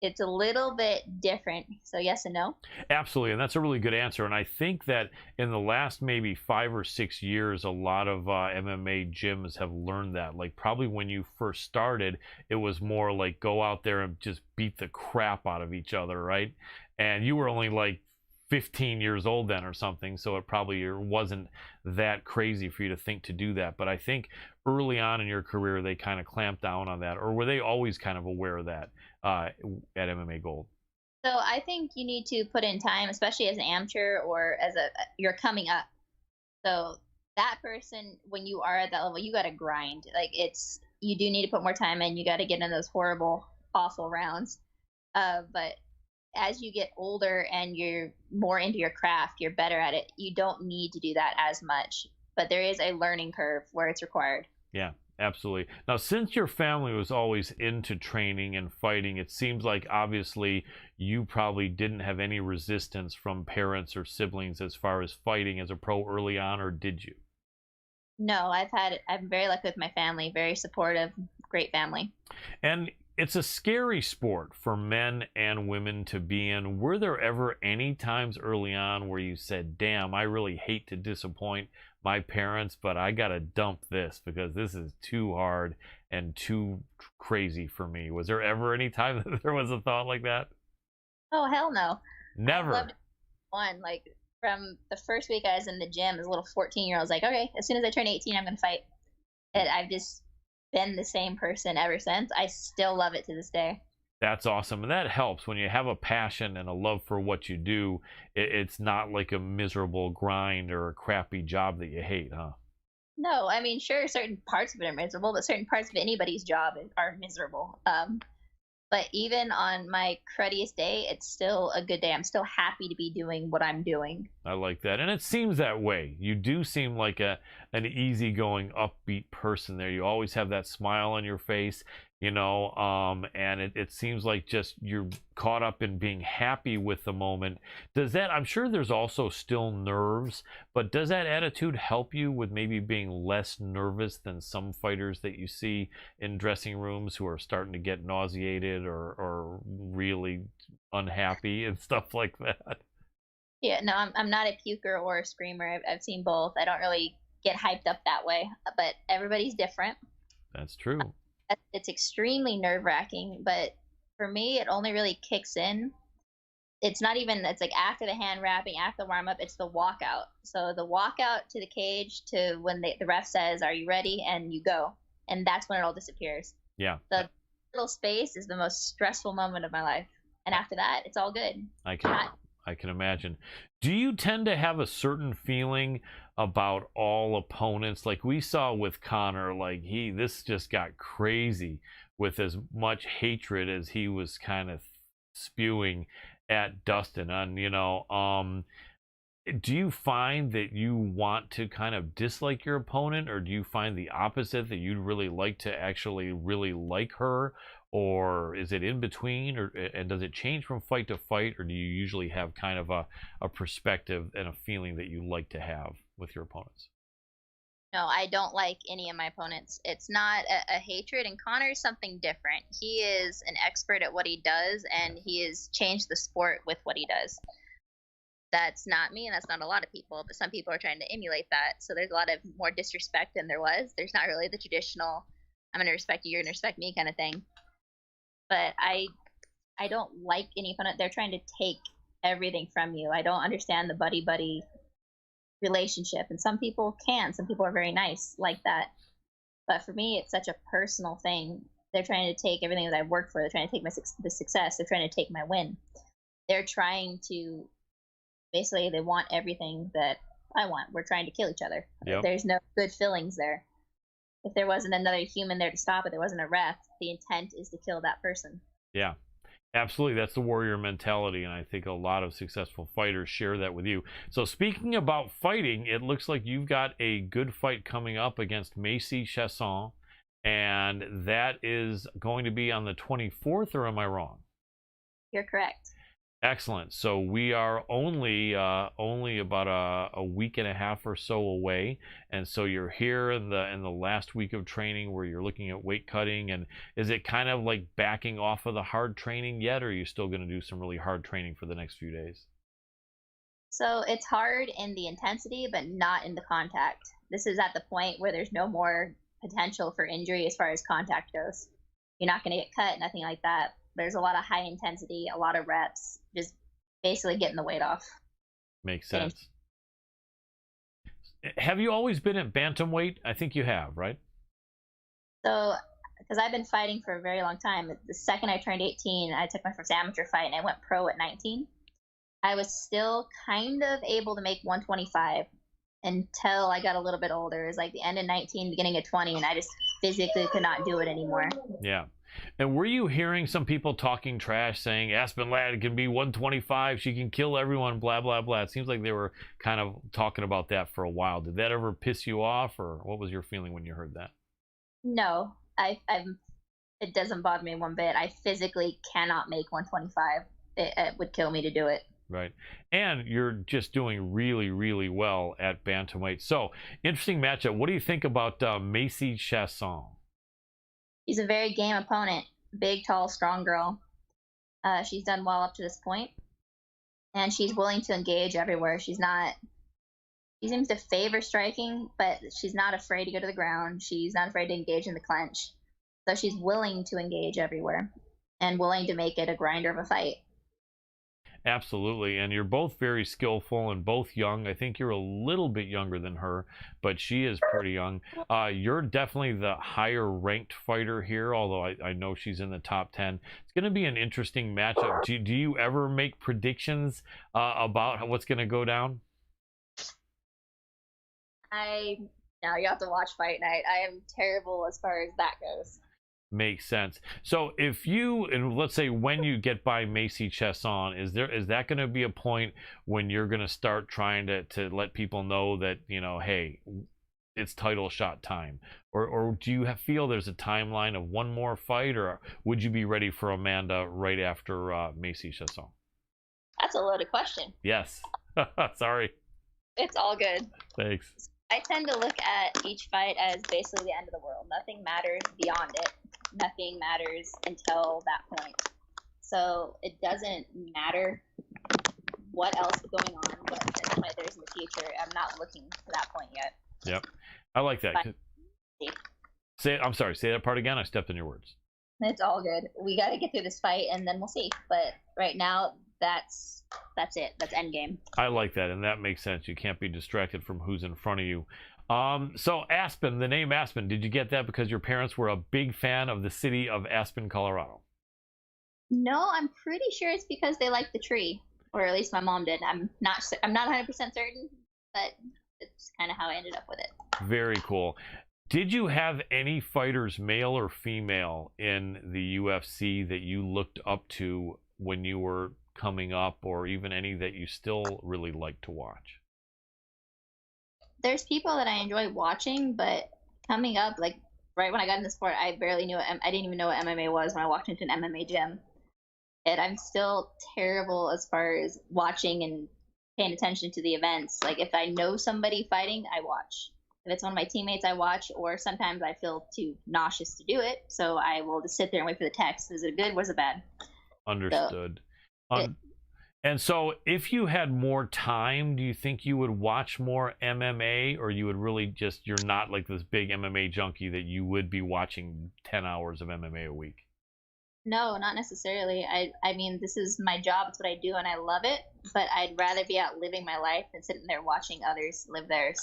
[SPEAKER 4] it's a little bit different. So yes and no.
[SPEAKER 2] Absolutely, and that's a really good answer. And I think that in the last maybe 5 or 6 years, a lot of MMA gyms have learned that. Like probably when you first started, it was more like go out there and just beat the crap out of each other, right? And you were only like 15 years old then or something, so it probably wasn't that crazy for you to think to do that. But I think early on in your career, they kind of clamped down on that, or were they always kind of aware of that at MMA Gold?
[SPEAKER 4] So I think you need to put in time, especially as an amateur or as you're coming up. So that person, when you are at that level, you got to grind. Like you do need to put more time in. You got to get in those horrible, awful rounds. But as you get older and you're more into your craft, you're better at it, you don't need to do that as much. But there is a learning curve where it's required.
[SPEAKER 2] Yeah, absolutely. Now, since your family was always into training and fighting, it seems like obviously you probably didn't have any resistance from parents or siblings as far as fighting as a pro early on, or did you?
[SPEAKER 4] No, I'm very lucky with my family, very supportive, great family.
[SPEAKER 2] And it's a scary sport for men and women to be in. Were there ever any times early on where you said, damn, I really hate to disappoint my parents, but I gotta dump this because this is too hard and too crazy for me? Was there ever any time that there was a thought like that?
[SPEAKER 4] Oh, hell no.
[SPEAKER 2] Never.
[SPEAKER 4] I loved one. Like, from the first week I was in the gym as a little 14-year-old, I was like, okay, as soon as I turn 18, I'm going to fight. And I've just been the same person ever since. I still love it to this day.
[SPEAKER 2] That's awesome. And that helps when you have a passion and a love for what you do. It's not like a miserable grind or a crappy job that you hate, huh?
[SPEAKER 4] No, I mean, sure, certain parts of it are miserable, but certain parts of anybody's job are miserable. But even on my cruddiest day, it's still a good day. I'm still happy to be doing what I'm doing.
[SPEAKER 2] I like that. And it seems that way. You do seem like an easygoing, upbeat person there. You always have that smile on your face, you know, and it seems like just you're caught up in being happy with the moment. Does that, I'm sure there's also still nerves, but does that attitude help you with maybe being less nervous than some fighters that you see in dressing rooms who are starting to get nauseated or really unhappy and stuff like that?
[SPEAKER 4] Yeah, no, I'm not a puker or a screamer. I've seen both. I don't really get hyped up that way, but everybody's different.
[SPEAKER 2] That's true.
[SPEAKER 4] It's extremely nerve-wracking, but for me, it only really kicks in. It's not even, it's like after the hand wrapping, after the warm-up, it's the walkout. So the walkout to the cage to when the ref says, are you ready? And you go. And that's when it all disappears.
[SPEAKER 2] Yeah.
[SPEAKER 4] The little space is the most stressful moment of my life. And after that, it's all good.
[SPEAKER 2] I can imagine. Do you tend to have a certain feeling about all opponents? Like we saw with Connor, like this just got crazy with as much hatred as he was kind of spewing at Dustin. And, you know, do you find that you want to kind of dislike your opponent, or do you find the opposite, that you'd really like to actually really like her? Or is it in between, and does it change from fight to fight, or do you usually have kind of a perspective and a feeling that you like to have with your opponents?
[SPEAKER 4] No, I don't like any of my opponents. It's not a hatred, and Connor is something different. He is an expert at what he does, and he has changed the sport with what he does. That's not me, and that's not a lot of people, but some people are trying to emulate that. So there's a lot of more disrespect than there was. There's not really the traditional, I'm going to respect you, you're going to respect me kind of thing. But I don't like any opponent. They're trying to take everything from you. I don't understand the buddy-buddy relationship. And some people can. Some people are very nice like that. But for me, it's such a personal thing. They're trying to take everything that I've worked for. They're trying to take the success. They're trying to take my win. They're trying to, basically, they want everything that I want. We're trying to kill each other.
[SPEAKER 2] Yep.
[SPEAKER 4] There's no good feelings there. If there wasn't another human there to stop it, there wasn't a ref, the intent is to kill that person.
[SPEAKER 2] Yeah, absolutely. That's the warrior mentality, and I think a lot of successful fighters share that with you. So speaking about fighting, it looks like you've got a good fight coming up against Macy Chasson, and that is going to be on the 24th, or am I wrong?
[SPEAKER 4] You're correct.
[SPEAKER 2] Excellent. So we are only about a week and a half or so away, and so you're here in the last week of training where you're looking at weight cutting. And is it kind of like backing off of the hard training yet, or are you still going to do some really hard training for the next few days?
[SPEAKER 4] So it's hard in the intensity, but not in the contact. This is at the point where there's no more potential for injury as far as contact goes. You're not going to get cut, nothing like that. There's a lot of high intensity, a lot of reps, just basically getting the weight off.
[SPEAKER 2] Makes sense. Have you always been at bantamweight? I think you have, right?
[SPEAKER 4] So, because I've been fighting for a very long time. The second I turned 18, I took my first amateur fight, and I went pro at 19. I was still kind of able to make 125 until I got a little bit older. It was like the end of 19, beginning of 20, and I just physically could not do it anymore.
[SPEAKER 2] Yeah. And were you hearing some people talking trash, saying Aspen Ladd can be 125, she can kill everyone, blah, blah, blah? It seems like they were kind of talking about that for a while. Did that ever piss you off, or what was your feeling when you heard that?
[SPEAKER 4] No, it doesn't bother me one bit. I physically cannot make 125. It would kill me to do it.
[SPEAKER 2] Right. And you're just doing really, really well at bantamweight. So, interesting matchup. What do you think about Macy Chasson?
[SPEAKER 4] He's a very game opponent. big, tall, strong girl. She's done well up to this point, and she's willing to engage everywhere. She seems to favor striking, but she's not afraid to go to the ground. She's not afraid to engage in the clinch. So she's willing to engage everywhere and willing to make it a grinder of a fight.
[SPEAKER 2] Absolutely. And you're both very skillful and both young. I think you're a little bit younger than her, but she is pretty young. You're definitely the higher ranked fighter here, although I know she's in the top 10. It's going to be an interesting matchup. Do you ever make predictions about what's going to go down?
[SPEAKER 4] No, you have to watch Fight Night. I am terrible as far as that goes.
[SPEAKER 2] Makes sense. So if you, and let's say when you get by Macy Chesson, is that going to be a point when you're going to start trying to let people know that, you know, hey, it's title shot time, or do you feel there's a timeline of one more fight, or would you be ready for Amanda right after Macy Chesson?
[SPEAKER 4] That's a loaded question.
[SPEAKER 2] Yes. Sorry.
[SPEAKER 4] It's all good.
[SPEAKER 2] Thanks.
[SPEAKER 4] I tend to look at each fight as basically the end of the world. Nothing matters beyond it. Nothing matters until that point. So it doesn't matter what else is going on, what fight there's in the future. I'm not looking to that point yet.
[SPEAKER 2] Yep. I like that. I'm sorry, say that part again. I stepped on your words.
[SPEAKER 4] It's all good. We got to get through this fight and then we'll see. But right now, that's it. That's endgame.
[SPEAKER 2] I like that, and that makes sense. You can't be distracted from who's in front of you. So Aspen, the name Aspen, did you get that because your parents were a big fan of the city of Aspen, Colorado?
[SPEAKER 4] No, I'm pretty sure it's because they liked the tree, or at least my mom did. I'm not 100% certain, but it's kind of how I ended up with it.
[SPEAKER 2] Very cool. Did you have any fighters, male or female, in the UFC that you looked up to when you were coming up, or even any that you still really like to watch?
[SPEAKER 4] There's people that I enjoy watching, but coming up, like right when I got in the sport, I barely knew I didn't even know what MMA was when I walked into an MMA gym. And I'm still terrible as far as watching and paying attention to the events. Like if I know somebody fighting, I watch. If it's one of my teammates, I watch, or sometimes I feel too nauseous to do it, so I will just sit there and wait for the text. Was it good? Was it bad?
[SPEAKER 2] Understood. And so if you had more time, do you think you would watch more MMA, or you would really you're not like this big MMA junkie that you would be watching 10 hours of MMA a week?
[SPEAKER 4] No, not necessarily. I mean, this is my job. It's what I do, and I love it, but I'd rather be out living my life than sitting there watching others live theirs.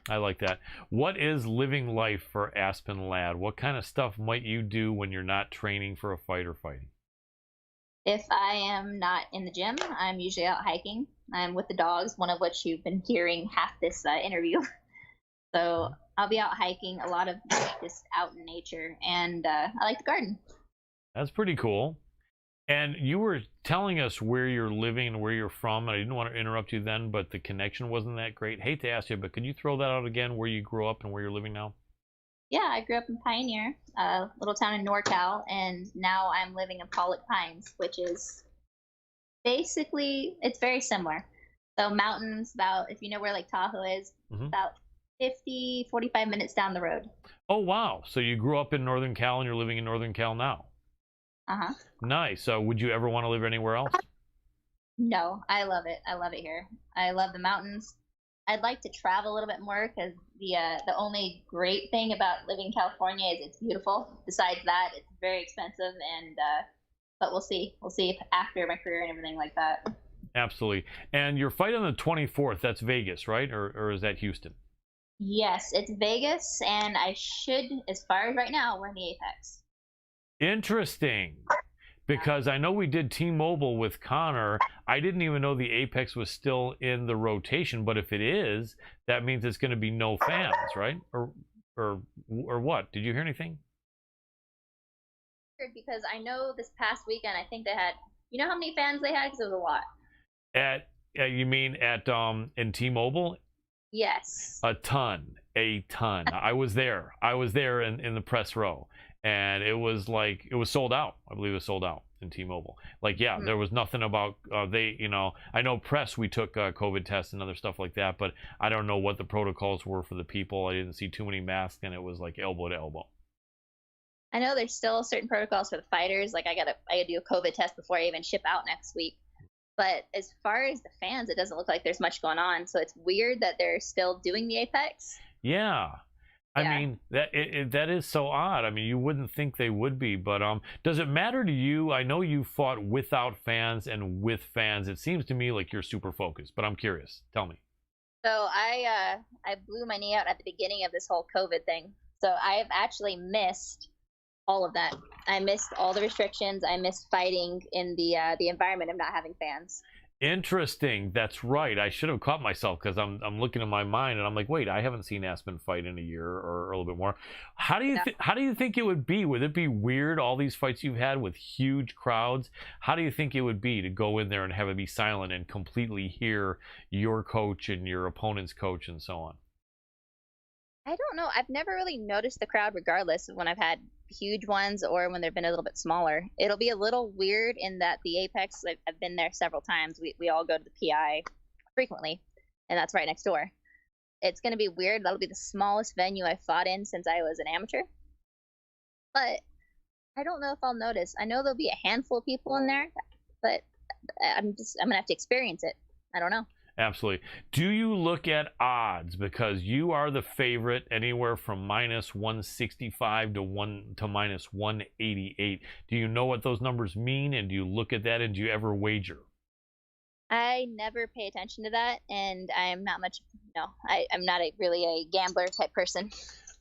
[SPEAKER 2] I like that. What is living life for Aspen Ladd? What kind of stuff might you do when you're not training for a fight or fighting?
[SPEAKER 4] If I am not in the gym, I'm usually out hiking. I'm with the dogs, one of which you've been hearing half this interview. So I'll be out hiking, a lot of just out in nature, and I like the garden.
[SPEAKER 2] That's pretty cool. And you were telling us where you're living and where you're from, and I didn't want to interrupt you then, but the connection wasn't that great. Hate to ask you, but could you throw that out again, where you grew up and where you're living now?
[SPEAKER 4] Yeah, I grew up in Pioneer, a little town in NorCal, and now I'm living in Pollock Pines, which is basically, it's very similar. So mountains, about, if you know where Lake Tahoe is, about 45 minutes down the road.
[SPEAKER 2] Oh, wow. So you grew up in Northern Cal and you're living in Northern Cal now?
[SPEAKER 4] Uh-huh.
[SPEAKER 2] Nice. So would you ever want to live anywhere else?
[SPEAKER 4] No, I love it. I love it here. I love the mountains. I'd like to travel a little bit more because the only great thing about living in California is it's beautiful. Besides that, it's very expensive, and but we'll see. We'll see if after my career and everything like that.
[SPEAKER 2] Absolutely. And your fight on the 24th, that's Vegas, right? Or is that Houston?
[SPEAKER 4] Yes, it's Vegas, and I should, as far as right now, we're in the Apex.
[SPEAKER 2] Interesting. Because I know we did T-Mobile with Connor. I didn't even know the Apex was still in the rotation, but if it is, that means it's going to be no fans, right? Or what? Did you hear anything?
[SPEAKER 4] Because I know this past weekend, I think they had, you know how many fans they had? Because it was a lot.
[SPEAKER 2] You mean at in T-Mobile?
[SPEAKER 4] Yes.
[SPEAKER 2] A ton. I was there in the press row. And it was sold out. I believe it was sold out in T-Mobile. There was nothing about I know press, we took COVID tests and other stuff like that, but I don't know what the protocols were for the people. I didn't see too many masks, and it was like elbow to elbow.
[SPEAKER 4] I know there's still certain protocols for the fighters. Like I gotta do a COVID test before I even ship out next week. But as far as the fans, it doesn't look like there's much going on. So it's weird that they're still doing the Apex.
[SPEAKER 2] Yeah. I
[SPEAKER 4] Yeah.
[SPEAKER 2] mean, that is so odd. I mean, you wouldn't think they would be, but does it matter to you? I know you fought without fans and with fans. It seems to me like you're super focused, but I'm curious. Tell me.
[SPEAKER 4] So I blew my knee out at the beginning of this whole COVID thing. So I've actually missed all of that. I missed all the restrictions. I missed fighting in the environment of not having fans.
[SPEAKER 2] Interesting. That's right. I should have caught myself because I'm looking in my mind and I'm like, wait, I haven't seen Aspen fight in a year or a little bit more. How do you think it would be? Would it be weird, all these fights you've had with huge crowds? How do you think it would be to go in there and have it be silent and completely hear your coach and your opponent's coach and so on?
[SPEAKER 4] I don't know. I've never really noticed the crowd, regardless of when I've had huge ones or when they've been a little bit smaller. It'll be a little weird in that the Apex, I've been there several times. We all go to the PI frequently, and that's right next door. It's going to be weird. That'll be the smallest venue I've fought in since I was an amateur. But I don't know if I'll notice. I know there'll be a handful of people in there, but I'm going to have to experience it. I don't know.
[SPEAKER 2] Absolutely. Do you look at odds, because you are the favorite anywhere from -165 to -188? Do you know what those numbers mean, and do you look at that, and do you ever wager?
[SPEAKER 4] I never pay attention to that, and I'm not much. No, I'm not really a gambler type person.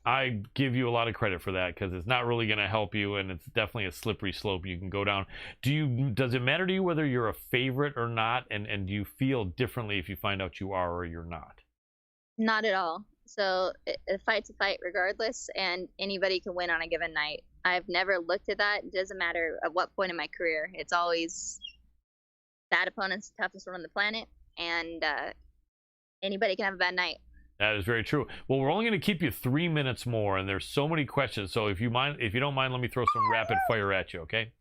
[SPEAKER 2] I give you a lot of credit for that, because it's not really going to help you, and it's definitely a slippery slope you can go down. Does it matter to you whether you're a favorite or not, and do you feel differently if you find out you are or you're not?
[SPEAKER 4] Not at all. So a fight's a fight regardless, and anybody can win on a given night. I've never looked at that. It doesn't matter at what point in my career. It's always that opponent's the toughest one on the planet, and anybody can have a bad night.
[SPEAKER 2] That is very true. Well, we're only going to keep you 3 minutes more, and there's so many questions. So if you don't mind, let me throw some rapid fire at you, okay?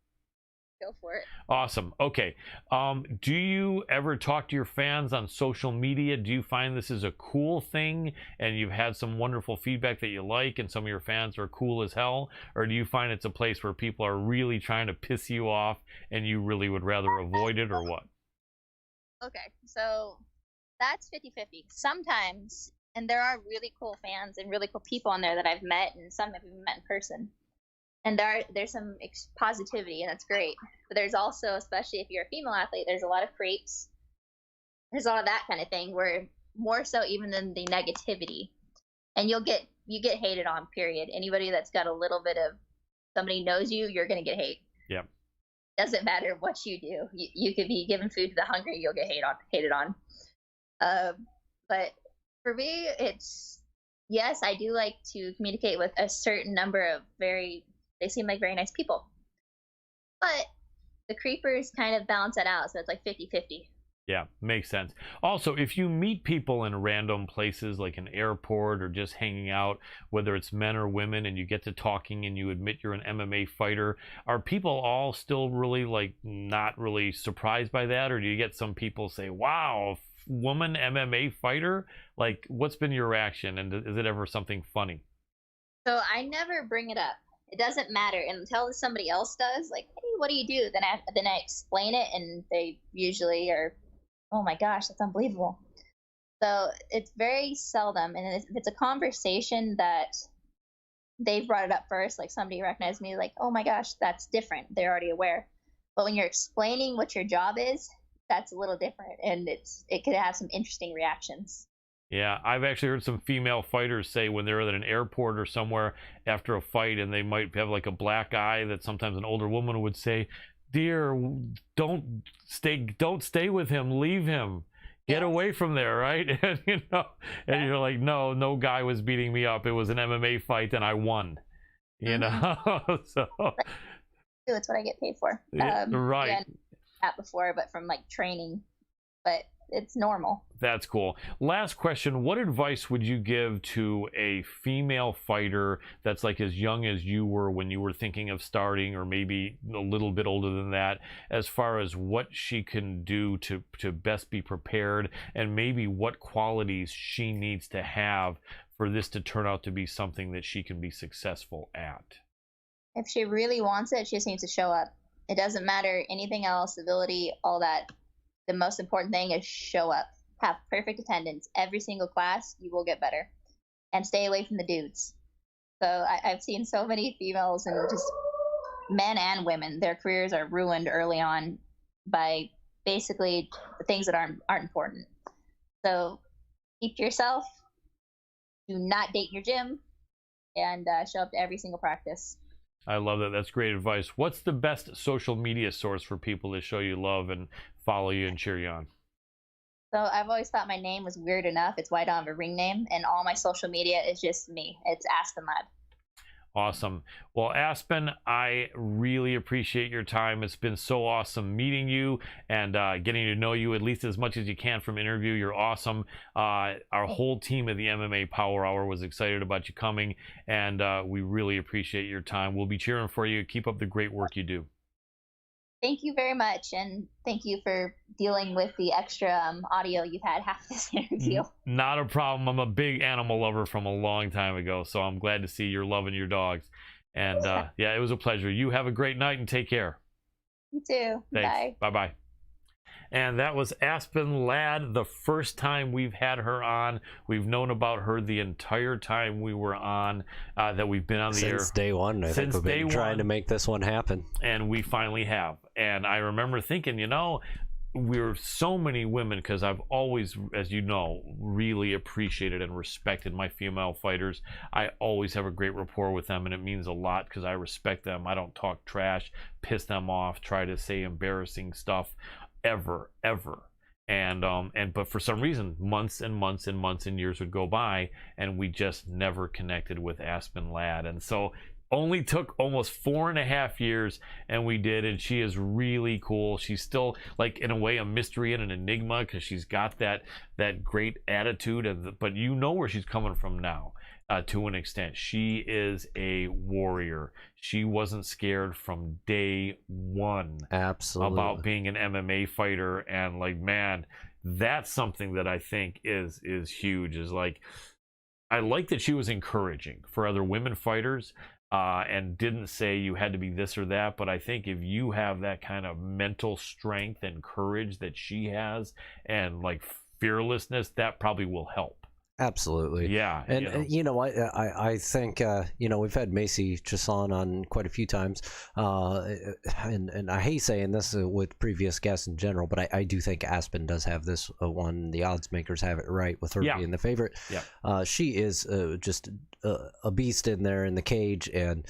[SPEAKER 4] Go for it.
[SPEAKER 2] Awesome. Okay. Do you ever talk to your fans on social media? Do you find this is a cool thing, and you've had some wonderful feedback that you like, and some of your fans are cool as hell? Or do you find it's a place where people are really trying to piss you off, and you really would rather avoid it, or what?
[SPEAKER 4] Okay, so that's 50-50. Sometimes, and there are really cool fans and really cool people on there that I've met, and some I've even met in person. And there's some positivity, and that's great. But there's also, especially if you're a female athlete, there's a lot of creeps. There's a lot of that kind of thing, where more so even than the negativity. And you get hated on, period. Anybody that's got a little bit of somebody knows you, you're gonna get hate.
[SPEAKER 2] Yep.
[SPEAKER 4] Doesn't matter what you do. You could be giving food to the hungry, you'll get hated on. But for me, it's, yes, I do like to communicate with a certain number of they seem like very nice people. But the creepers kind of balance that out, so it's like 50-50.
[SPEAKER 2] Yeah, makes sense. Also, if you meet people in random places like an airport or just hanging out, whether it's men or women, and you get to talking and you admit you're an MMA fighter, are people all still really not really surprised by that? Or do you get some people say, wow, woman MMA fighter? Like, what's been your reaction, and is it ever something funny?
[SPEAKER 4] So I never bring it up. It doesn't matter until somebody else does. Like, hey, what do you do? Then I explain it, and they usually are, oh my gosh, that's unbelievable. So it's very seldom, and if it's a conversation that they've brought it up first, like somebody recognized me, like, oh my gosh, that's different. They're already aware. But when you're explaining what your job is, that's a little different, and it could have some interesting reactions.
[SPEAKER 2] Yeah, I've actually heard some female fighters say when they're at an airport or somewhere after a fight, and they might have like a black eye, that sometimes an older woman would say, dear, don't stay with him, leave him, get away from there, right? And you're like, no guy was beating me up, it was an MMA fight and I won, so
[SPEAKER 4] it's what I get paid for.
[SPEAKER 2] Right.
[SPEAKER 4] Yeah, that before, but from like training, but it's normal.
[SPEAKER 2] That's cool. Last question. What advice would you give to a female fighter that's like as young as you were when you were thinking of starting, or maybe a little bit older than that, as far as what she can do to best be prepared, and maybe what qualities she needs to have for this to turn out to be something that she can be successful at?
[SPEAKER 4] If she really wants it, she just needs to show up. It doesn't matter anything else, ability, all that. The most important thing is show up. Have perfect attendance. Every single class, you will get better. And stay away from the dudes. So I've seen so many females and just men and women, their careers are ruined early on by basically the things that aren't important. So keep to yourself. Do not date your gym. And show up to every single practice.
[SPEAKER 2] I love that. That's great advice. What's the best social media source for people to show you love and follow you and cheer you on?
[SPEAKER 4] So I've always thought my name was weird enough. It's why I don't have a ring name, and all my social media is just me. It's Aspen Lad.
[SPEAKER 2] Awesome. Well, Aspen, I really appreciate your time. It's been so awesome meeting you and getting to know you at least as much as you can from interview. You're awesome. Our whole team at the MMA Power Hour was excited about you coming, and we really appreciate your time. We'll be cheering for you. Keep up the great work you do.
[SPEAKER 4] Thank you very much, and thank you for dealing with the extra audio you've had half this interview.
[SPEAKER 2] Not a problem. I'm a big animal lover from a long time ago, so I'm glad to see you're loving your dogs. And yeah, it was a pleasure. You have a great night and take care.
[SPEAKER 4] You too.
[SPEAKER 2] Thanks.
[SPEAKER 4] Bye.
[SPEAKER 2] Bye-bye. And that was Aspen Ladd, the first time we've had her on. We've known about her the entire time we were on, that we've been on the air.
[SPEAKER 1] Since day one, I think we've been trying to make this one happen.
[SPEAKER 2] And we finally have. And I remember thinking, you know, we're so many women, because I've always, as you know, really appreciated and respected my female fighters. I always have a great rapport with them, and it means a lot because I respect them. I don't talk trash, piss them off, try to say embarrassing stuff. Ever. But for some reason, months and years would go by, and we just never connected with Aspen Ladd. And so only took almost 4.5 years, and we did. And she is really cool. She's still, like, in a way, a mystery and an enigma, because she's got that great attitude. But you know where she's coming from now. To an extent, she is a warrior. She wasn't scared from day one.
[SPEAKER 1] Absolutely.
[SPEAKER 2] About being an MMA fighter, and like, man, that's something that I think is huge. Is like, I like that she was encouraging for other women fighters, and didn't say you had to be this or that. But I think if you have that kind of mental strength and courage that she has, and like fearlessness, that probably will help.
[SPEAKER 1] Absolutely.
[SPEAKER 2] Yeah.
[SPEAKER 1] And you know, I think you know, we've had Macy Chasson on quite a few times, and I hate saying this with previous guests in general, but I do think Aspen does have this one. The odds makers have it right with her being the favorite. Yeah. She is just a beast in there in the cage, and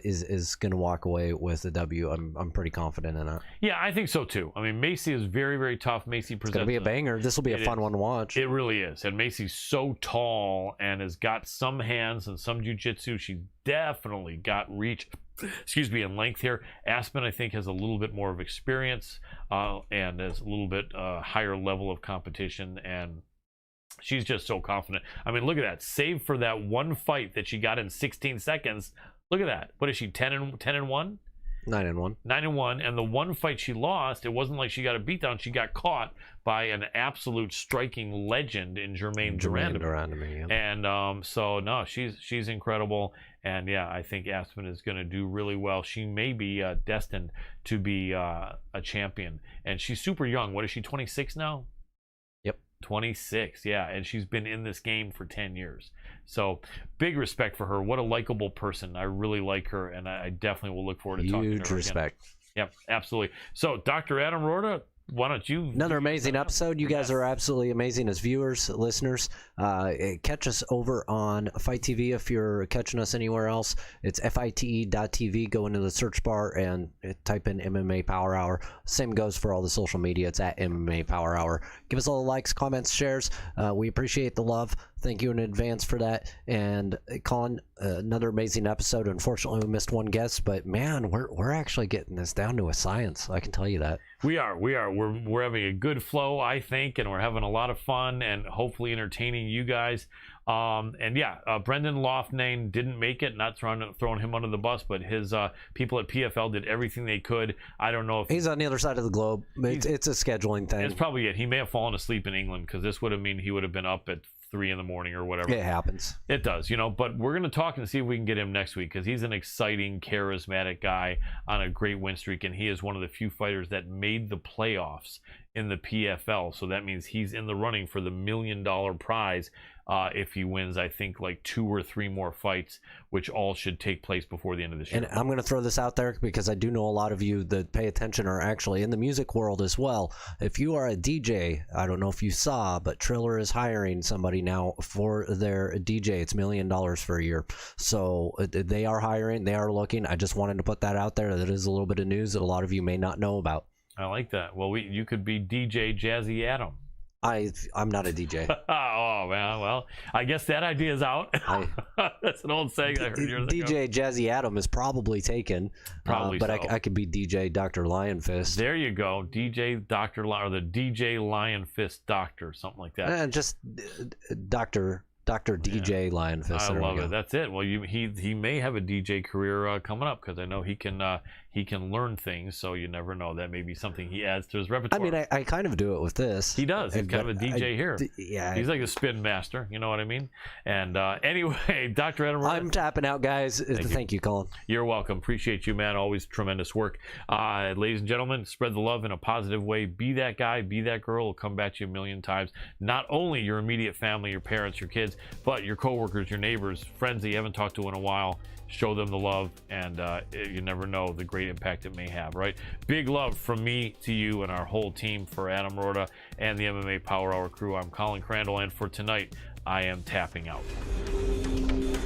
[SPEAKER 1] is going to walk away with a W. I'm pretty confident in it. Yeah,
[SPEAKER 2] I think so too. I mean, Macy is very, very tough. Macy presents.
[SPEAKER 1] It's going to be a banger. This will be a fun one to watch.
[SPEAKER 2] It really is. And Macy's so tall and has got some hands and some jiu-jitsu. She's definitely got reach, and length here. Aspen, I think, has a little bit more of experience, and has a little bit higher level of competition, and she's just so confident. I mean, look at that. Save for that one fight that she got in 16 seconds. Look at that. What is she, 10-1?
[SPEAKER 1] 9-1.
[SPEAKER 2] 9-1. And the one fight she lost, it wasn't like she got a beatdown. She got caught by an absolute striking legend in Jermaine Durandamy. And so, no, she's incredible. And yeah, I think Aspen is going to do really well. She may be destined to be a champion. And she's super young. What is she, 26 now? 26, yeah, and she's been in this game for 10 years. So big respect for her. What a likable person. I really like her, and I definitely will look forward to talking to her again. Huge respect. Yep, absolutely. So Dr. Adam Roorda, why don't you... Another amazing episode. You guys are absolutely amazing as viewers, listeners. Catch us over on Fight TV if you're catching us anywhere else. It's FITE.tv. Go into the search bar and type in MMA Power Hour. Same goes for all the social media. It's at MMA Power Hour. Give us all the likes, comments, shares. We appreciate the love. Thank you in advance for that. And Colin, another amazing episode. Unfortunately, we missed one guest, but man, we're actually getting this down to a science. I can tell you that. We are. We're having a good flow, I think, and we're having a lot of fun and hopefully entertaining you guys. And yeah, Brendan Loughnane didn't make it. Not throwing him under the bus, but his people at PFL did everything they could. I don't know if he's on the other side of the globe. It's a scheduling thing. It's probably it. He may have fallen asleep in England, because this would have mean he would have been up at 3 in the morning or whatever.
[SPEAKER 1] It happens.
[SPEAKER 2] It does, you know, but we're going to talk and see if we can get him next week, because he's an exciting, charismatic guy on a great win streak, and he is one of the few fighters that made the playoffs in the PFL. So that means he's in the running for the $1 million prize if he wins, I think, like 2 or 3 more fights, which all should take place before the end of this year.
[SPEAKER 1] And I'm going to throw this out there because I do know a lot of you that pay attention are actually in the music world as well. If you are a DJ, I don't know if you saw, but Triller is hiring somebody now for their DJ. It's $1 million for a year. So they are hiring, they are looking. I just wanted to put that out there. That is a little bit of news that a lot of you may not know about.
[SPEAKER 2] I like that. Well, you could be DJ Jazzy Adam.
[SPEAKER 1] I'm not a DJ.
[SPEAKER 2] Oh, man. Well, I guess that idea is out. That's an old saying I heard years ago.
[SPEAKER 1] DJ Jazzy Adam is probably taken.
[SPEAKER 2] Probably
[SPEAKER 1] but
[SPEAKER 2] so.
[SPEAKER 1] I could be DJ Dr. Lionfist.
[SPEAKER 2] There you go. DJ Dr. Or the DJ Lion Fist Doctor, something like that.
[SPEAKER 1] And just Dr. DJ Lionfist.
[SPEAKER 2] I love it. That's it. Well, he may have a DJ career coming up, because I know he can learn things, so you never know. That may be something he adds to his repertoire.
[SPEAKER 1] I mean, I kind of do it with this.
[SPEAKER 2] He does. He's kind of a DJ here.
[SPEAKER 1] Yeah.
[SPEAKER 2] He's like a spin master. You know what I mean? And anyway, Dr. Adam,
[SPEAKER 1] I'm tapping out, guys. Thank you, Colin.
[SPEAKER 2] You're welcome. Appreciate you, man. Always tremendous work. Ladies and gentlemen, spread the love in a positive way. Be that guy, be that girl. Will come back to you a million times. Not only your immediate family, your parents, your kids, but your coworkers, your neighbors, friends that you haven't talked to in a while. Show them the love, and you never know the great impact it may have, right? Big love from me to you and our whole team for Adam Roorda and the MMA Power Hour crew. I'm Colin Crandall, and for tonight, I am tapping out.